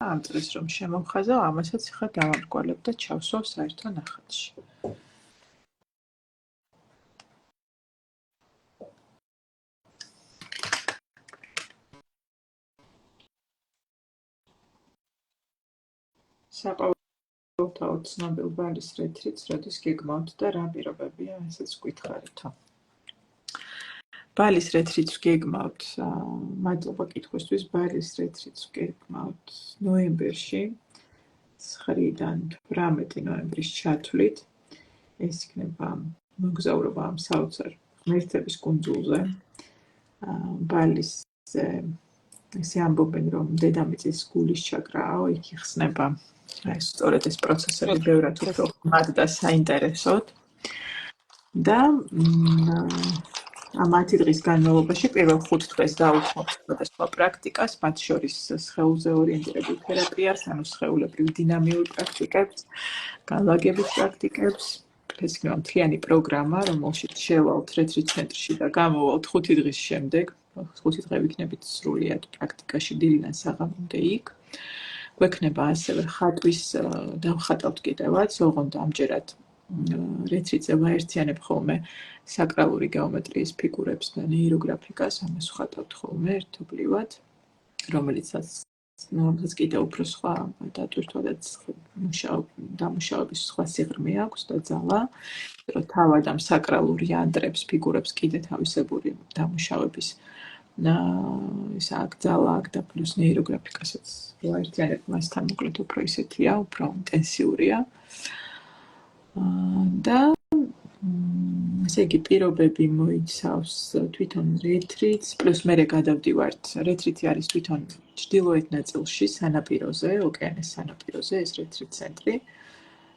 ამ წრეს რომ შემოვხაზავ, ამასაც ახლა დავამრგვალებ და ჩავსვავ საერთო ნახატში. საყოველთაოდ ცნობილ ბალის რეტრიტს როდის გეგმავთ და რა პირობებია, ესეც გითხარითო. ბალის რეტრიტს გეგმავთ, მადლობა კითხვისთვის, ბალის რეტრიტს გეგმავთ ნოემბერში, 9-დან 18 ნოემბრის ჩათვლით. ეს იქნება მოგზაურობა ამ საოცარ ღმერთების კუნძულზე. ბალის ესე ამბობენ, რომ დედამიწის გულის ჩაკრაო, იქ იხსნება. სწორედ ეს პროცესები ბევრად უფრო ხმად და საინტერესოდ. და ამ 10 დღის განმავლობაში პირველ 5 დღეს დაუთმობთ სხვადასხვა პრაქტიკას, მათ შორის სხეულზე ორიენტირებულ თერაპიას, ანუ სხეულებრივ დინამიურ პრაქტიკებს, განლაგების პრაქტიკებს. ეს იქნება მთლიანი პროგრამა, რომელშიც შევალთ რეტრიტ ცენტრში და გამოვალთ 5 დღის შემდეგ. 5 დღე ვიქნებით სრულიად პრაქტიკაში დილიდან საღამომდე იქ. გვექნება ასევე ხატვის დავხატავთ კიდევაც, ოღონდ ამჯერად რეტრიტზე ვაერთიანებ ხოლმე საკრალური გეომეტრიის ფიგურებს და ნეიროგრაფიკას, ამას ვხატავთ ხოლმე ერთობლივად, რომელიცაც კიდევ უფრო სხვა დატვირთვა და დამუშავების სხვა სიღრმე აქვს და ძალა, რომ თავად ამ საკრალური ანდრებს ფიგურებს კიდე თავისებური დამუშავების ის აქ ძალა აქ და პლუს ნეიროგრაფიკასაც ვაერთიანებ მასთან, მოკლედ უფრო ისეთია, უფრო ინტენსიურია. და ესე იგი პირობები მოიცავს თვითონ რეტრიტს, პლუს მე გადავდივართ. რეტრიტი არის თვითონ ჩრდილოეთ ნაწილში, სანაპიროზე, ოკეანის სანაპიროზე, ეს რეტრიტ ცენტრი.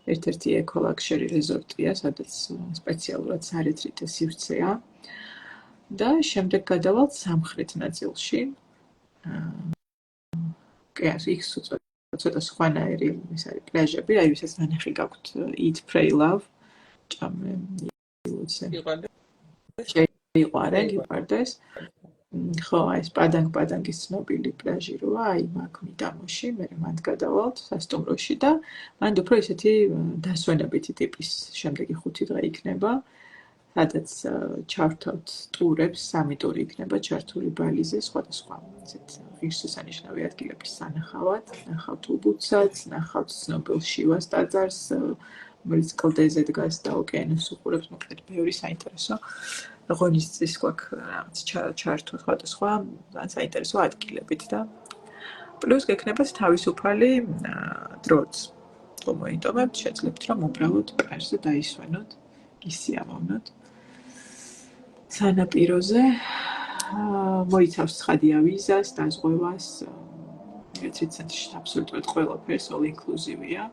ერთ-ერთი ეკოლაქშერი რეზორტია, სადაც სპეციალურად სარეტრიტო სივრცეა. და შემდეგ გადავალთ სამხრეთ ნაწილში. იქ ცოტა სხვანაირი ის არის პლაჟები, აი ვისაც ნანახი გაქვთ Eat Pray Love. ჭამე შეიყვარენ, გიყვარდეს. ხო, აი ეს პადანგის ცნობილი პლაჟი როა, აი მაგ მიდამოში, მე მანდ გადავალთ სასტუმროში და მანდ უფრო ისეთი დასვენებითი ტიპის შემდეგი 5 დღე იქნება. სადაც ჩავრთავთ ტურებს, 3 ტური იქნება ჩართული ბალიზე, სხვადასხვა ისეთ ღირსშესანიშნავი ადგილების სანახავად. ნახავთ უბუცაც, ნახავთ ცნობილ შივას ტაძარს, რომელიც კლდეზე დგას და ოკეანეს უყურებს, მოკლედ ბევრი საინტერესო ღონისძიების გვაქვს რაღაც ჩართვა სხვადასხვა საინტერესო ადგილებით და პლუს გექნებათ თავისუფალი დროც. მოიტოვებთ, შეძლებთ რომ უბრალოდ პლაჟზე დაისვენოთ, ისიამოვნოთ. სანაპიროზე მოიცავს ცხადია ვიზას, დაზღვევას, რეტრიტ ცენტრში აბსოლუტურად ყველაფერს all inclusive-ია.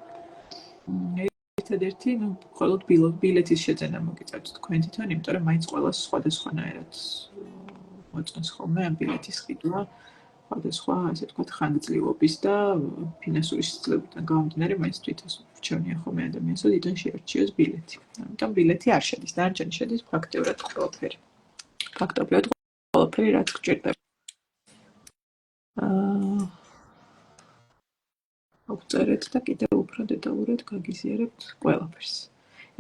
ერთადერთი, მხოლოდ ბილეთის შეძენა მოგიწევთ თქვენ თვითონ, იმიტომ რომ მაინც ყველას სხვადასხვანაირად მოწონს ხოლმე ამ ბილეთის ყიდვა, სხვადასხვა, ასე ვთქვათ, ხანგრძლივობის და ფინანსური სისწრაფიდან გამომდინარე, მაინც თვითონ რჩევნია ხოლმე ადამიანს, რომ თვითონ შეარჩიოს ბილეთი. ამიტომ ბილეთი არ შედის, დანარჩენი შედის ფაქტიურად ყველაფერი. ფაქტობრივად ყველაფერი, რაც გჭირდება. აღწერეთ და კიდევ უფრო დეტალურად გაგიზიარებთ ყველაფერს.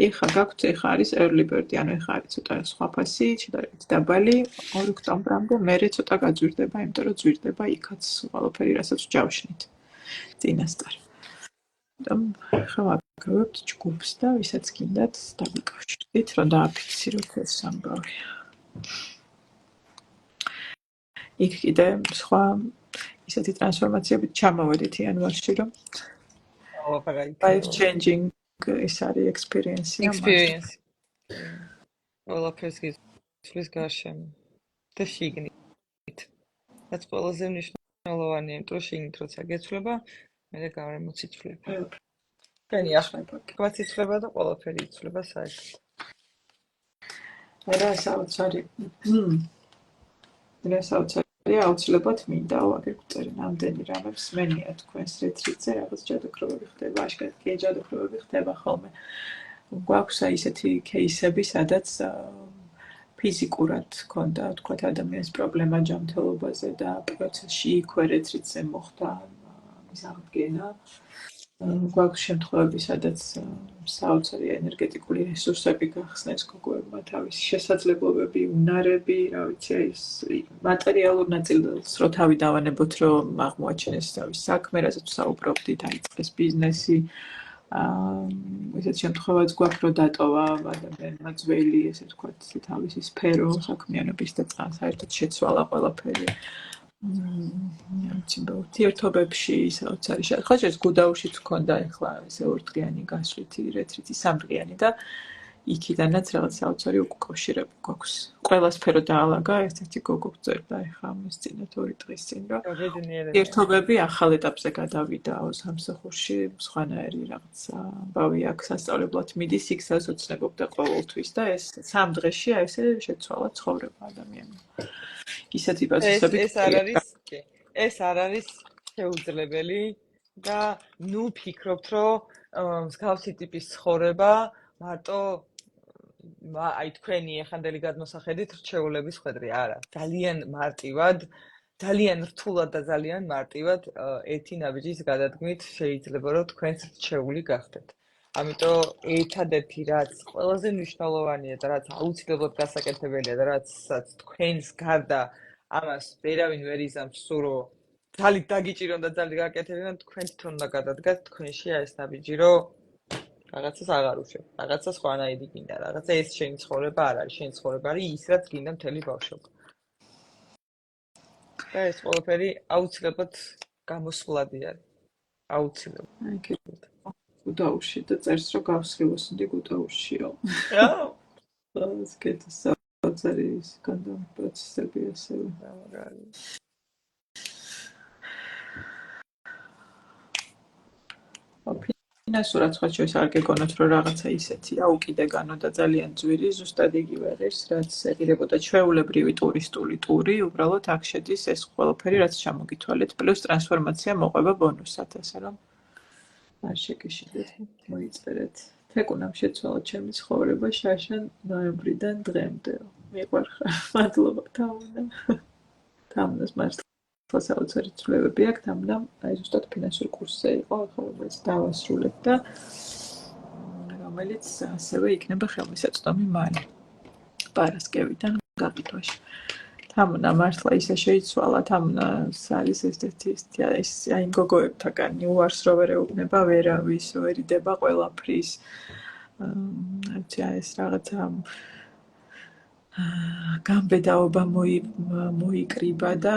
ეხლა გაქვთ, ეხლა არის early bird-ი, ანუ ეხლა არის ცოტა სხვა ფასი, შედარებით დაბალი, 2 ოქტომბრამდე, მერე ცოტა გაძვირდება, იმიტომ რომ ძვირდება იქაც ყველაფერი, რასაც ვჯავშნით წინასწარ. ამიტომ ეხლა ვაგროვებთ ჯგუფს და ვისაც გინდათ დაგვიკავშირდით, რომ დააფიქსიროთ ეს ამბავი. იქ კიდე სხვა ისეთი ტრანსფორმაციებით ჩამოვედით იანვარში, რომ life changing ის არის experience. ყველაფერს გიცვლის გარშემო და შიგნით. რაც ყველაზე მნიშვნელოვანია, იმიტომ რომ შიგნით როცა გეცვლება, მე გარემოც იცვლება. თქვენი ახლა იცვლება და ყველაფერი იცვლება საერთოდ. რა საოცარი აუცილებლად მინდა ვაგერ გწერენ ამდენი რამებს მენია თქვენს რეტრიტზე რაღაც ჯადოქრობები ხდება, აშკარად კი ჯადოქრობები ხდება ხოლმე. გვაქვს ისეთი кейსები, სადაც ფიზიკურად ქონდა, თქვათ, ადამიანის პრობლემა ჯანმრთელობაზე და პროცესში იქვე რეტრიტზე მოხდა მის აღდგენა. გვაქვს შემთხვევები, სადაც საოცარი ენერგეტიკული რესურსები გახსნეს გოგოებმა, თავისი შესაძლებლობები, უნარები, რა ვიცი, ის მატერიალურ ნაწილს რო თავი დავანებოთ, რომ აღმოაჩინეს თავის საქმე, რასაც ვსაუბრობდით, დაიწყეს ბიზნესი. ესეთ შემთხვევაც გვაქვს, რომ დატოვა ადამიანმა ძველი, ესე ვთქვათ, თავისი სფერო საქმიანობის და საერთოდ შეცვალა ყველაფერი. ურთიერთობებში საოცარი ხოჭე გუდაუშიც ჰქონდა ეხლა ესე 2 დღიანი გასვლითი რეტრიტი 3 დღიანი და იქიდანაც რაღაც საოცარი უკავშირება გვაქვს. ყველა სფერო დაალაგა, ერთ-ერთი გოგო წერდა ეხლა ამის წინა 2 დღის წინ, რომ ურთიერთობები ახალ ეტაპზე გადავიდა სამსახურში, სხვანაირი რაღაცა ამბავი აქ სასწავლებლად მიდის, იქ საზოცნებობდა ყოველთვის და ეს 3 დღეში აი ესე შეცვალა ცხოვრება ადამიანმა. ისეთი პროცესები ეს არ არის შეუძლებელი და ნუ ფიქრობთ, რომ მსგავსი ტიპის ცხოვრება მარტო აი თქვენი ეხანდელი გადმოსახედით რჩეულების ხვედრი არა. ძალიან მარტივად, ძალიან რთულად და ძალიან მარტივად ერთი ნაბიჯის გადადგმით შეიძლება რომ თქვენს რჩეული გახდეთ. ამიტომ ერთადერთი რაც ყველაზე მნიშვნელოვანია და რაც აუცილებლად გასაკეთებელია და რაც თქვენს გარდა ამას ვერავინ ვერ იზამს სულ რომ ძალით დაგიჭირონ და ძალით გაკეთებინონ, თქვენ თვითონ უნდა გადადგათ თქვენში ეს ნაბიჯი რომ რაღაცას აღარ უშვებ, რაღაცა სხვანაირი გინდა, რაღაცა ეს შენი ცხოვრება არ არის, შენი ცხოვრება არის ის რაც გინდა მთელი ბავშვობა. და ეს ყველაფერი აუცილებლად გამოსვლადი არის. აუცილებლად. გუდაუში და წერს რომ გავსხილოს ინდი გუდაუშიო. რა? სკეთის საოცარის განდა პროცესები ასევე. ფინანსურად სხვა შორის არ გეგონოთ, რომ რაღაცა ისეთია უკიდეგანო და ძალიან ძვირი, ზუსტად იგივე ღირს, რაც ეღირებოდა ჩვეულებრივი ტურისტული ტური, უბრალოდ აქ შედის ეს ყველაფერი, რაც ჩამოგითვალეთ, პლუს ტრანსფორმაცია მოყვება ბონუსად, ასე რომ არ შეგეშიდეთ, მოიწერეთ. თეკუნამ შეცვალა ჩემი ცხოვრება შაშან ნოემბრიდან დღემდე. მიყვარხარ, მადლობა თამუნა. თამუნას მართლა საოცარი ცვლილებები აქვს, თამუნამ აი ზუსტად ფინანსურ კურსზე იყო, ახლა რომელიც დავასრულებ და რომელიც ასევე იქნება ხელმისაწვდომი მალე. პარასკევიდან გაყიდვაში. თამუნა მართლა ისე შეიცვალა, თამუნას არის ეს აი გოგოებთაგანი უარს რო ვერ ეუბნება ვერავის, ვერიდება ყველაფრის. არც ეს რაღაცა გამბედაობა მოიკრიბა და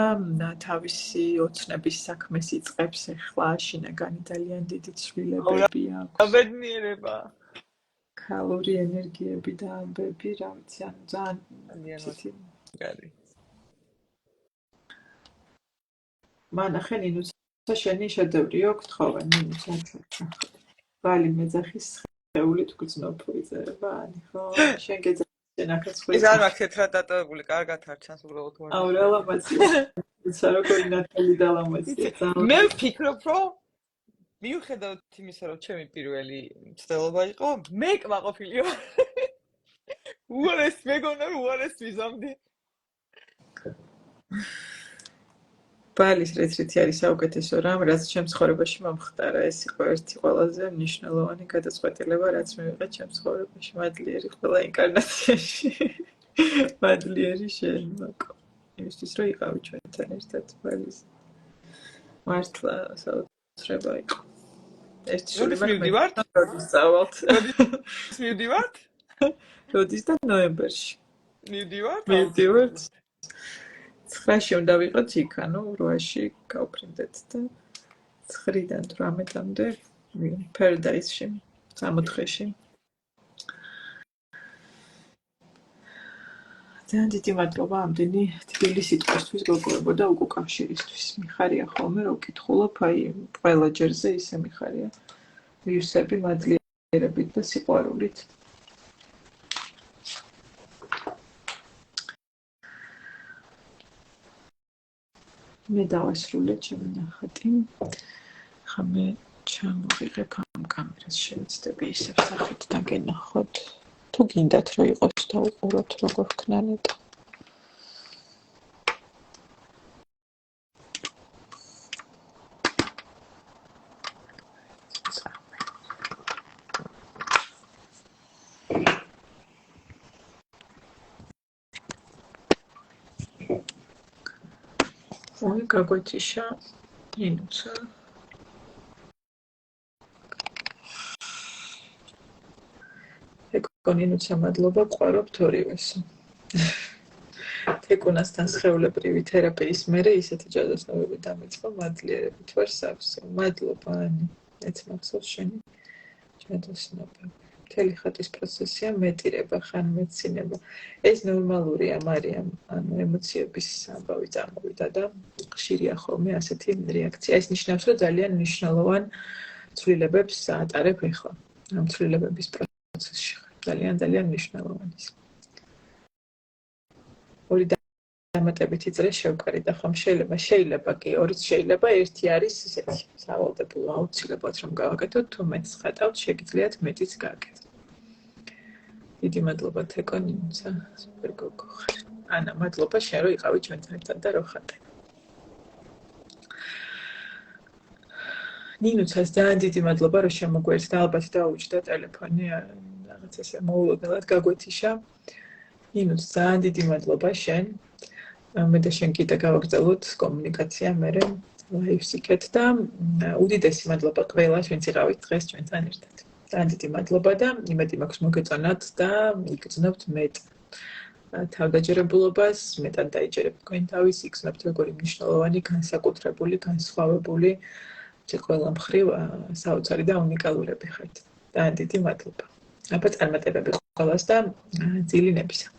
თავისი ოცნების საქმეს იწყებს ახლა, შინაგანი ძალიან დიდი ცვლილებები აქვს. აბედნიერება. ქალური ენერგიები და ამბები, რა ვიცი, ანუ ძალიან ცეთი გარი. მანახე ნინუცა შენი შედევრი აქვს თხოვე, ნინუცა ჩუჩა. ბალი მეძახის შეულით გძნობ იწერება, ანი ხო? შენ გეძახი ეს არ მაქვს თეთრად დატოვებული, კარგად არ ჩანს უბრალოდ ვარ. აურა ლამაზია. ისა როგორი ნათელი და ლამაზია. მე ვფიქრობ, რომ მიუხედავად იმისა, რომ ჩემი პირველი მცდელობა იყო, მე კმაყოფილი ვარ. უარეს მეგონა, უარეს ვიზამდი. ბალის რეტრიტი არის საუკეთესო რამ, რაც ჩემს ცხოვრებაში მომხდარა. ეს იყო ერთი ყველაზე მნიშვნელოვანი გადაწყვეტილება, რაც მივიღე ჩემს ცხოვრებაში. მადლიერი ყველა ინკარნაციაში. მადლიერი შენ, მაკო. იმისთვის, რომ იყავი ჩვენთან ერთად ბალის. მართლა საოცრება იყო. ერთი სული მივდივართ? როდის წავალთ? როდის მივდივართ? როდის და ნოემბერში. მივდივართ? მივდივართ. 9-ში უნდა ვიყოთ იქ, ანუ 8-ში გავფრინდეთ და 9-დან 18-მდე Paradise-ში, 64-ში. ძალიან დიდი მადლობა ამდენი თბილი სიტყვისთვის გოგოებო და უკუკავშირისთვის. მიხარია ხოლმე რომ ვკითხულობ, აი ყველა ჯერზე ისე მიხარია. ვირუსები მადლიერებით და სიყვარულით. მე დავასრულე ჩემი ნახატი. ხა მე ჩამოვიღებ ამ კამერას შევიცდები ისევ სახით და გენახოთ. თუ გინდათ რომ იყოს და უყუროთ როგორ ხნა ნეტა. ой, გაგვეთიშა ნინუცა. ეკონინუცა მადლობა, ყვარობთ ორივეს. თეკუნასთან სხეულებრივი თერაპიის მერე ისეთი ჯადოსნებები დამიწყო, მადლიერებით ვარ სავსე. მადლობა, ანი, მეც მახსოვს შენი ჯადოსნებები. მთელი ხატის პროცესია მეტირება, ხან მეცინება. ეს ნორმალურია, მარიამ, ანუ ემოციების ამბავი წარმოვიდა და ხშირია ხოლმე ასეთი რეაქცია. ეს ნიშნავს, რომ ძალიან მნიშვნელოვან ცვლილებებს ატარებ ახლა. ამ ცვლილებების პროცესში ძალიან მნიშვნელოვანი. ორი დამატებითი წრე შევკარი და ხომ შეიძლება კი ორიც შეიძლება, ერთი არის ისეთი სავალდებულო აუცილებლად რომ გავაკეთოთ, თუ მეც ხატავთ, შეგიძლიათ მეტიც გააკეთოთ. დიდი მადლობა თეკონინუცა, სუპერ გოგო ხარ. ანა, მადლობა შენ რომ იყავი ჩვენთან ერთად და რო ხატე. ნინუცას ძალიან დიდი მადლობა რომ შემოგვერთა, ალბათ დაუჭდა ტელეფონი, რაღაც ესე მოულოდნელად გაგვეთიშა. ნინუც ძალიან დიდი მადლობა შენ. მე და შენ კიდე გავაგრძელოთ კომუნიკაცია მერე ლაივს იქეთ და უდიდესი მადლობა ყველას, ვინც იყავით დღეს ჩვენთან ერთად. ძალიან დიდი მადლობა და იმედი მაქვს მოგეწონათ და იგრძნობთ მეტ თავდაჯერებულობას, მეტად დაიჯერებთ თქვენ თავის, იგრძნობთ როგორი მნიშვნელოვანი, განსაკუთრებული, განსხვავებული ყველა მხრივ საოცარი და უნიკალურები ხართ. ძალიან დიდი მადლობა. აბა წარმატებები ყველას და ძილი ნებისა.